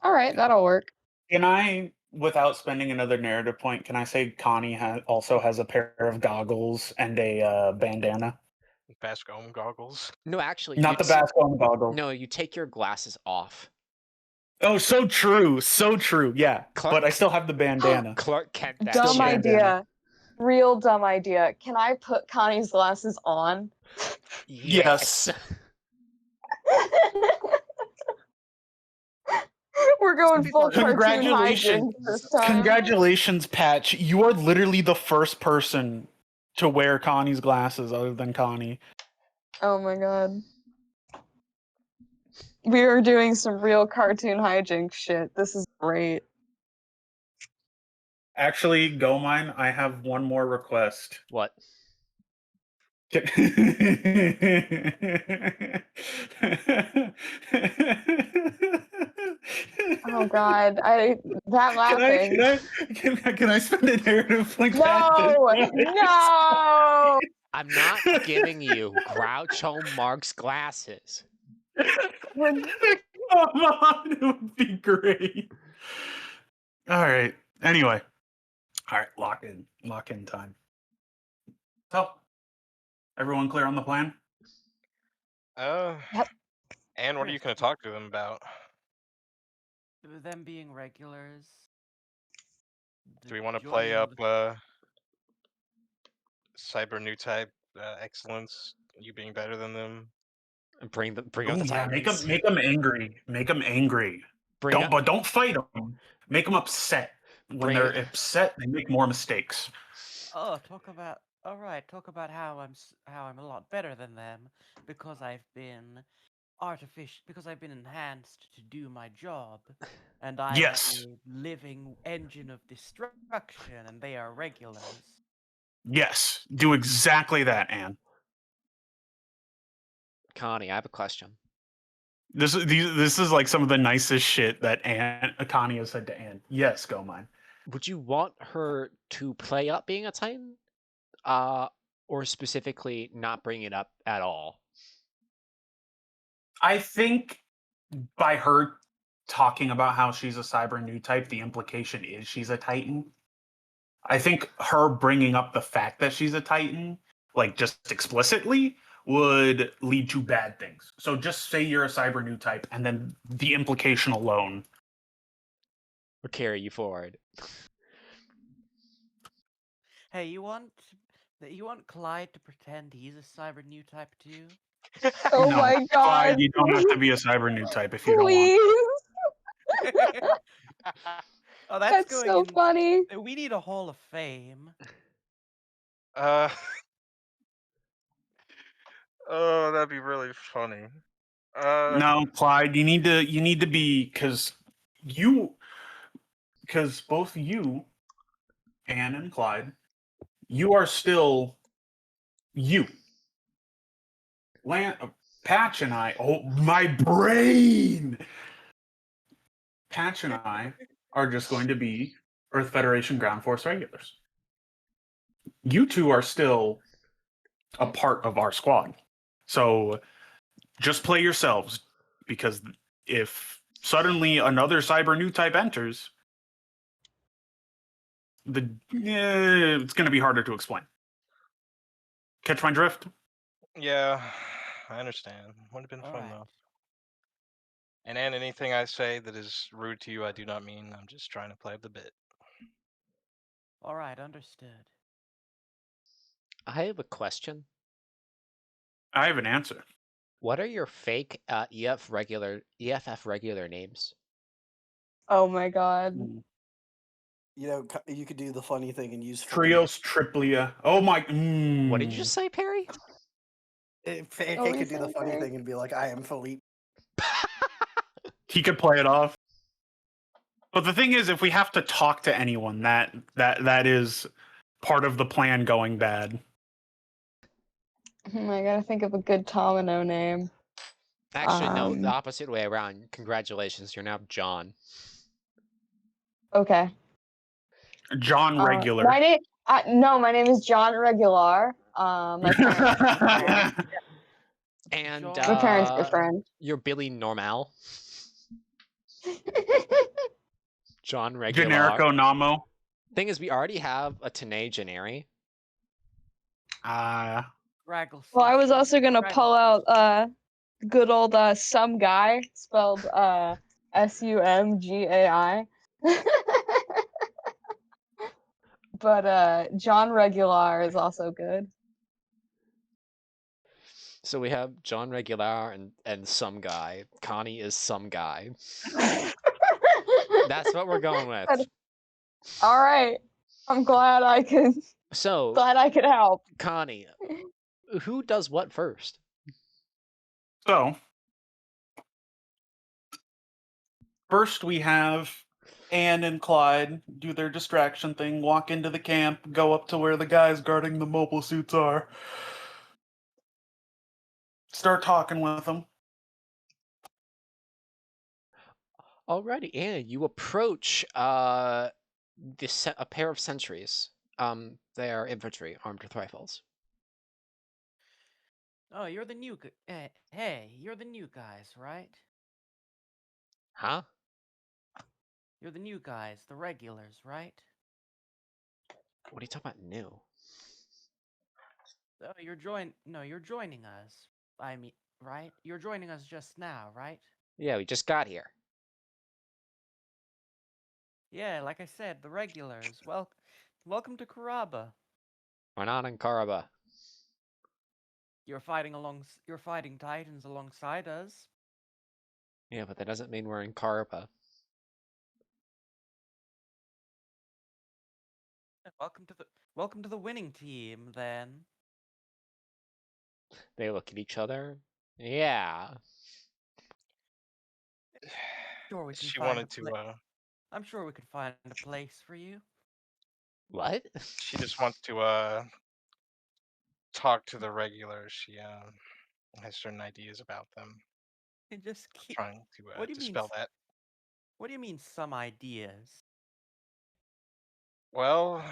All right, that'll work. Can I, without spending another narrative point, can I say Connie also has a pair of goggles and a bandana? Bascom goggles. No, actually, Not the Bascom goggles. No, you take your glasses off. Oh, so true. So true. Yeah. But I still have the bandana. Clark Kent. That Dumb shit. idea. Real dumb idea. Can I put Connie's glasses on? Yes. We're going full cartoon Congratulations. hijinks this time. Congratulations, Patch. You are literally the first person to wear Connie's glasses other than Connie. Oh my god. We are doing some real cartoon hijinks shit. This is great. Actually, go mine. I have one more request. What? Oh god, that laughing. Can I spend a narrative like No! No! I'm not giving you Groucho Marx glasses. Come on, it would be great. All right. Anyway. All right, lock in time. So, everyone clear on the plan? Yep. And what are you going to talk to them about? Them being regulars. Do we want to play up cyber new type excellence? You being better than them? And bring up the Yeah, Titans. make them angry. Make them angry. But don't fight them. Make them upset. When they're upset, they make more mistakes. Oh, talk about how I'm a lot better than them because I've been enhanced to do my job, and I am a living engine of destruction, and they are regulars. Yes, do exactly that, Anne. Connie, I have a question. This is like some of the nicest shit that Connie has said to Anne. Yes, go mine. Would you want her to play up being a Titan? Or specifically not bring it up at all? I think by her talking about how she's a cyber new type, the implication is she's a Titan. I think her bringing up the fact that she's a Titan, like just explicitly, would lead to bad things. So just say you're a cyber new type, and then the implication alone would carry you forward. Hey, you want Clyde to pretend he's a cyber new type too? Oh no, my god! Clyde, you don't have to be a cyber new type if you don't want. Oh, that's so funny. We need a Hall of Fame. Oh, that'd be really funny. No, Clyde, you need to be because both you, Anne and Clyde, you are still you. Patch and I, oh my brain! Patch and I are just going to be Earth Federation Ground Force regulars. you two are still a part of our squad. So just play yourselves, because if suddenly another cyber new type enters, it's going to be harder to explain. Catch my drift? Yeah, I understand. Would have been All fun right. though. And anything I say that is rude to you, I do not mean. I'm just trying to play the bit. All right, understood. I have a question. I have an answer. What are your fake EFF regular names? Oh my god. You know, you could do the funny thing and use Trios Triplia. Oh my. What did you just say, Perry? Philippe. What were AK you could do the saying, funny Barry? thing and be like, "I am Philippe." He could play it off. But the thing is, if we have to talk to anyone, that is part of the plan going bad. I gotta think of a good Domino name. Actually, no, the opposite way around. Congratulations, you're now John. Okay. John Regular. My name, no, my name is John Regular. My parents, And my parents are friends. you're Billy Normal. John Regular. Generico Namo. Thing is, we already have a Tanae Generi. Well, I was also gonna pull out good old some guy spelled Sumgai. But John Regular is also good. So we have John Regular and some guy. Connie is some guy. That's what we're going with. All right. I'm glad I could. So glad I could help. Connie, who does what first? So first we have Anne and Clyde do their distraction thing, walk into the camp, go up to where the guys guarding the mobile suits are, start talking with them. Alrighty, Anne, you approach a pair of sentries. They are infantry armed with rifles. Oh, you're the new hey, you're the new guys, right? Huh? You're the new guys, the regulars, right? What are you talking about new? Oh, you're joining us. I mean, right? You're joining us just now, right? Yeah, we just got here. Yeah, like I said, the regulars. Welcome to Karaba. We're not in Karaba. You're fighting titans alongside us. Yeah, but that doesn't mean we're in Karaba. Welcome to the winning team, then. They look at each other. Yeah. Sure, we can She find wanted to. I'm sure we could find a place for you. What? She just wants to talk to the regulars. She has certain ideas about them. And just keep. Trying to What do you mean? dispel that. What do you mean some ideas? Well,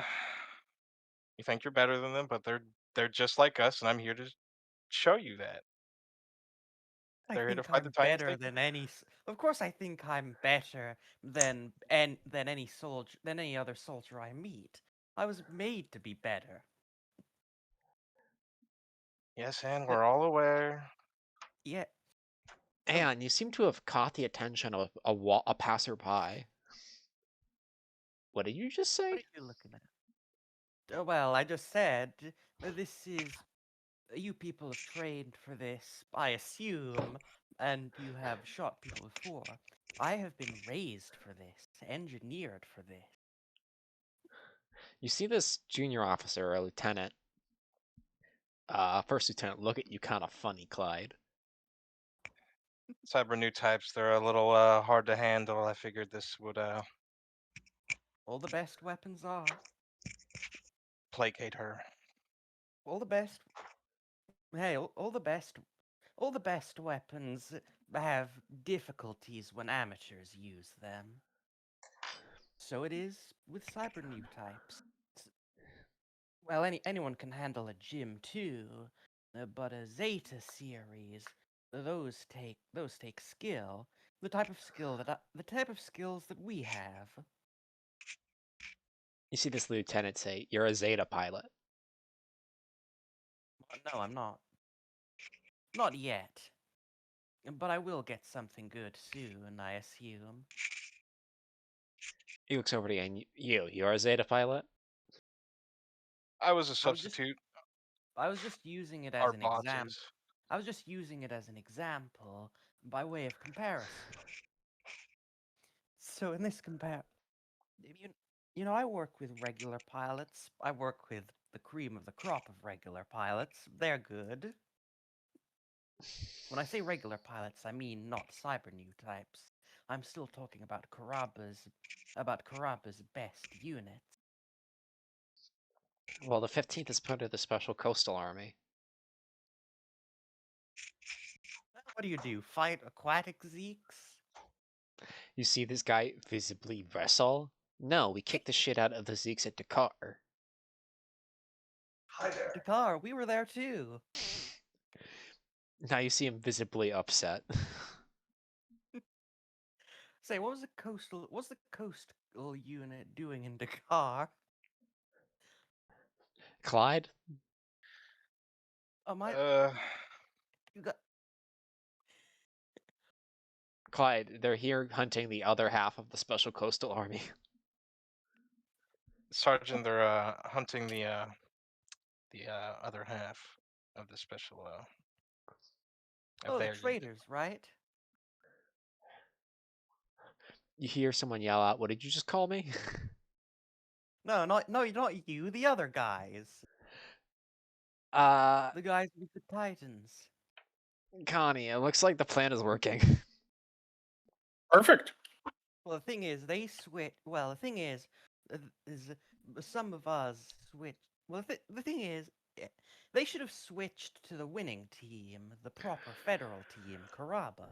you think you're better than them, but they're just like us, and I'm here to show you that. I They're here to think fight the I'm Titans. better than any. Of course, I think I'm better than any other soldier I meet. I was made to be better. Yes, and we're all aware. Yeah. Anne, you seem to have caught the attention of a passerby. What did you just say? What are you looking at? Well, I just said this is. You people have trained for this, I assume, and you have shot people before. I have been raised for this, engineered for this. You see this junior officer or lieutenant, first lieutenant, look at you kind of funny, Clyde. Cyber new types, they're a little hard to handle. I figured this would All the best weapons are. placate her. All the best. Hey, all the best weapons have difficulties when amateurs use them. So it is with cyber new types. Well, anyone can handle a gym too, but a Zeta series, those take skill. The type of skills that we have. You see this lieutenant say, "You're a Zeta pilot." No, I'm not. Not yet. But I will get something good soon, I assume. He looks over to you and you're a Zeta pilot? I was a I was just substitute. I was just using it as Our an example. bosses. I was just using it as an example by way of comparison. So in this you, I work with regular pilots. I work with the cream of the crop of regular pilots. They're good. When I say regular pilots, I mean not cyber new types. I'm still talking about Karaba's best units. Well, the 15th is part of the Special Coastal Army. What do? Fight aquatic Zeeks? You see this guy visibly wrestle? No, we kicked the shit out of the Zeeks at Dakar. Hi there. Dakar, we were there too. Now you see him visibly upset. Say, what's the coastal unit doing in Dakar? Clyde? Oh my, Uh, you got Clyde, they're here hunting the other half of the Special Coastal Army. Sergeant, they're hunting the other half of the special of the their unit. traitors, right? You hear someone yell out, "What did you just call me?" No, not you. The other guys, uh, the guys with the Titans. Connie, it looks like the plan is working. Perfect. Well, the thing is, they switch. Well, the thing is some of us switch. Well, the thing is, they should have switched to the winning team, the proper federal team, Karaba,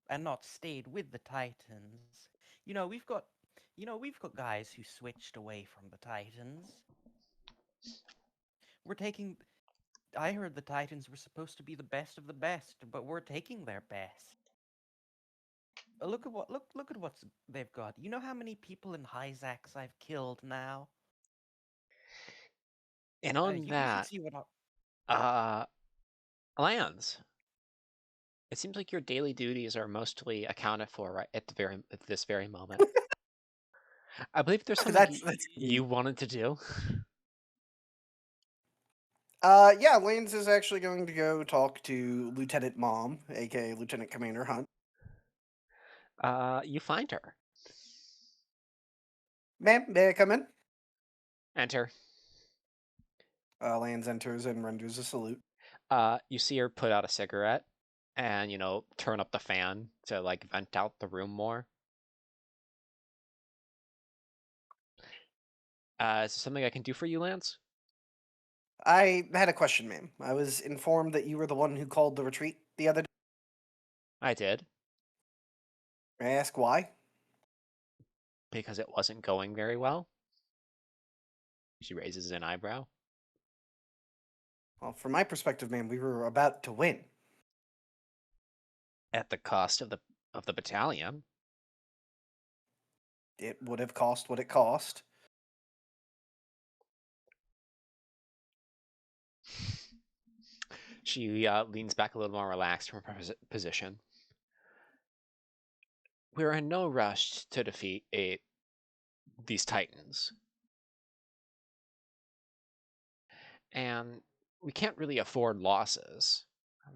and not stayed with the Titans. You know, we've got, we've got guys who switched away from the Titans. We're taking. I heard the Titans were supposed to be the best of the best, but we're taking their best. Look at what they've got. You know how many people in Hyzax I've killed now? And on You should that, see what uh, Lance, it seems like your daily duties are mostly accounted for right at this very moment. I believe there's something That's you wanted to do. Yeah, Lanes is actually going to go talk to Lieutenant Mom, aka Lieutenant Commander Hunt. You find her. Ma'am, may I come in? Enter. Lands enters and renders a salute. You see her put out a cigarette and, turn up the fan to, like, vent out the room more. Is there something I can do for you, Lance? I had a question, ma'am. I was informed that you were the one who called the retreat the other day. I did, May I ask why? because it wasn't going very well. She raises an eyebrow. Well, from my perspective, ma'am, we were about to win. At the cost of the battalion. It would have cost what it cost. She leans back a little more relaxed from her position. We're in no rush to defeat these titans. And we can't really afford losses.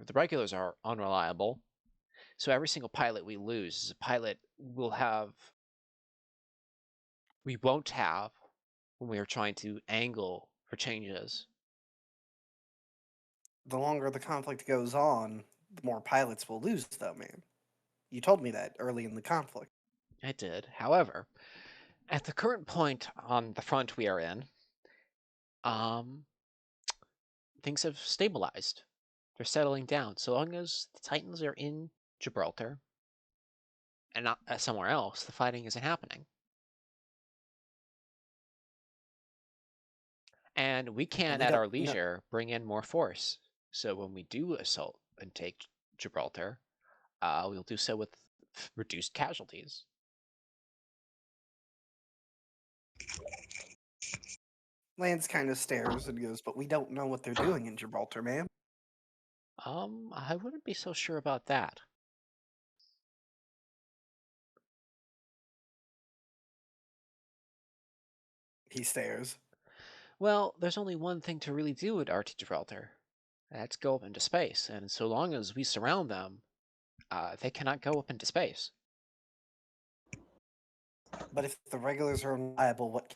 The regulars are unreliable, so every single pilot we lose is a pilot we won't have when we are trying to angle for changes. The longer the conflict goes on, the more pilots will lose, though, ma'am. You told me that early in the conflict. I did. However, at the current point on the front we are in, um, things have stabilized. They're settling down. So long as the Titans are in Gibraltar and not somewhere else, the fighting isn't happening. And we can, we at don't our know. leisure, bring in more force. So when we do assault and take Gibraltar, we'll do so with reduced casualties. Lance kind of stares and goes, "But we don't know what they're doing in Gibraltar, man." I wouldn't be so sure about that. He stares. Well, there's only one thing to really do at RT Gibraltar. That's go up into space, and so long as we surround them, they cannot go up into space. But if the regulars are unreliable, what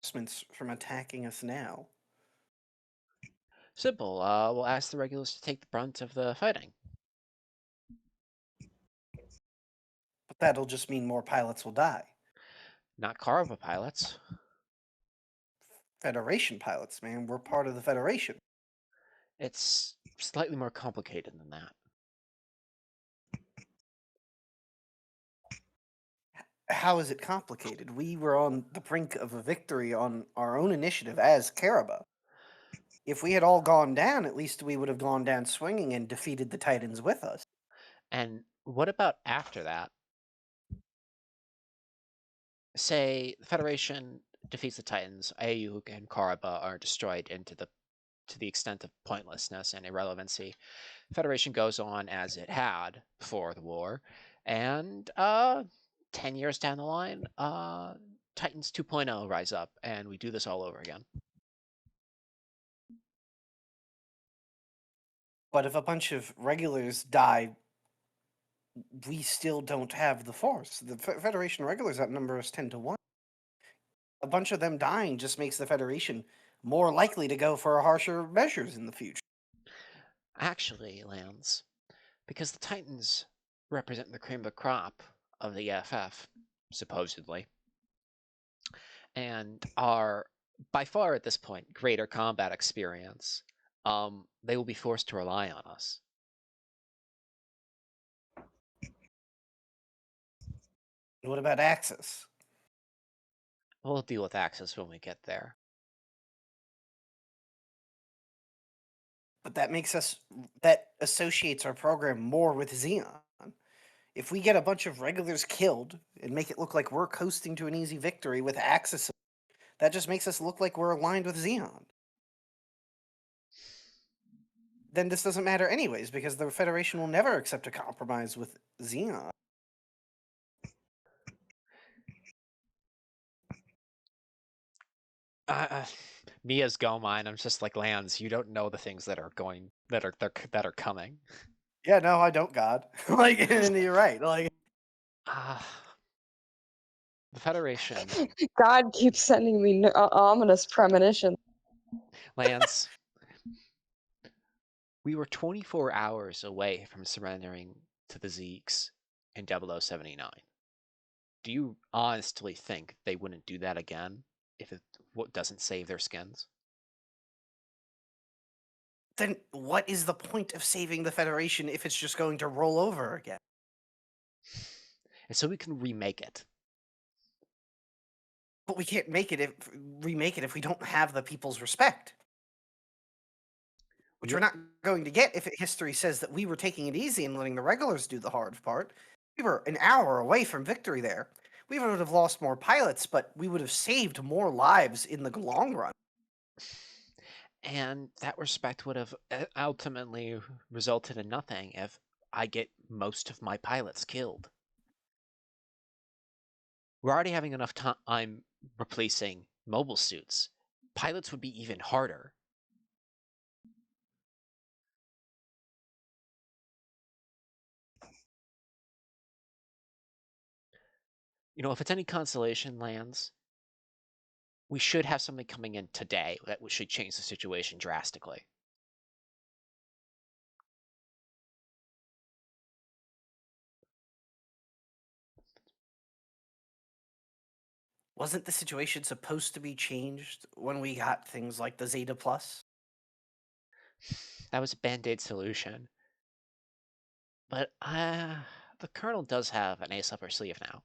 keeps from attacking us now? Simple. We'll ask the regulars to take the brunt of the fighting. But that'll just mean more pilots will die. Not Karaba pilots. Federation pilots, man. We're part of the Federation. It's slightly more complicated than that. How is it complicated? We were on the brink of a victory on our own initiative as Karaba. If we had all gone down, at least we would have gone down swinging and defeated the Titans with us. And what about after that? Say the Federation defeats the Titans, AEUG and Karaba are destroyed to the extent of pointlessness and irrelevancy. Federation goes on as it had before the war, and 10 years down the line, Titans 2.0 rise up, and we do this all over again. But if a bunch of regulars die, we still don't have the force. The Federation regulars outnumber us 10 to 1. A bunch of them dying just makes the Federation more likely to go for harsher measures in the future. Actually, Lance, because the Titans represent the cream of the crop of the EFF, supposedly, and are by far at this point greater combat experience, they will be forced to rely on us. What about Axis? We'll deal with Axis when we get there. But that associates our program more with Xeon. If we get a bunch of regulars killed and make it look like we're coasting to an easy victory with Axis, that just makes us look like we're aligned with Xeon. Then this doesn't matter anyways, because the Federation will never accept a compromise with Xeon. Me as Gomine, I'm just like Lance. You don't know the things that are coming. Yeah, no, I don't, God. And you're right. The Federation, God keeps sending me ominous premonitions. Lance. We were 24 hours away from surrendering to the Zeeks in 0079. Do you honestly think they wouldn't do that again if it doesn't save their skins? Then what is the point of saving the Federation if it's just going to roll over again? And so we can remake it. But we can't remake it if we don't have the people's respect. Which we're not going to get if history says that we were taking it easy and letting the regulars do the hard part. We were an hour away from victory there. We would have lost more pilots, but we would have saved more lives in the long run. And that respect would have ultimately resulted in nothing if I get most of my pilots killed. We're already having enough time replacing mobile suits. Pilots would be even harder. You know, if it's any consolation, Lance, we should have something coming in today that should change the situation drastically. Wasn't the situation supposed to be changed when we got things like the Zeta Plus? That was a band-aid solution. But the Colonel does have an ace up her sleeve now.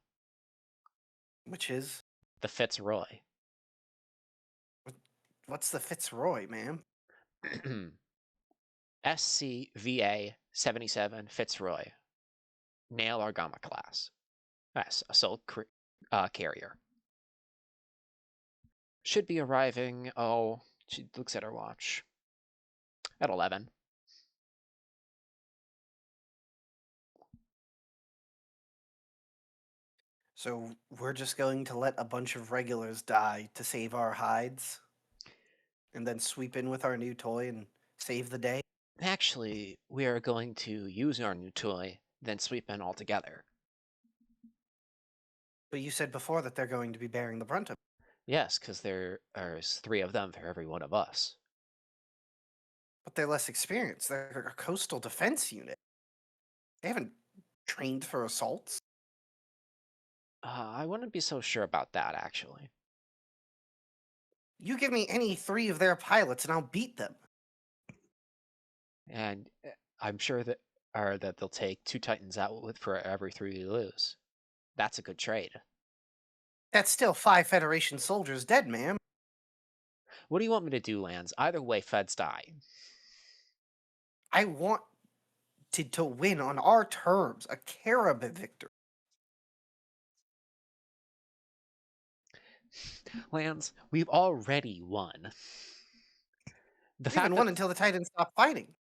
Which is? The Fitzroy. What's the Fitzroy, ma'am? SCVA 77 Fitzroy. Nail Argama class. Yes, assault carrier. Should be arriving, she looks at her watch. At 11. So we're just going to let a bunch of regulars die to save our hides? And then sweep in with our new toy and save the day? Actually, we are going to use our new toy, then sweep in altogether. But you said before that they're going to be bearing the brunt of it. Yes, because there's 3 of them for every one of us. But they're less experienced. They're a coastal defense unit. They haven't trained for assaults. I wouldn't be so sure about that, actually. You give me any 3 of their pilots and I'll beat them. And I'm sure that they'll take 2 Titans out for every 3 we lose. That's a good trade. That's still 5 Federation soldiers dead, ma'am. What do you want me to do, Lance? Either way, Feds die. I want to win on our terms, a Karaba victory. Lance, we've already won. The We fact haven't that won until the Titans stop fighting.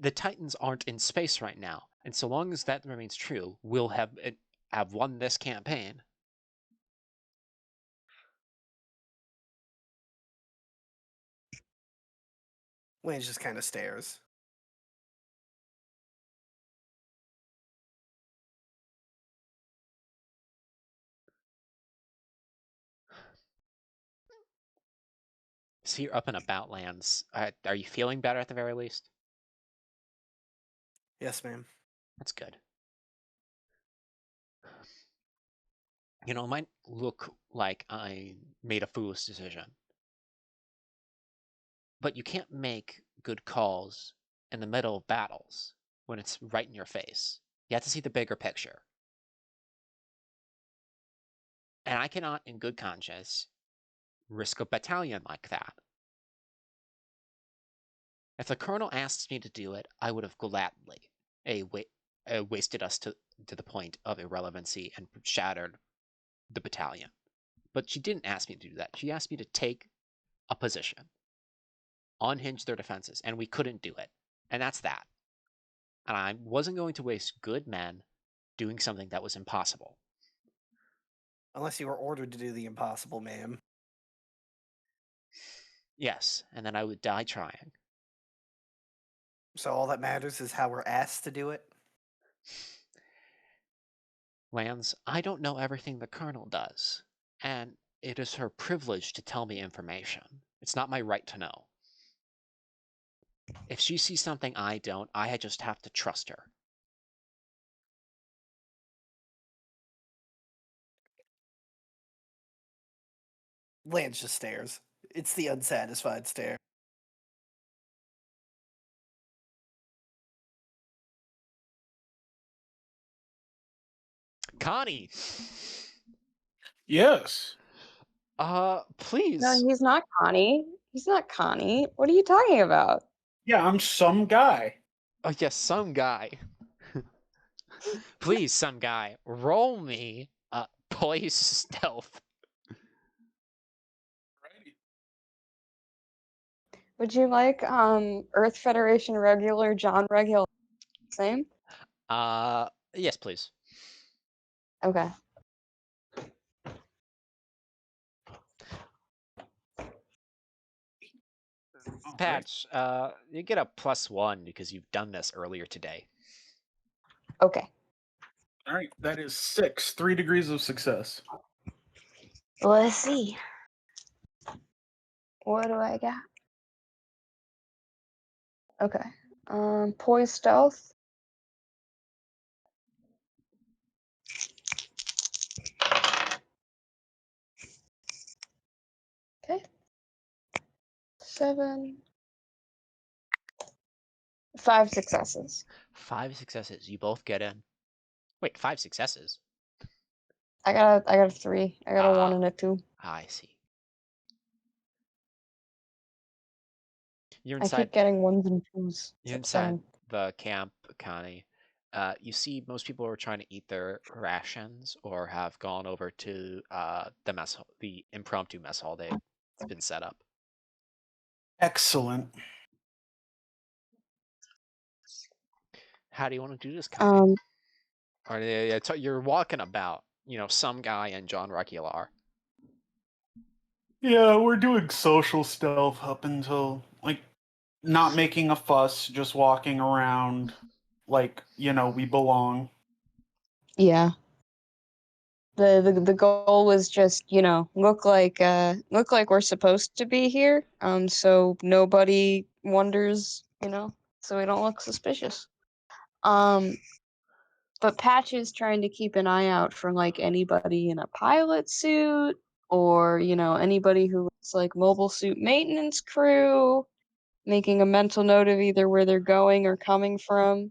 the Titans aren't in space right now, and so long as that remains true, we'll have won this campaign. Lance just kind of stares. So you're up and about, Lance. Are you feeling better at the very least? Yes, ma'am. That's good. You know, it might look like I made a foolish decision, but you can't make good calls in the middle of battles when it's right in your face. You have to see the bigger picture. And I cannot, in good conscience, risk a battalion like that. If the colonel asks me to do it, I would have gladly wasted us to the point of irrelevancy and shattered the battalion. But she didn't ask me to do that. She asked me to take a position, unhinge their defenses, and we couldn't do it. And that's that. And I wasn't going to waste good men doing something that was impossible. Unless you were ordered to do the impossible, ma'am. Yes, and then I would die trying. So all that matters is how we're asked to do it? Lance, I don't know everything the colonel does, and it is her privilege to tell me information. It's not my right to know. If she sees something I don't, I just have to trust her. Lance just stares. It's the unsatisfied stare. Connie! Yes. Please. No, he's not Connie. He's not Connie. What are you talking about? Yeah, I'm some guy. Oh, yes, some guy. Please, some guy, roll me poise stealth. Righty. Would you like Earth Federation regular John regular same? Yes, please. Okay. All right. Patch, you get a +1 because you've done this earlier today. Okay. All right. That is 6. 3 degrees of success. Let's see. What do I got? Okay. Poise stealth. Okay. 7. 5 successes. 5 successes. You both get in. Wait, 5 successes? I got a 3. I got a 1 and a 2. I see. You're I inside. keep getting ones and twos. It's You're inside upsetting. the camp, Connie. You see most people are trying to eat their rations or have gone over to the impromptu mess hall that's been set up. Excellent. How do you want to do this, Connie? Um, You're walking about. Some guy and John Regular are. Yeah, we're doing social stealth up until like not making a fuss, just walking around like, we belong. yeah. The goal was just, look like we're supposed to be here. So nobody wonders, so we don't look suspicious. But Patch is trying to keep an eye out for like anybody in a pilot suit or, anybody who looks like mobile suit maintenance crew, making a mental note of either where they're going or coming from.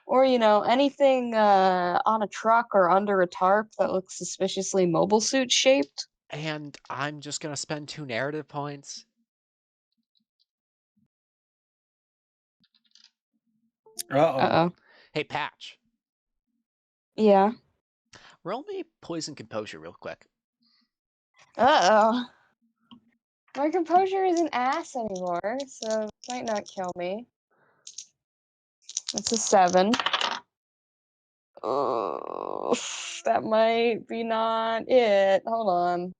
Or, anything on a truck or under a tarp that looks suspiciously mobile suit shaped. And I'm just going to spend 2 narrative points. Uh-oh. Uh-oh. Hey, Patch. Yeah. Roll me poison composure real quick. Uh-oh. My composure isn't ass anymore, so it might not kill me. It's a 7. Oh, that might be not it. Hold on.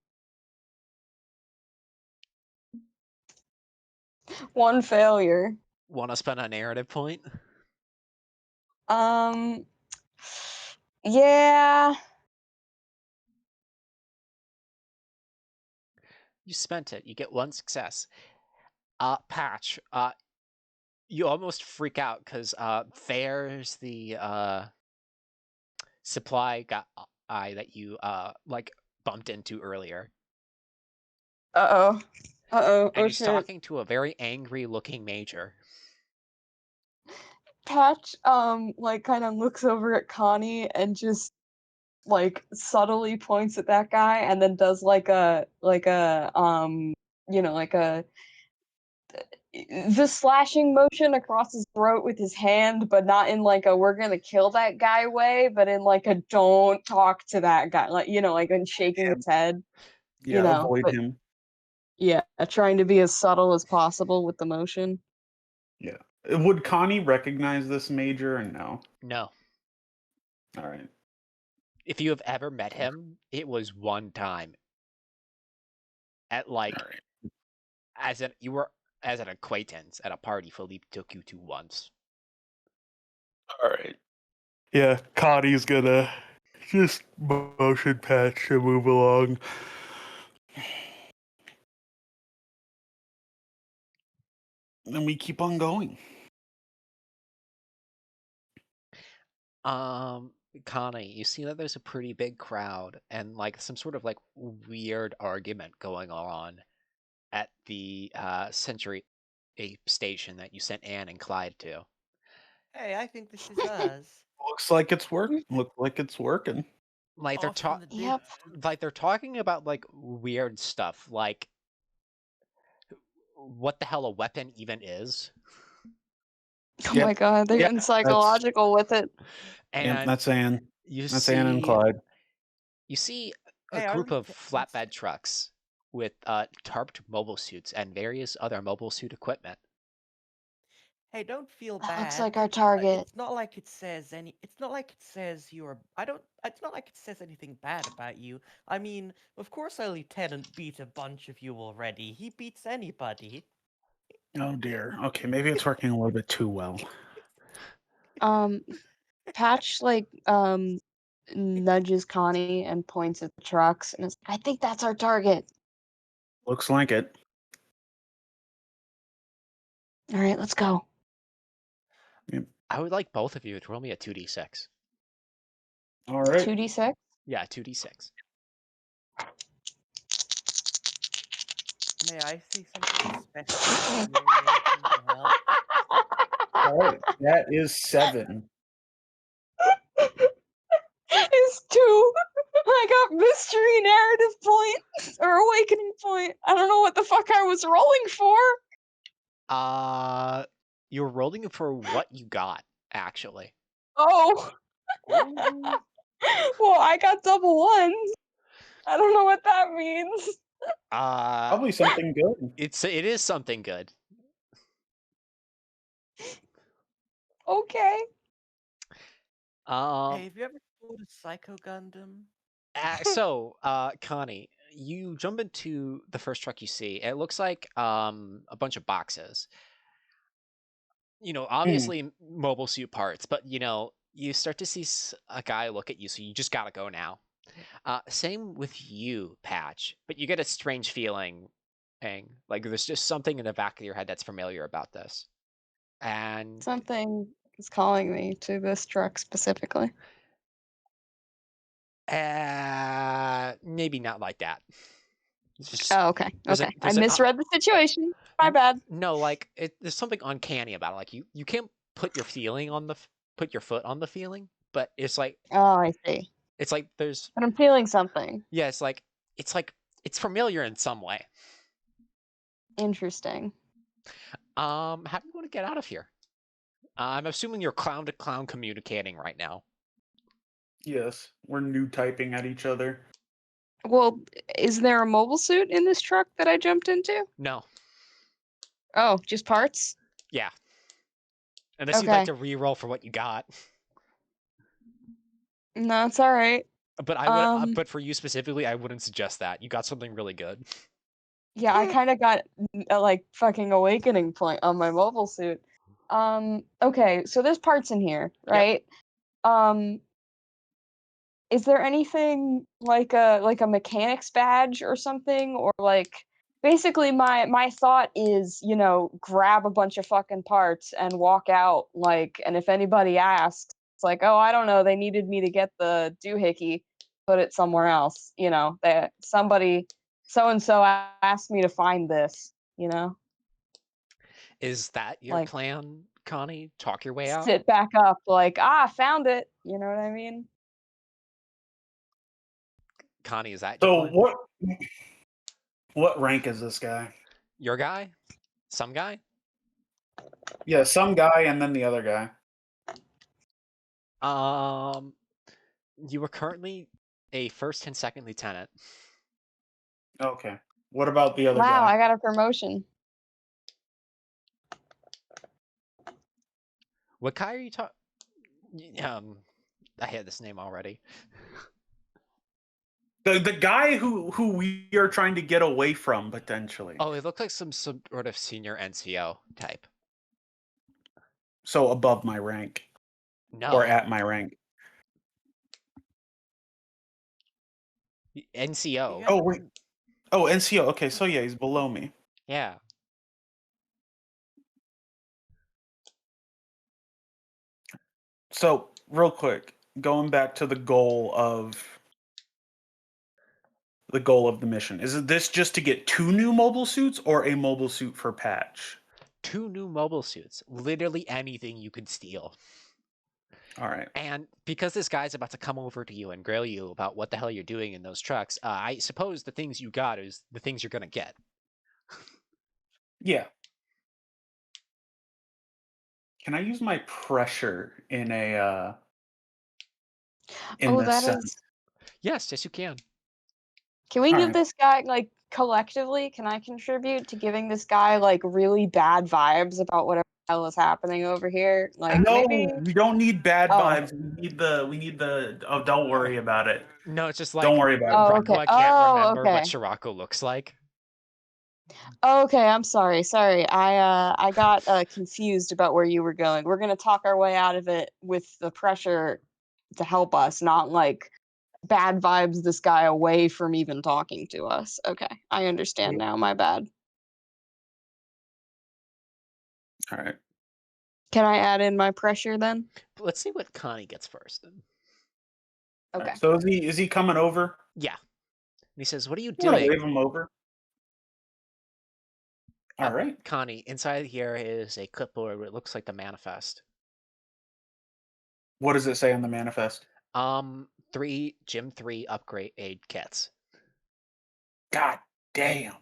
1 failure. Want to spend a narrative point? Yeah. You spent it. You get 1 success. Patch, you almost freak out because there's the supply guy that you bumped into earlier. Uh-oh. Uh-oh. And Oh, he's shit. talking to a very angry looking major. Patch, kind of looks over at Connie and just, subtly points at that guy and then does, the slashing motion across his throat with his hand, but not in, a we're gonna kill that guy way, but in, a don't talk to that guy, and shaking his head. Yeah, avoid but, him. yeah, trying to be as subtle as possible with the motion. Yeah. Would Connie recognize this major or no? No. All right. If you have ever met him, it was one time. At All right. you were as an acquaintance at a party Philippe took you to once. All right. Yeah, Connie's gonna just motion Patch to move along. And we keep on going. Connie, you see that there's a pretty big crowd and some sort of weird argument going on at the Century Ape station that you sent Anne and Clyde to. Hey, I think this is us. Looks like it's working. Looks like it's working. They're Off in the Yep. they're talking about weird stuff, like what the hell a weapon even is. Oh Yep. my god, they're Yep, getting psychological with it. And that's Anne. you That's see Anne and Clyde. You see a Hey, are group we of flatbed trucks with tarped mobile suits and various other mobile suit equipment. Hey, don't feel That bad. looks like our target. It's not like it says It's not like it says you're. It's not like it says anything bad about you. I mean, of course, our lieutenant beat a bunch of you already. He beats anybody. Oh dear. Okay, maybe it's working a little bit too well. Patch nudges Connie and points at the trucks and is, I think that's our target. Looks like it. All right, let's go. I would like both of you to roll me a 2d6. All right. 2d6? Yeah, 2d6. May I say something especially infuriating to help? All right. That is 7. It's 2. I got mystery narrative point or awakening point. I don't know what the fuck I was rolling for. You're rolling for what you got, actually. Oh. Ooh. Well, I got double ones. I don't know what that means. Probably something good. It is something good. Okay. Um, Hey, have you ever pulled a Psycho Gundam? Connie, you jump into the first truck you see. It looks like a bunch of boxes. Obviously mobile suit parts, but you start to see a guy look at you, so you just gotta go now. Same with you, Patch, but you get a strange feeling, like there's just something in the back of your head that's familiar about this. And Something is calling me to this truck specifically. maybe not like that. It's just Oh, okay. there's a Okay. I there's an misread the situation. My bad. no, like there's something uncanny about it. Like you can't put your feeling on put your foot on the feeling, but it's like Oh, I see. there's But I'm feeling something. yeah, it's like it's familiar in some way. Interesting. How do you want to get out of here? I'm assuming you're clown to clown communicating right now. Yes, we're new typing at each other. Well, is there a mobile suit in this truck that I jumped into? No. Oh, just parts? Yeah. Unless you'd like Okay. to re-roll for what you got. No, it's all right. But I would but for you specifically, I wouldn't suggest that. You got something really good. Yeah, I kind of got a like fucking awakening point on my mobile suit. Okay, so there's parts in here, right? Um, is there anything like a mechanic's badge or something, or like basically my thought is, grab a bunch of fucking parts and walk out, like, and if anybody asks, it's like, oh, I don't know, they needed me to get the doohickey, put it somewhere else, that somebody so and so asked me to find this, Is that your like plan, Connie? Talk your way out? sit back up, like, found it, you know what I mean? Connie, is that your So plan? what rank is this guy? Your guy? Some guy? Yeah, some guy and then the other guy. You were currently a first and second lieutenant. Okay. What about the other Wow, guy? I got a promotion. What guy are you talking? I had this name already. The guy who we are trying to get away from potentially. Oh, it looked like some sort of senior NCO type. So above my rank. No. Or at my rank. NCO. Yeah. Oh wait. Oh, NCO. Okay, so yeah, he's below me. Yeah. So, real quick, going back to the goal of the mission. Is this just to get 2 new mobile suits or a mobile suit for Patch? 2 new mobile suits. Literally anything you could steal. All right. And because this guy's about to come over to you and grill you about what the hell you're doing in those trucks, I suppose the things you got is the things you're gonna get. Yeah. Can I use my pressure in a in Oh, this that sense? is. Yes, you can. Can we All give right. this guy, like, collectively, can I contribute to giving this guy, like, really bad vibes about whatever the hell is happening over here? Like, No, maybe. we don't need bad Oh. vibes. We need the oh, don't worry about it. No, it's just like Don't worry about it. Oh, Rocco, okay. I can't Oh, remember what okay. Scirocco looks like. Okay, I'm sorry. Sorry. I got confused about where you were going. We're gonna talk our way out of it with the pressure to help us, not like bad vibes this guy away from even talking to us. Okay, I understand now. My bad. All right. Can I add in my pressure then? Let's see what Connie gets first. Then. All Okay. right. So is he coming over? Yeah. And he says, "What are you I'm gonna doing?" wave him over. All right. Connie, inside here is a clipboard where it looks like the manifest. What does it say on the manifest? 3 Gym 3 upgrade aid kits. God damn.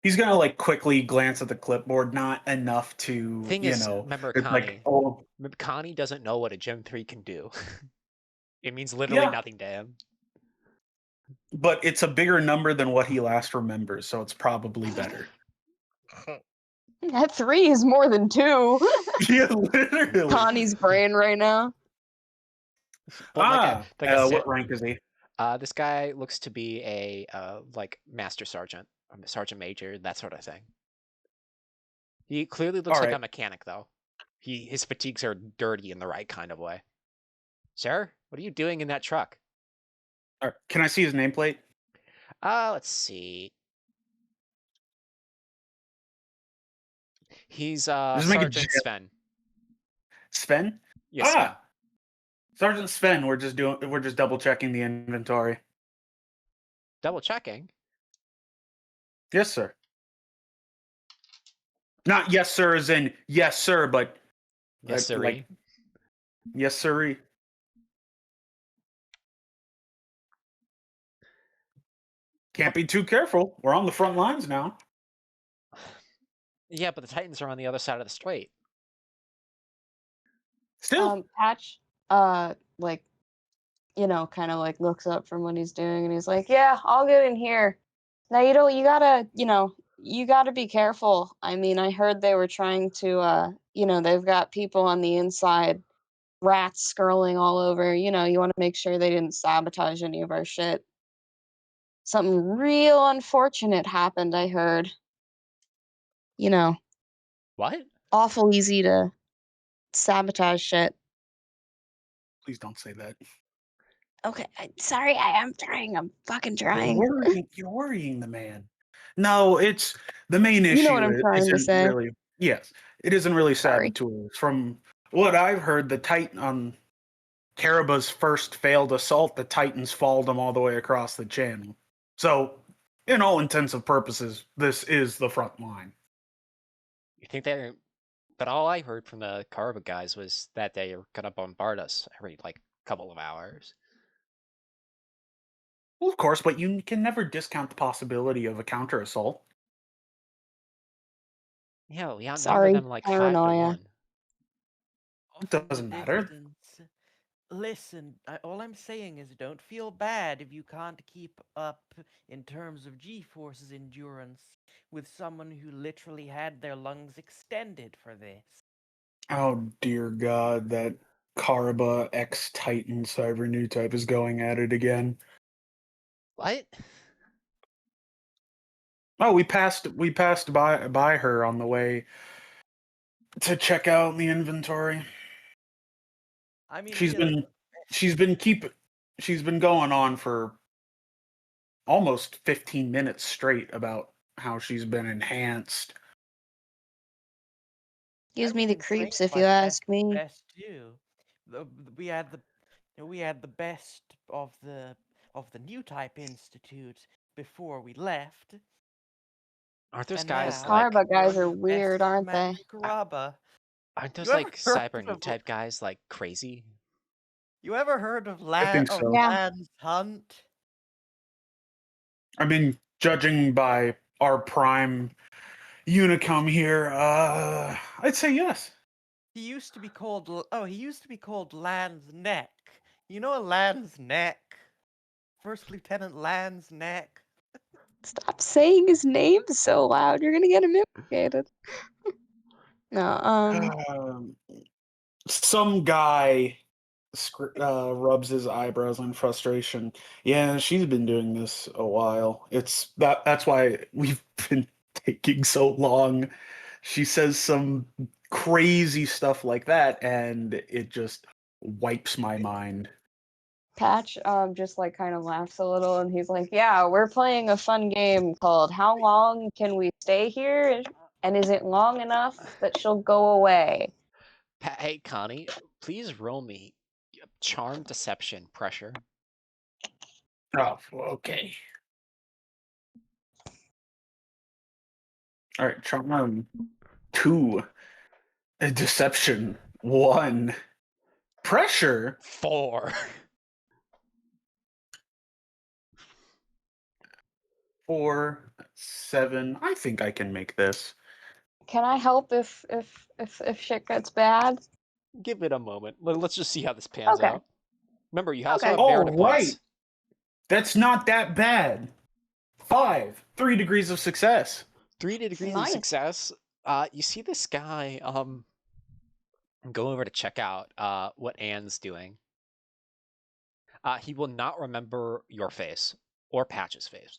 He's gonna like quickly glance at the clipboard, not enough to, Thing you is, know, remember it's like, Connie. oh, Connie doesn't know what a Gem 3 can do. It means literally yeah, nothing to him. but it's a bigger number than what he last remembers, so it's probably better. That 3 is more than 2. Yeah, literally. Connie's brain right now. Well, What rank is he? this guy looks to be a like master sergeant, sergeant major, that sort of thing. He clearly looks like a mechanic, though. His fatigues are dirty in the right kind of way. Sir, what are you doing in that truck? All right. Can I see his nameplate? Let's see. He's Just make it Sergeant Sven. Sven? Yes, Sven. Sergeant Sven, we're just double checking the inventory. Double checking. Yes, sir. Not yes, sir, as in yes, sir, but Yes, sir. like yes, sir. Can't be too careful. We're on the front lines now. Yeah, but the Titans are on the other side of the strait. Still, Patch, like, you know, kind of like looks up from what he's doing and he's like, yeah, I'll get in here. Now, you gotta, you gotta be careful. I mean, I heard they were trying to, they've got people on the inside, rats scurrying all over. You want to make sure they didn't sabotage any of our shit. Something real unfortunate happened, I heard. What? Awful easy to sabotage shit. please don't say that. Okay, sorry, I am trying. I'm fucking trying. You're worrying the man. No, it's the main issue. You know what I'm trying to say. Really. Yes, it isn't really Sorry. saboteurs. From what I've heard, the Titan on Karaba's first failed assault, the Titans followed them all the way across the channel. So, in all intents and purposes, this is the front line. You think they're... But all I heard from the Karaba guys was that they were gonna bombard us every, like, couple of hours. Well, of course, but you can never discount the possibility of a counter assault. Yeah, we outnumber Sorry, them like 5 to paranoia. 1. It Off in doesn't the matter. distance. Listen, all I'm saying is don't feel bad if you can't keep up in terms of G-force's endurance with someone who literally had their lungs extended for this. Oh dear God, that Karaba X Titan cyber new type is going at it again. What? Oh, we passed by her on the way to check out the inventory. I mean, She's really, been going on for almost 15 minutes straight about how she's been enhanced. Gives me the everything creeps, trained if by you ask best me. best too. We had the best of the new type institute before we left. Aren't those And guys now, like... Karaba guys we're are the best weird, aren't they? Commander Karaba. Aren't those You ever like heard cyber new of type guys like crazy? You ever heard of I think so. Yeah. Land's Hunt? I mean, judging by our prime Unicum here, I'd say yes. He used to be called Land's Neck. You know a Land's Neck? First Lieutenant Land's Neck. Stop saying his name so loud. You're gonna get him implicated. No, Some guy rubs his eyebrows in frustration. Yeah, she's been doing this a while. That's why we've been taking so long. She says some crazy stuff like that, and it just wipes my mind. Patch just like kind of laughs a little and he's like, yeah, we're playing a fun game called How Long Can We Stay Here? And is it long enough that she'll go away? Hey, Connie, please roll me charm, deception, pressure. Oh, okay. All right, charm 2, deception 1, pressure 4. 4, 7. I think I can make this. Can I help if shit gets bad? Give it a moment. Let's just see how this pans Okay. out. Remember, you also Okay. have Oh, narrative right. points. That's not that bad. 5. 3 degrees of success. 3 degrees of Nice. success. You see this guy go over to check out what Anne's doing. He will not remember your face or Patch's face.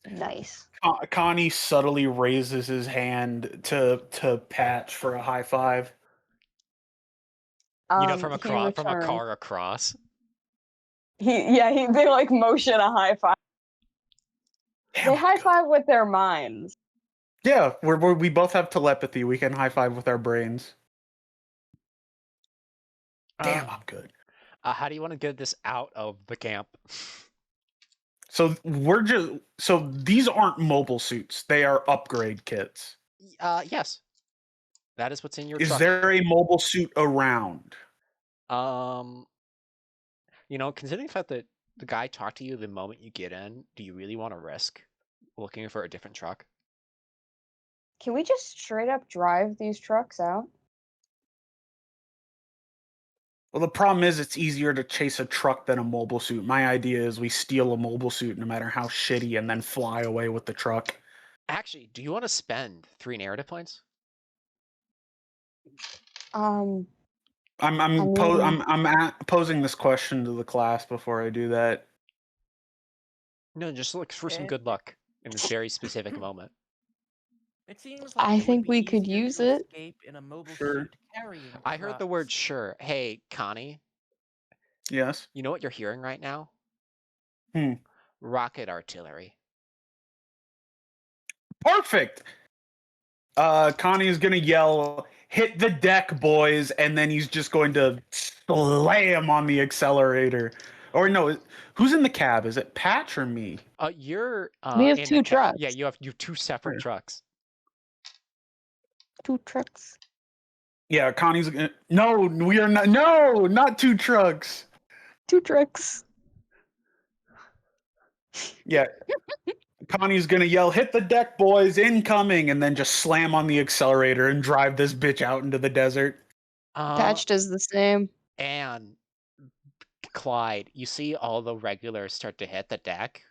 Nice. Connie subtly raises his hand to Patch for a high five. You know, from He a returns. car across. They like motion a high five. Damn, They I'm high good. five with their minds. Yeah, we both have telepathy. We can high five with our brains. Damn, I'm good. How do you want to get this out of the camp? So these aren't mobile suits. They are upgrade kits. Yes. That is what's in your Is truck. there a mobile suit around? You know, considering the fact that the guy talked to you the moment you get in, do you really want to risk looking for a different truck? Can we just straight up drive these trucks out? Well, the problem is it's easier to chase a truck than a mobile suit. My idea is we steal a mobile suit no matter how shitty and then fly away with the truck. Actually, do you want to spend 3 narrative points? Um, I'm mean- posing this question to the class before I do that. No, just look for some Eh, good luck in this very specific moment. It seems I like it think would be we could easier use to it. escape in a mobile Sure. suit carrying I heard the word trucks. sure. Hey, Connie, Yes. you know what you're hearing right now? Hmm. Rocket artillery. Perfect. Connie is gonna yell, "Hit the deck, boys!" And then he's just going to slam on the accelerator. Or no, who's in the cab? Is it Patch or me? You're We have in two trucks. Yeah, you have 2 separate Sure. trucks. 2 trucks. Yeah, Connie's gonna. No, we are not. No, not 2 trucks. 2 trucks. Yeah. Connie's gonna yell, "Hit the deck, boys! Incoming!" And then just slam on the accelerator and drive this bitch out into the desert. Patch does the same. And Clyde, you see all the regulars start to hit the deck.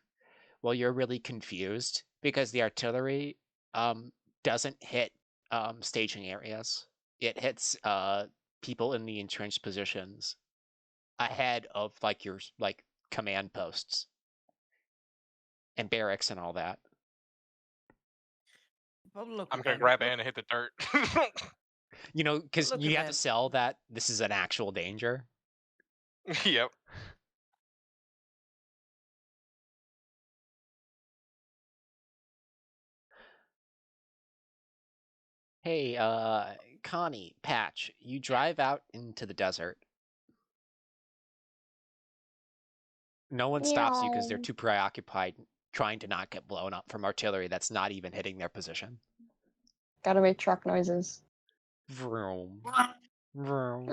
Well, you're really confused because the artillery doesn't hit staging areas. It hits people in the entrenched positions ahead of like your like command posts and barracks and all that. But look I'm at gonna them. grab Anne and hit the dirt. You know, because Look you at have to them. sell that this is an actual danger. Yep. Hey, Connie, Patch, you drive out into the desert. No one stops you because they're Meow. too preoccupied trying to not get blown up from artillery that's not even hitting their position. Gotta make truck noises. Vroom. Vroom.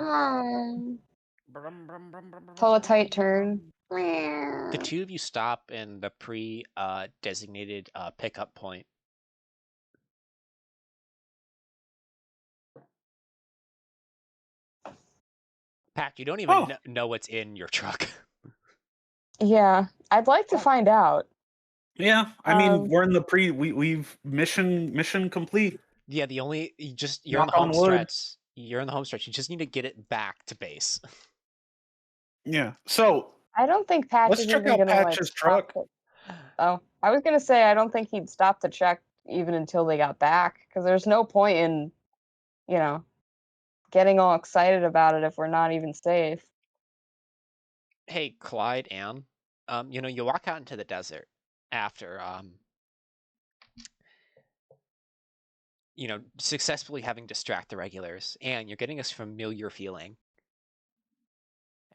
Brum, brum, brum, brum, Pull a brum, tight brum, turn. brum. The 2 of you stop in the designated pickup point. Pat, you don't even know what's in your truck. Yeah, I'd like to find out. Yeah, I mean, we're in the we've mission complete. Yeah, you're on the Knock home on wood. stretch. You're in the home stretch. You just need to get it back to base. Yeah. So I don't think Patch let's is check even out gonna like Patch's stop. truck. Oh, I was gonna say I don't think he'd stop to check even until they got back, because there's no point in, getting all excited about it if we're not even safe. Hey, Clyde, Anne, you walk out into the desert after successfully having distract the regulars, and you're getting this familiar feeling.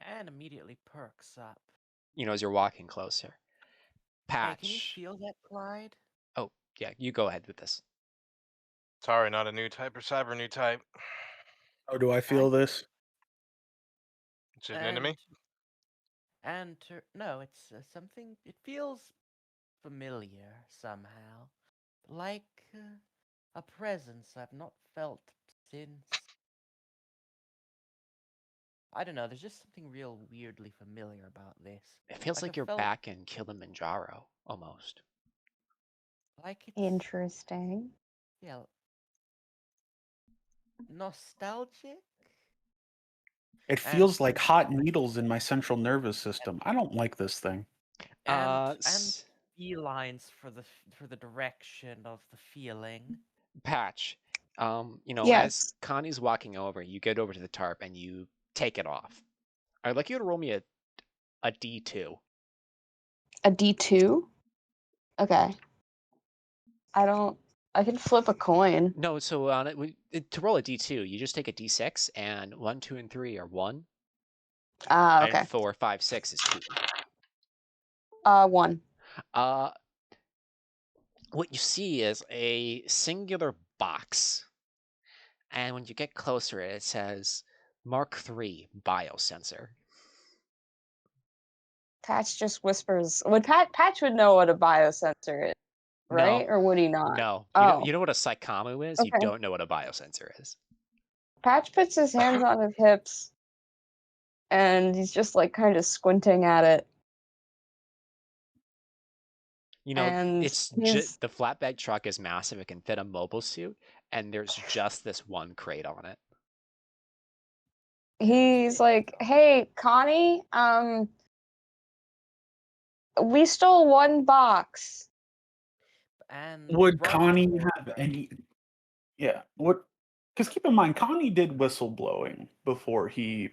And immediately perks up. As you're walking closer. Patch. Hey, can you feel that, Clyde? Oh, yeah, you go ahead with this. Sorry, not a new type or cyber new type. How do I feel this? It's an enemy. No, it's something. It feels familiar somehow. Like a presence I've not felt since. I don't know, there's just something real weirdly familiar about this. It feels Like like I've you're felt back in Kilimanjaro, almost. like it's Interesting. yeah, nostalgic. It And feels like hot needles in my central nervous system. I don't like this thing. and S- felines for the direction of the feeling. Patch, as Yes. Connie's walking over, you get over to the tarp and you take it off. I'd like you to roll me a D2. A D2? Okay. I can flip a coin. No, so on it, to roll a D2, you just take a D6, and 1, 2, and 3 are 1, and Okay. 4, 5, 6 is 2. 1. Uh, what you see is a singular box, and when you get closer, it says Mark III biosensor. Patch just whispers. Patch would know what a biosensor is, right? No, Or would he not? no. Oh, You know what a psychomu is? You okay. don't know what a biosensor is. Patch puts his hands on his hips and he's just like kind of squinting at it. And It's he's the flatbed truck is massive. It can fit a mobile suit, and there's just this one crate on it. he's like, "Hey, Connie, we stole one box." And Would right Connie before have any? Yeah. What? Because keep in mind, Connie did whistleblowing before he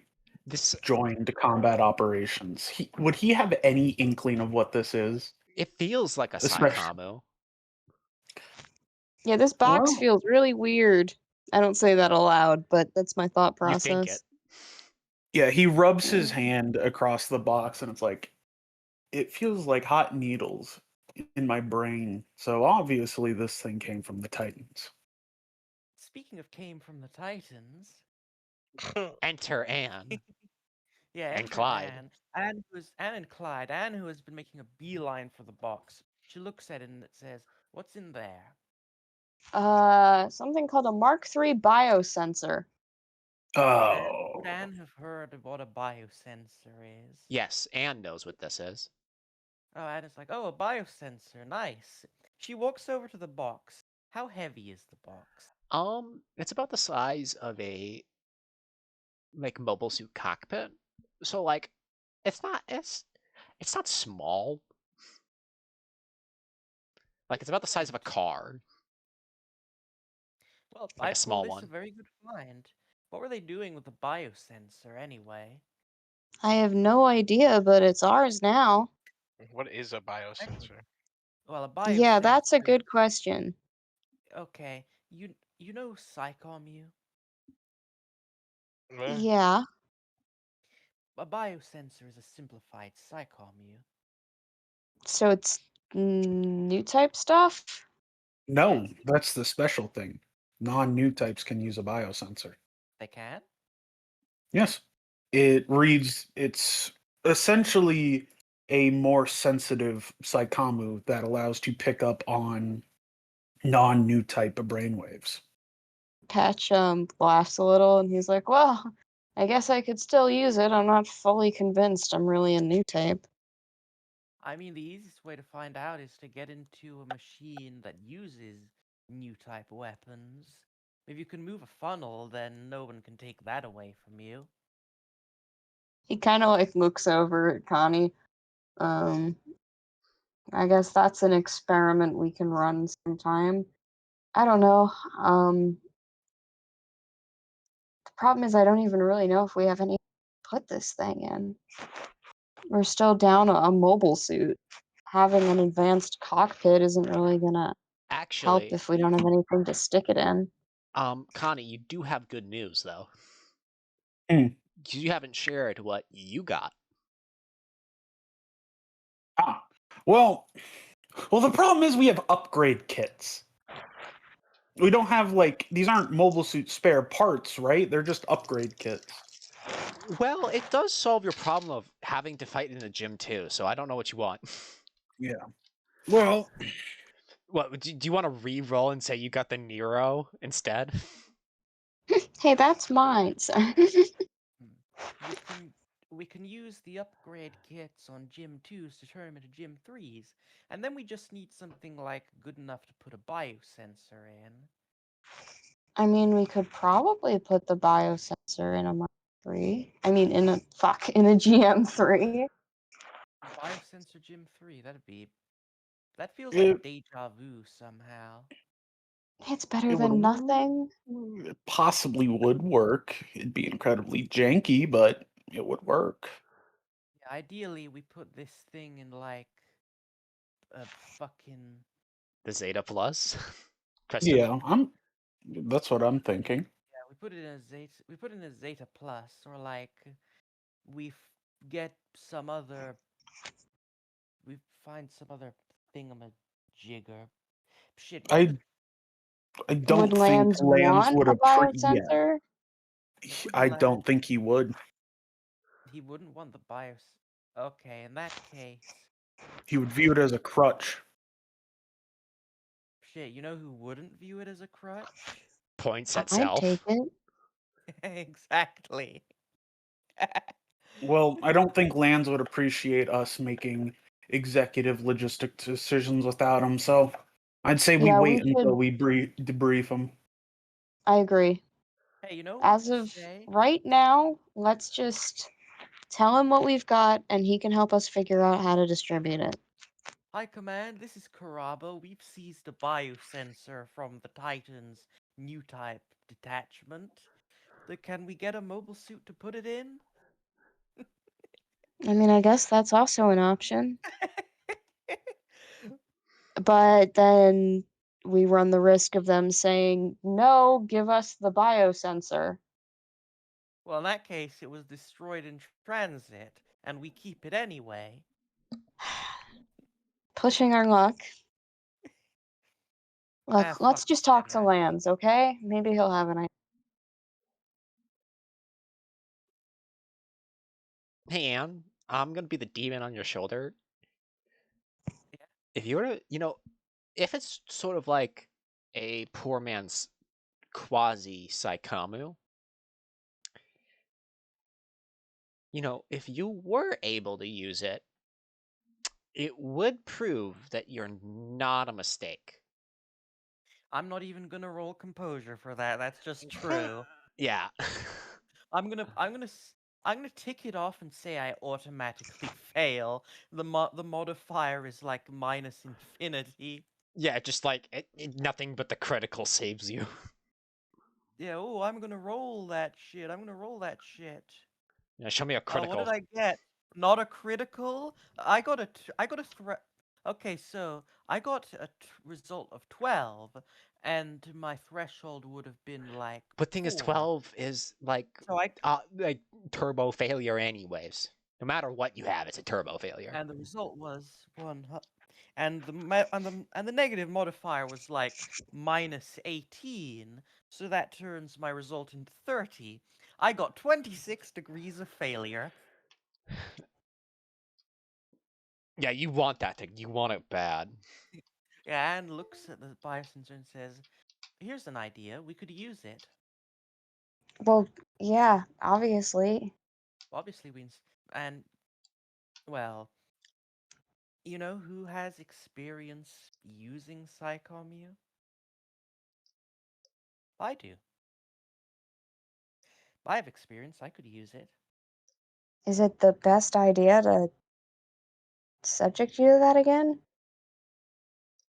This joined combat operations. Would he have any inkling of what this is? It feels like a Especially, psychomu. Yeah, this box well, feels really weird. I don't say that aloud, but that's my thought You think it. process. yeah, he rubs Yeah. his hand across the box, and it's like it feels like hot needles in my brain. So obviously, this thing came from the Titans. speaking of came from the Titans, Enter Anne yeah, and enter Clyde. Anne and Clyde. Anne, who has been making a beeline for the box. She looks at it and it says, "What's in there?" Something called a Mark III biosensor. Would Oh, Anne have heard of what a biosensor is? Yes, Anne knows what this is. Oh, Anne is like, "Oh, a biosensor, nice." She walks over to the box. How heavy is the box? It's about the size of a mobile suit cockpit. So it's not small. Like it's about the size of a car, Well, like I a call small this a one. very good find. What were they doing with the biosensor anyway? I have no idea, but it's ours now. What is a Actually, biosensor? well, a Yeah, that's a biosensor. good question. Okay, you know psychomu? Eh, Yeah. A biosensor is a simplified psychomu. So it's new type stuff? no, Yes, that's the special thing. Non-new types can use a biosensor. they can. Yes. It's essentially a more sensitive psychomu that allows to pick up on non-new type of brainwaves. Patch laughs a little and he's like, "Well, I guess I could still use it. I'm not fully convinced I'm really a new type." I mean, the easiest way to find out is to get into a machine that uses new type weapons. If you can move a funnel, then no one can take that away from you. He kind of like looks over at Connie. Um, I guess that's an experiment we can run sometime. I don't know. The problem is I don't even really know if we have any put this thing in. We're still down a mobile suit. Having an advanced cockpit isn't really gonna help Actually, if we don't have anything to stick it in. Connie, you do have good news though. Hmm. You haven't shared what you got. Ah. Well, the problem is we have upgrade kits. We don't have these aren't mobile suit spare parts, right? They're just upgrade kits. Well, it does solve your problem of having to fight in the gym too, so I don't know what you want. Yeah. Well, What do you want to re-roll and say you got the Nero instead? Hey, that's mine. So We can we can use the upgrade kits on Gym 2s to turn them into Gym 3s, and then we just need something like good enough to put a biosensor in. I mean, we could probably put the biosensor in a Mark 3. I mean, in a GM3. Biosensor Gym 3, that feels like it, deja vu somehow. It's better it would than nothing. it possibly would work. It'd be incredibly janky, but it would work. Yeah, ideally, we put this thing in like a fucking The Zeta Plus? Kristen? Yeah, that's what I'm thinking. yeah. We put it in a Zeta. We put it in a Zeta Plus, or like get some other. We find some other thingamajigger. Shit, we could. I I Would don't think Lands Lands want would a yeah. biosensor? Would I land. don't think he would. He wouldn't want the bios. Okay, in that case, He would view it as a crutch. shit. You know who wouldn't view it as a crutch? Points at I'd take self. it. Exactly. Well, I don't think Lands would appreciate us making executive logistic decisions without him, so I'd say we Yeah, we wait should. until we debrief him. I agree. Hey, you know what As to of say? right now, let's just tell him what we've got, and he can help us figure out how to distribute it. High Command, this is Karaba. We've seized a biosensor from the Titan's new type detachment. Can we get a mobile suit to put it in? I mean, I guess that's also an option. But then we run the risk of them saying, no, give us the biosensor. Well, in that case, it was destroyed in transit, and we keep it anyway. Pushing our luck. Ah, Look, let's fuck just that, talk to man. Lands, okay? Maybe he'll have an idea. Hey, Anne, I'm gonna be the demon on your shoulder. Yeah. If you were to, if it's sort of like a poor man's quasi Saikamu, if you were able to use it, it would prove that you're not a mistake. I'm not even gonna roll composure for that. That's just true. Yeah. I'm gonna tick it off and say I automatically fail. The modifier is like minus infinity. Yeah, just like nothing but the critical saves you. Yeah. Oh, I'm gonna roll that shit. I'm gonna roll that shit. Yeah, show me a Oh, what did critical. I get? Not a critical. I got a threat. Okay, so I got a result of 12, and my threshold would have been like But thing is, 4. 12 is like So I like turbo failure anyways. No matter what you have, it's a turbo failure. and the result was and the negative modifier was like minus 18, so that turns my result into 30. I got 26 degrees of failure. Yeah, you want that thing. You want it bad. Yeah, and looks at the biosensor and says, "Here's an idea. We could use it." Well, yeah, obviously. Obviously, and well, you know who has experience using Psychommu? I do. I have experience. I could use it. Is it the best idea to subject you to that again?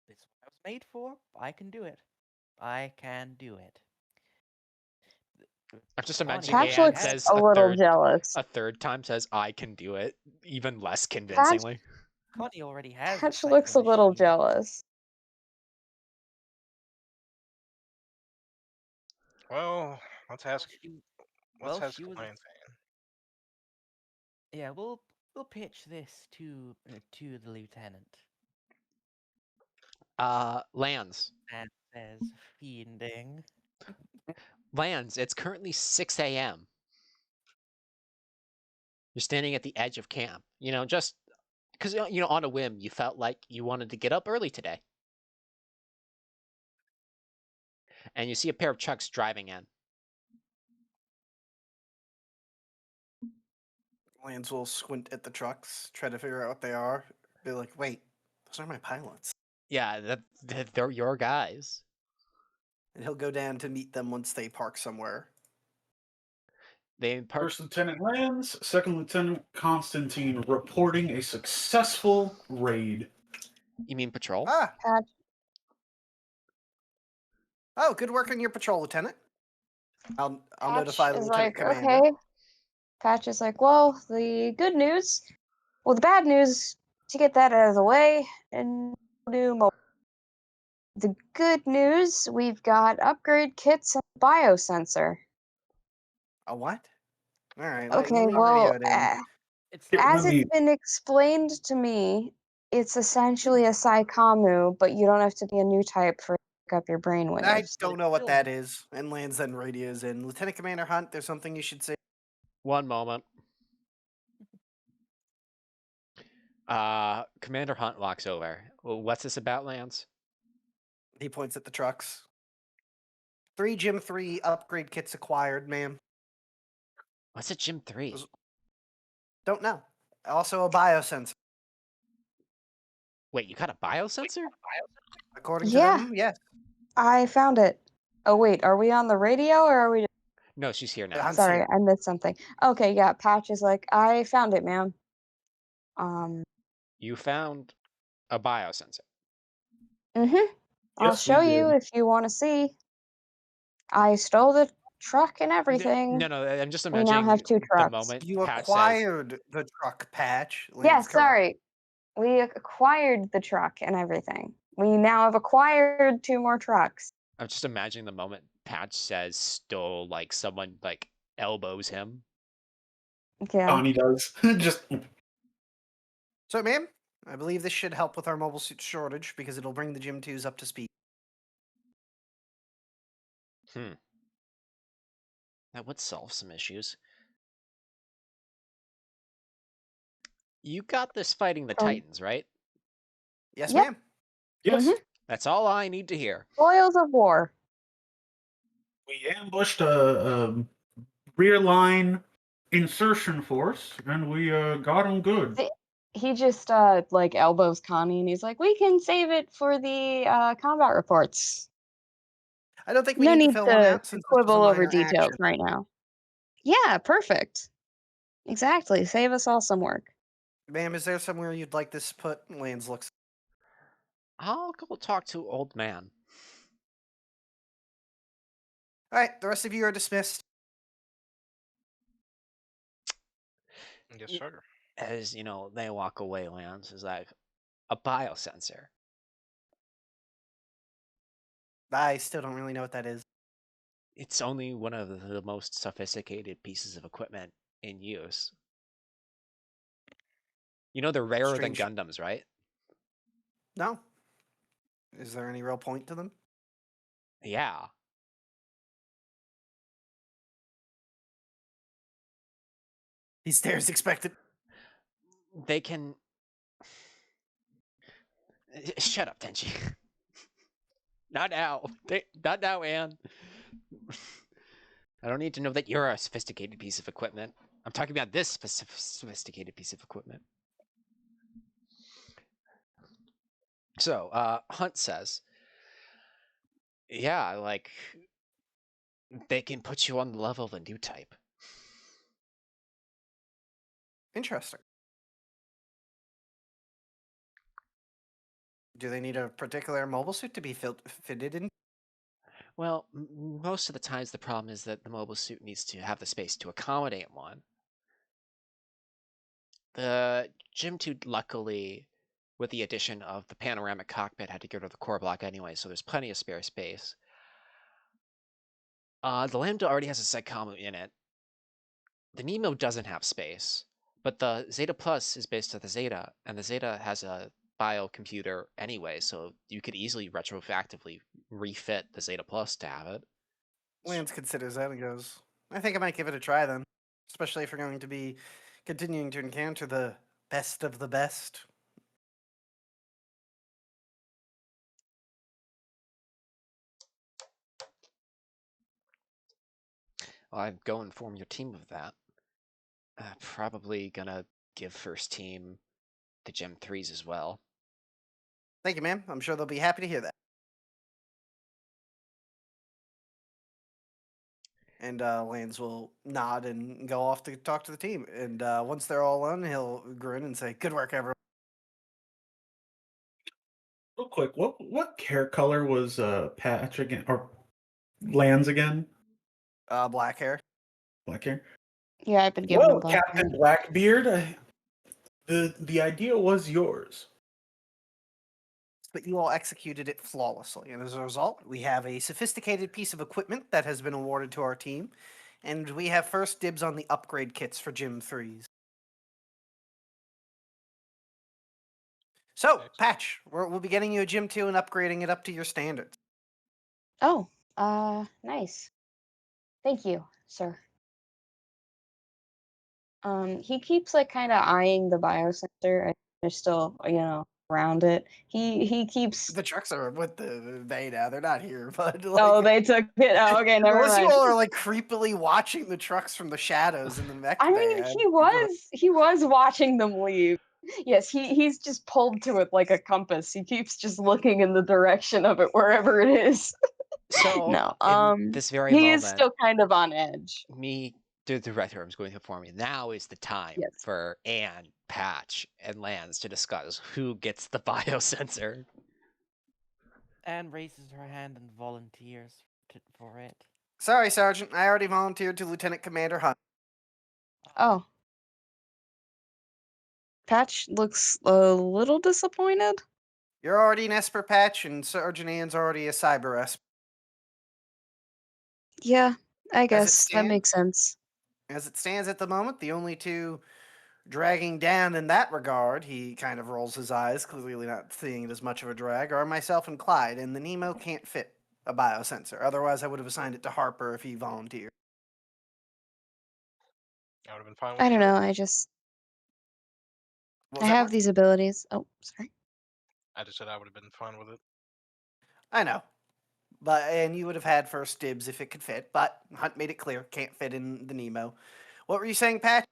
It's what I was made for. I can do it. I can do it. I'm just Connie imagining Patch already Anne looks has. says a little jealous. a third time says I can do it, even less Patch, convincingly. Connie already has the Patch psycho looks a little machine. jealous. Well, let's ask. Let's Well, ask she was. Lions. Yeah, we'll pitch this to the lieutenant. Lands. And says fiending. Lands, it's currently 6 a.m. You're standing at the edge of camp. Just Because, on a whim, you felt like you wanted to get up early today. And you see a pair of trucks driving in. Lance will squint at the trucks, try to figure out what they are. Be like, wait, those are my pilots. Yeah, they're your guys. And he'll go down to meet them once they park somewhere. They park. First Lieutenant lands. Second Lieutenant Constantine reporting a successful raid. You mean patrol? Ah, Patch, oh, good work on your patrol, Lieutenant. I'll Patch notify the is Lieutenant like, Commander. okay. Patch is like, well, the good news, well, the bad news, to get that out of the way, and do mobile. The good news, we've got upgrade kits and biosensor. A what? All right, Okay, let me well, radio it in. It's Get like as ready. it's been explained to me, it's essentially a Psychomu, but you don't have to be a new type for pick up your I brainwaves. don't know what that is. And lands then radios in. Lieutenant Commander Hunt, there's something you should say. One moment. Commander Hunt walks over. Well, what's this about, Lance? He points at the trucks. 3 Gym 3 upgrade kits acquired, ma'am. What's a Gym 3? Don't know. Also a biosensor. Wait, you got a biosensor? According to Yeah. them, yes. I found it. Oh wait, are we on the radio or are we? No, she's here now. Hunt's Sorry, here. I missed something. Okay, yeah. Patch is like, I found it, ma'am. You found a biosensor. I'll Yes, we show you did. if you want to see. I stole the truck and everything. No, I'm just We now imagining have 2 the trucks. moment You Pat says, acquired the truck, Patch. Yeah, Lance corrects. sorry. We acquired the truck and everything. We now have acquired 2 more trucks. I'm just imagining the moment Patch says stole, like someone like elbows him. Yeah. Connie does. Just So, ma'am, I believe this should help with our mobile suit shortage because it'll bring the Gym 2s up to speed. That would solve some issues. You got this fighting the Titans, right? Yes, Yep. ma'am. yes. That's all I need to hear. Spoils of war. We ambushed a rear line insertion force, and we got them good. He just like elbows Connie and he's like, we can save it for the combat reports. I don't think we No need to need fill one to out since this was a quibble over minor details action. right now. Yeah, perfect. Exactly. Save us all some work. Ma'am, is there somewhere you'd like this put? Lance looks. I'll go talk to old man. All right, the rest of you are dismissed. Yes, sir. As they walk away, Lance is like, a biosensor. I still don't really know what that is. It's only one of the most sophisticated pieces of equipment in use. They're rarer than Strange. Gundams, right? No. Is there any real point to them? Yeah. He stares expectant. They can... Shut up, Tenchi. Not now. Not now, Anne. I don't need to know that you're a sophisticated piece of equipment. I'm talking about this sophisticated piece of equipment. So, Hunt says, yeah, like, they can put you on the level of a new type. Interesting. Do they need a particular mobile suit to be fitted in? Well, most of the times the problem is that the mobile suit needs to have the space to accommodate one. The Gym 2, luckily, with the addition of the panoramic cockpit, had to go to the core block anyway, so there's plenty of spare space. The Lambda already has a Psychomu in it. The Nemo doesn't have space, but the Zeta Plus is based on the Zeta, and the Zeta has a biocomputer anyway, so you could easily retroactively refit the Zeta Plus to have it. Lance considers that and goes, I think I might give it a try then. Especially if we're going to be continuing to encounter the best of the best. Well, I'd go inform your team of that. Probably gonna give first team the Gem 3s as well. Thank you, ma'am. I'm sure they'll be happy to hear that. And Lance will nod and go off to talk to the team. And once they're all on, he'll grin and say, "Good work, everyone." Real quick, what hair color was Patch again or Lands again? Black hair. Black hair. Yeah, I've been giving him Well, black hair. Captain Blackbeard, the idea was yours. But you all executed it flawlessly. And as a result, we have a sophisticated piece of equipment that has been awarded to our team. And we have first dibs on the upgrade kits for Gym 3s. So, Excellent. Patch, we'll be getting you a Gym 2 and upgrading it up to your standards. Oh, nice. Thank you, sir. He keeps like kind of eyeing the biosensor, and they're still, around it. He keeps. The trucks are with the bay now. They're not here, but Oh, like, they took it. Oh, okay, never unless you mind. all are like creepily watching the trucks from the shadows in the mech I bay. mean, he was watching them leave. Yes, he's just pulled to it like a compass. He keeps just looking in the direction of it wherever it is. So, No, in this very he is moment, still kind of on edge. me, the director, is going to inform you. Now is the time Yes. for Anne, Patch, and Lance to discuss who gets the biosensor. Anne raises her hand and volunteers for it. Sorry, Sergeant. I already volunteered to Lieutenant Commander Hunt. Oh. Patch looks a little disappointed. You're already an Esper, Patch, and Sergeant Ann's already a Cyber Esper. Yeah, I As it guess that stands, makes sense. as it stands at the moment, the only two dragging down in that regard, he kind of rolls his eyes, clearly not seeing it as much of a drag, are myself and Clyde, and the Nemo can't fit a biosensor. Otherwise, I would have assigned it to Harper if he volunteered. I would have been fine with I it. don't know. Either. What I was that, have Mark? these abilities. Oh, sorry. I just said I would have been fine with it. I know. And you would have had first dibs if it could fit, but Hunt made it clear, can't fit in the Nemo. What were you saying, Patch?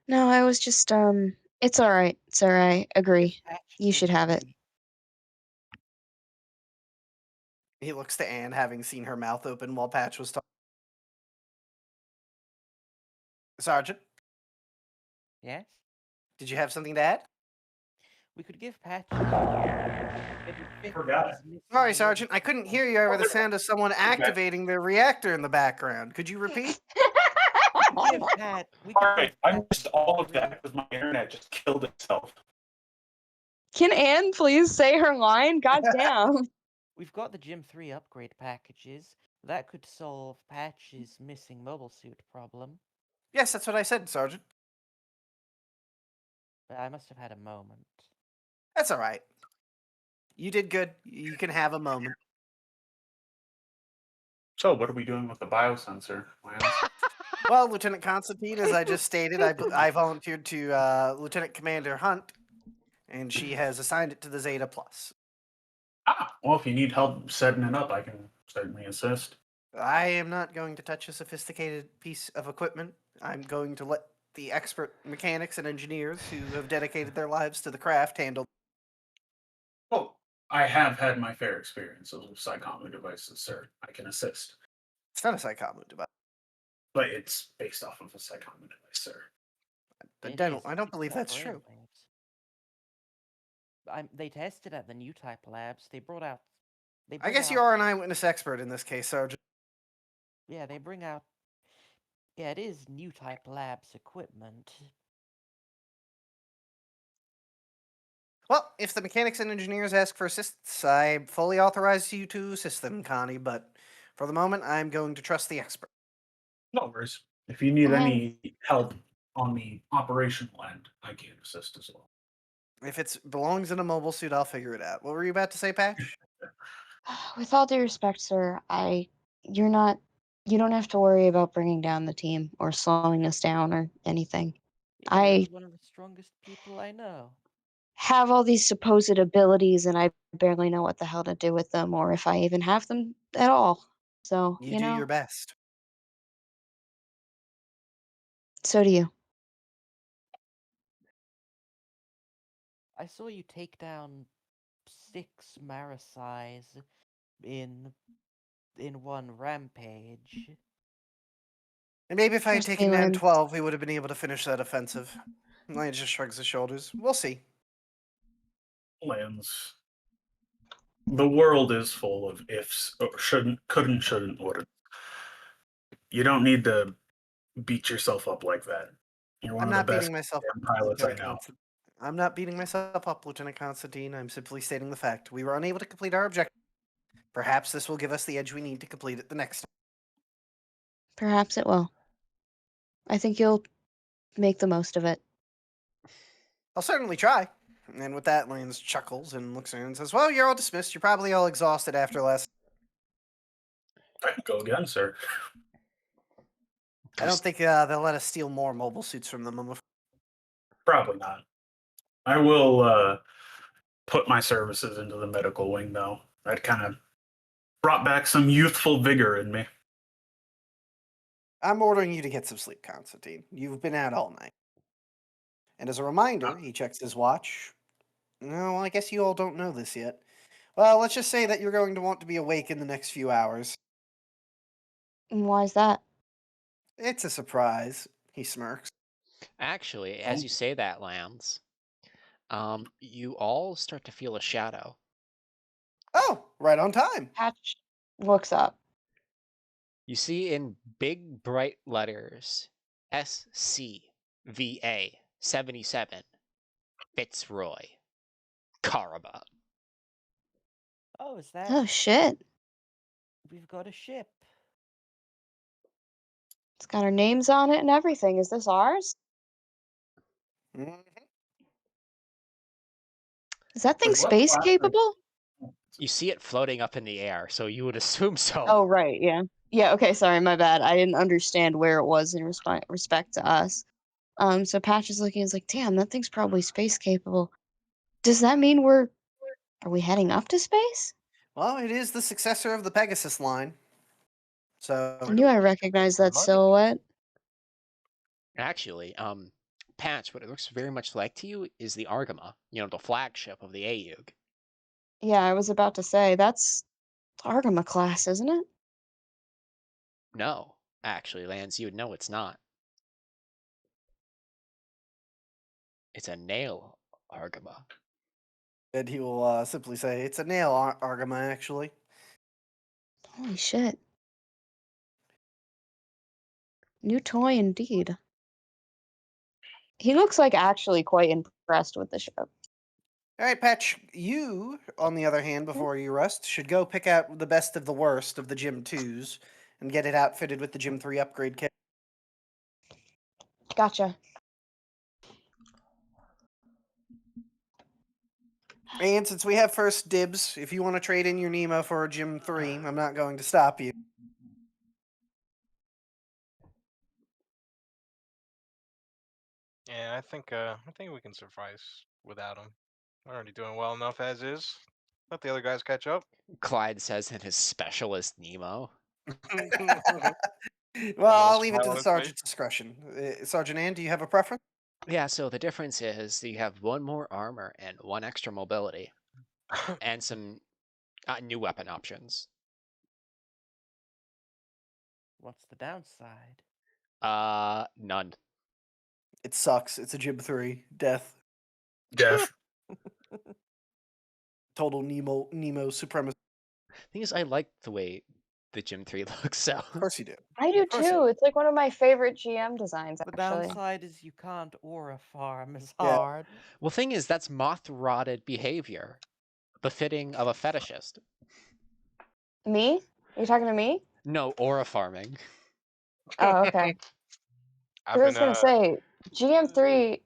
No, I was just it's all right. Sir, I agree. Patch You should gives have it. He looks to Anne, having seen her mouth open while Patch was talking. Sergeant, Yes? did you have something to add? We could give Patch Forgot it. Sorry, Sergeant, I couldn't hear you over the sound of someone Okay. activating the reactor in the background. Could you repeat? Give Pat. We All could right, give I Pat missed all of three- that because my internet just killed itself. Can Anne please say her line? God damn. We've got the Gym 3 upgrade packages. That could solve Patch's missing mobile suit problem. Yes, that's what I said, Sergeant. But I must have had a moment. That's all right. You did good. You can have a moment. So, what are we doing with the biosensor, Lance? Well, Lieutenant Constantine, as I just stated, I volunteered to Lieutenant Commander Hunt, and she has assigned it to the Zeta Plus. Well, if you need help setting it up, I can certainly assist. I am not going to touch a sophisticated piece of equipment. I'm going to let the expert mechanics and engineers who have dedicated their lives to the craft handle. Well, I have had my fair experiences with psychometric devices, sir. I can assist. It's not a psychometric device. But it's based off of a psychometric device, sir. It I is. don't It's believe got that's true. brainwaves. They tested at the new type labs. They brought out. I guess you are an eyewitness expert in this case, Sergeant. Yeah, they bring out. Yeah, it is new type labs equipment. Well, if the mechanics and engineers ask for assistance, I fully authorize you to assist them, Connie, but for the moment, I'm going to trust the expert. No worries. If you need Man. any help on the operational end, I can assist as well. If it belongs in a mobile suit, I'll figure it out. What were you about to say, Patch? With all due respect, sir, you don't have to worry about bringing down the team or slowing us down or anything. You're I one of the strongest people I know. have all these supposed abilities and I barely know what the hell to do with them or if I even have them at all. So, You do your best. So do you. I saw you take down 6 Marasais in one rampage. And maybe if I had Trust me, taken down Lance. 12, we would have been able to finish that offensive. Lance just shrugs his shoulders. We'll see. Lance, the world is full of ifs, or couldn't, shouldn't, wouldn't. You don't need to beat yourself up like that. You're one I'm of the not best beating myself up, pilots I Lieutenant know. Constantine. I'm not beating myself up, Lieutenant Constantine. I'm simply stating the fact. We were unable to complete our objective. Perhaps this will give us the edge we need to complete it the next time. Perhaps it will. I think you'll make the most of it. I'll certainly try. And with that, Lance chuckles and looks around and says, well, you're all dismissed. You're probably all exhausted after last. Go again, sir. I don't think they'll let us steal more mobile suits from them. Probably not. I will put my services into the medical wing, though. That kind of brought back some youthful vigor in me. I'm ordering you to get some sleep, Constantine. You've been out all night. And as a reminder, he checks his watch. No, I guess you all don't know this yet. Well, let's just say that you're going to want to be awake in the next few hours. And why is that? It's a surprise, he smirks. Actually, as you say that, Lance, you all start to feel a shadow. Oh, right on time. Patch looks up. You see in big bright letters SCVA 77 Fitzroy Karaba. Oh, is that? Oh shit. We've got a ship. It's got our names on it and everything. Is this ours? Mhm. Is that thing Wait, what space class capable? You see it floating up in the air, so you would assume so. Oh, right, yeah. Yeah, okay, sorry, my bad. I didn't understand where it was in respect to us. So Patch is looking and is like, damn, that thing's probably space capable. Does that mean are we heading up to space? Well, it is the successor of the Pegasus line. So, I knew I recognized that Money. silhouette. Actually, Patch, what it looks very much like to you is the Argama, the flagship of the AEUG. Yeah, I was about to say, that's Argama class, isn't it? No, actually, Lance, you would know it's not. It's a nail Argama. and he will simply say, it's a nail Argama, actually. Holy shit. New toy indeed. He looks like actually quite impressed with the ship. All right, Patch, you, on the other hand, before you rest, should go pick out the best of the worst of the Gym 2s and get it outfitted with the Gym 3 upgrade kit. Gotcha. And since we have first dibs, if you want to trade in your Nemo for a Gym 3, I'm not going to stop you. Yeah, I think we can suffice without him. We're already doing well enough as is. Let the other guys catch up. Clyde says in his specialist Nemo. Well, I'll leave it smile to on the his sergeant's discretion. Sergeant Ann, do you have a preference? Yeah, so the difference is that you have one more armor and one extra mobility, and some new weapon options. What's the downside? None. It sucks. It's a Gym 3. Death. Death. Total Nemo supremacy. Thing is, I like the way the Gym 3 looks, so. Of course you do. I do Of course too. It's like one of my favorite GM designs, The actually. downside is you can't aura farm as Yeah. hard. Well, thing is, that's moth-rotted behavior, befitting of a fetishist. Me? Are you talking to me? No, aura farming. Oh, okay. 'Cause I've I was been gonna say, GM3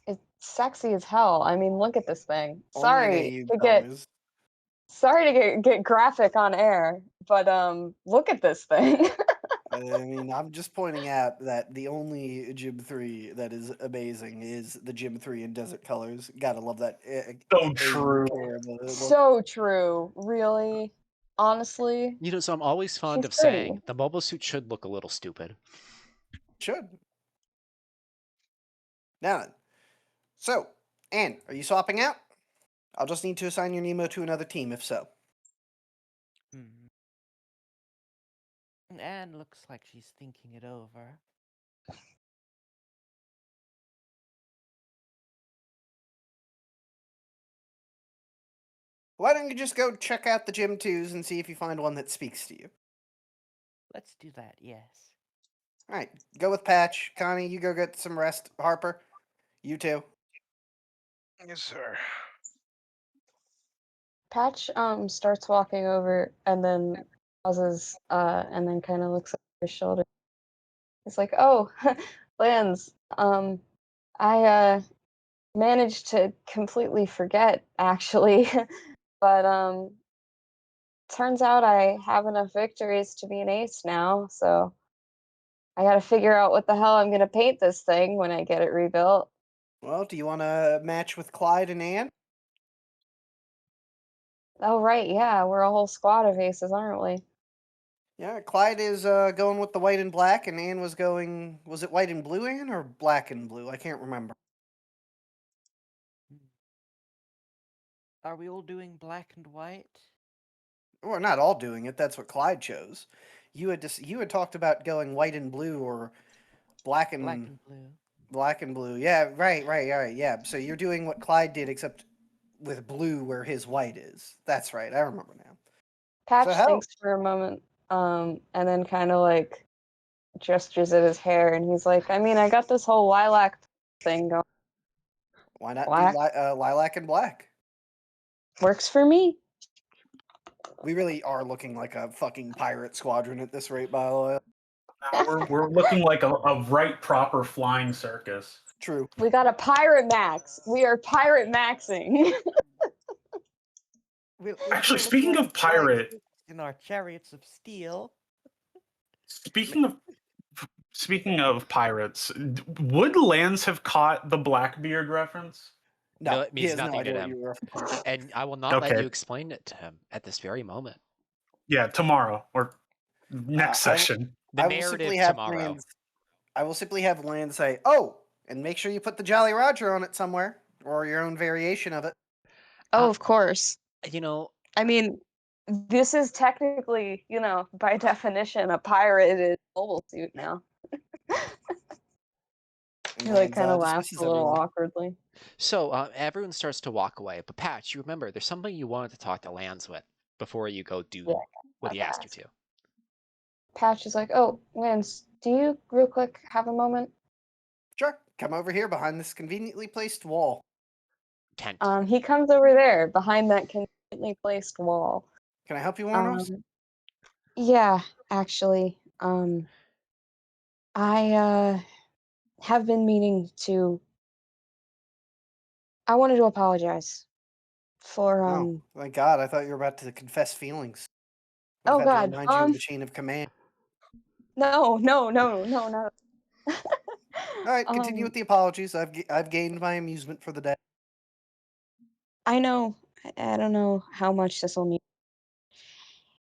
is sexy as hell. I mean, look at this thing. Only Sorry to get graphic on air, but look at this thing. I mean, I'm just pointing out that the only Gym 3 that is amazing is the Gym 3 in Desert Colors. Gotta love that. So true. So true. Really? Honestly? So I'm always fond She's of saying pretty. the mobile suit should look a little stupid. Should. Now then. So, Anne, are you swapping out? I'll just need to assign your Nemo to another team if so. Hmm. Anne looks like she's thinking it over. Why don't you just go check out the gym twos and see if you find one that speaks to you? Let's do that, yes. Alright, go with Patch. Connie, you go get some rest. Harper, you too. Yes, sir. Patch starts walking over and then pauses and then kind of looks over his shoulder. He's like, "Oh, Lance, I managed to completely forget actually, but turns out I have enough victories to be an ace now, so I got to figure out what the hell I'm going to paint this thing when I get it rebuilt." Well, do you want to match with Clyde and Anne? Oh right, yeah, we're a whole squad of aces, aren't we? Yeah, Clyde is going with the white and black, and Anne was going. Was it white and blue, Anne, or black and blue? I can't remember. Are we all doing black and white? We're not all doing it. That's what Clyde chose. You had talked about going white and blue or black Black and and blue. black and blue. Yeah, right. Yeah. So you're doing what Clyde did, except with blue where his white is. That's right. I remember now. So Patch how? thinks for a moment, and then kind of like gestures at his hair, and he's like, "I mean, I got this whole lilac thing going. Why not do Black lilac and black? works for me." We really are looking like a fucking pirate squadron at this rate, by the way. Now we're looking like a right proper flying circus. True. We got a pirate max. We are pirate maxing. We'll Actually, still look speaking like of pirate, knights in our chariots of steel. speaking of speaking of pirates, would Lance have caught the Blackbeard reference? No, it he means has no nothing to idea what him. you were referencing. And I will not let Okay. you explain it to him at this very moment. Yeah, tomorrow or next I will- session. The I will simply narrative have tomorrow. Land. I will simply have Land say, "Oh, and make sure you put the Jolly Roger on it somewhere, or your own variation of it." Oh, of course. You know, I mean, this is technically, by definition, a pirated mobile suit now. And He like Land's kind of laughs dismisses a little everyone. awkwardly. so everyone starts to walk away. But Patch, you remember there's somebing you wanted to talk to Lance with before you go do Yeah, what he about asked you that. to. Patch is like, "Oh, Lance, do you real quick have a moment?" Sure, come over here behind this conveniently placed wall. Tent. He comes over there behind that conveniently placed wall. Can I help you, Warnos? Yeah, actually, I have been meaning to. I wanted to apologize for Oh, thank God! I thought you were about to confess feelings. Would Oh have had to God, remind you of the chain of command. no. All right, continue with the apologies. I've gained my amusement for the day. I know. I don't know how much this will mean.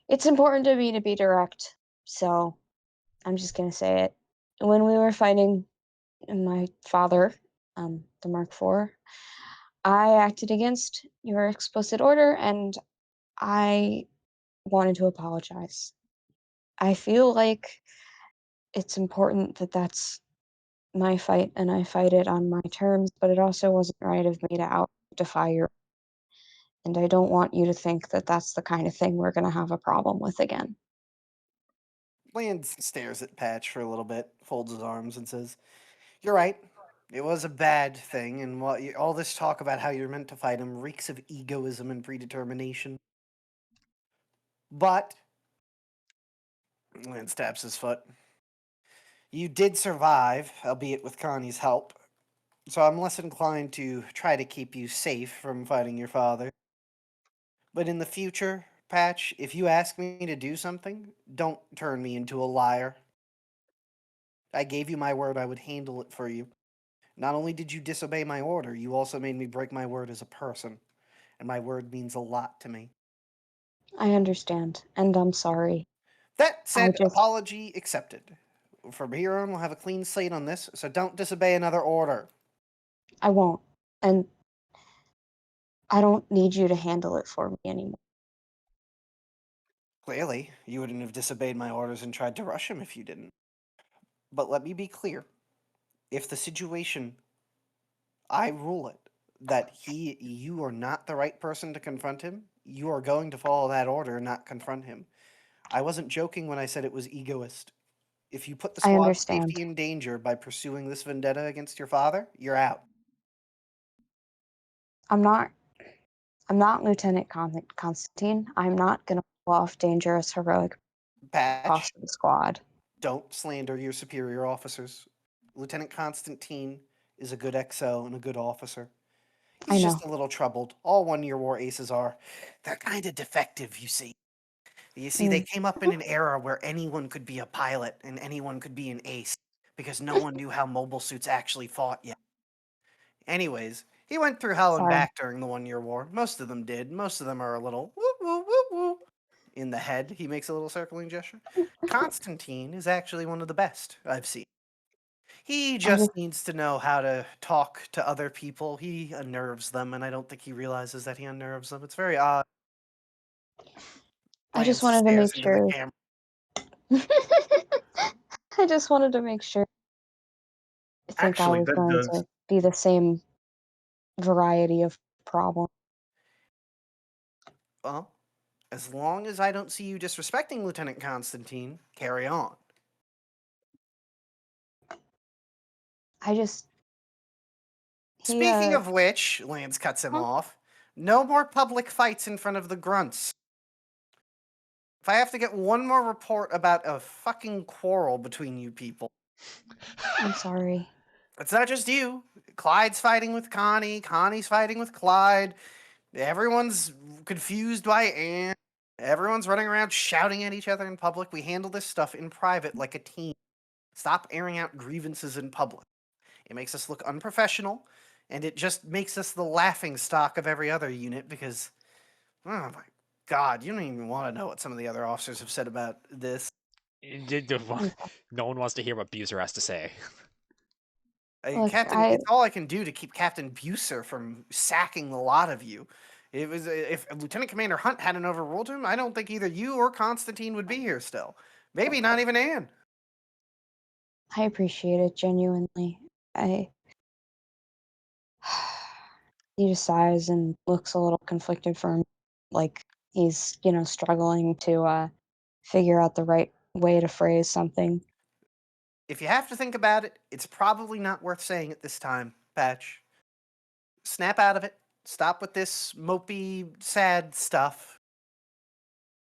It's important to me to be direct, so I'm just gonna say it. When we were fighting my father, the Mark IV, I acted against your explicit order, and I wanted to apologize. I feel like it's important that that's my fight, and I fight it on my terms, but it also wasn't right of me to defy your. And I don't want you to think that that's the kind of thing we're going to have a problem with again. Land stares at Patch for a little bit, folds his arms, and says, "You're right. It was a bad thing, and all this talk about how you're meant to fight him reeks of egoism and predetermination. But," Land taps his foot, "you did survive, albeit with Connie's help, so I'm less inclined to try to keep you safe from fighting your father. But in the future, Patch, if you ask me to do something, don't turn me into a liar. I gave you my word I would handle it for you. Not only did you disobey my order, you also made me break my word as a person, and my word means a lot to me. I understand, and I'm sorry. That I said, just, apology accepted. From here on, we'll have a clean slate on this, so don't disobey another order." I won't. And I don't need you to handle it for me anymore. Clearly, you wouldn't have disobeyed my orders and tried to rush him if you didn't. But let me be clear. If the situation, I rule it, that you are not the right person to confront him, you are going to follow that order and not confront him. I wasn't joking when I said it was egoist. If you put the I squad's understand. safety in danger by pursuing this vendetta against your father, you're out. I'm not Lieutenant Constantine. I'm not gonna pull off dangerous, heroic Patch, cost of the squad. don't slander your superior officers. Lieutenant Constantine is a good XO and a good officer. I He's know. just a little troubled. All one-year war aces are. They're kind of defective, you see. They came up in an era where anyone could be a pilot and anyone could be an ace because no one knew how mobile suits actually fought yet. Anyways, he went through hell and Sorry. back during the 1-year war. Most of them did. Most of them are a little woo woo woo woo in the head. He makes a little circling gesture. Constantine is actually one of the best I've seen. He I just just needs to know how to talk to other people. He unnerves them, and I don't think he realizes that he unnerves them. It's very odd. I just Lance wanted to stares make into the sure. camera. I just wanted to make sure. I think I Actually, was that going does. to be the same variety of problem. Well, as long as I don't see you disrespecting Lieutenant Constantine, carry on. I just he Speaking of which, Lance cuts him huh? off. No more public fights in front of the grunts. If I have to get one more report about a fucking quarrel between you people, I'm sorry. it's not just you. Clyde's fighting with Connie. Connie's fighting with Clyde. Everyone's confused by Anne. Everyone's running around shouting at each other in public. We handle this stuff in private like a team. Stop airing out grievances in public. It makes us look unprofessional, and it just makes us the laughing stock of every other unit because, oh my god, you don't even want to know what some of the other officers have said about this. I'm No one wants to hear what Buser has to say. Look, Captain, it's all I can do to keep Captain Buser from sacking the lot of you. It was if Lieutenant Commander Hunt hadn't overruled him, I don't think either you or Constantine would be here still. Maybe not even Anne. I appreciate it genuinely. I He just sighs and looks a little conflicted for him, like he's, struggling to figure out the right way to phrase something. If you have to think about it, it's probably not worth saying at this time, Patch. Snap out of it. Stop with this mopey, sad stuff.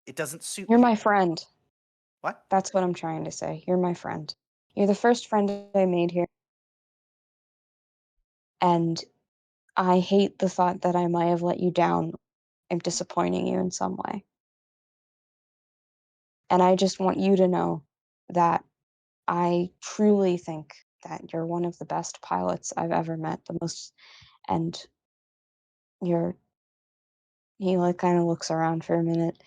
It doesn't suit You're you. my friend. What? That's what I'm trying to say. You're my friend. You're the first friend I made here. And I hate the thought that I might have let you down. I'm disappointing you in some way. And I just want you to know that I truly think that you're one of the best pilots I've ever met, the most, and you're, he like kind of looks around for a minute,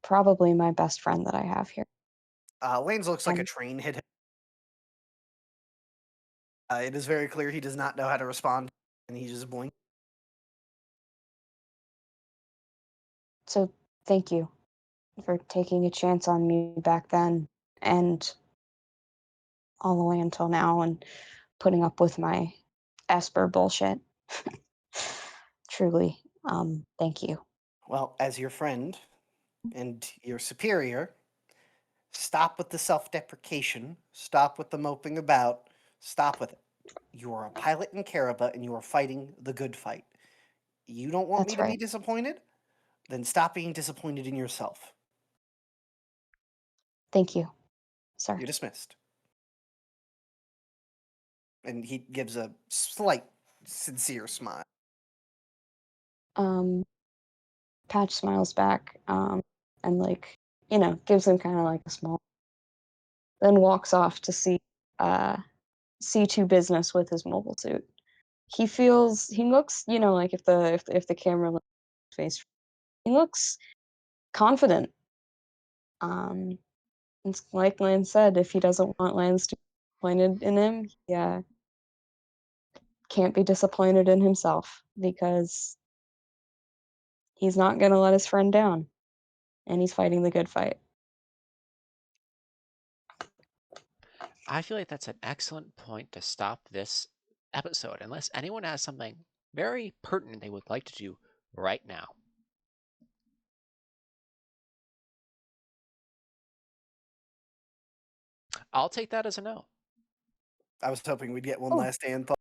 probably my best friend that I have here. Lanes looks like a And train hit him. It is very clear he does not know how to respond, and he just blinks. so thank you for taking a chance on me back then and all the way until now and putting up with my Esper bullshit. Truly, thank you. Well, as your friend and your superior, stop with the self deprecation. Stop with the moping about. Stop with it. You are a pilot in Karaba and you are fighting the good fight. You don't want me That's to be right. disappointed? Then stop being disappointed in yourself. Thank you, sir. You're dismissed. And he gives a slight, sincere smile. Um, Patch smiles back, and like, gives him kind of like a small, then walks off to uh, see to business with his mobile suit. He looks, like if the camera looks at his face, he looks confident. Um, it's like Lance said, if he doesn't want Lance to be disappointed in him, yeah, can't be disappointed in himself because he's not going to let his friend down, and he's fighting the good fight. I feel like that's an excellent point to stop this episode, unless anyone has something very pertinent they would like to do right now. I'll take that as a no. I was hoping we'd get one Oh. last stand thought.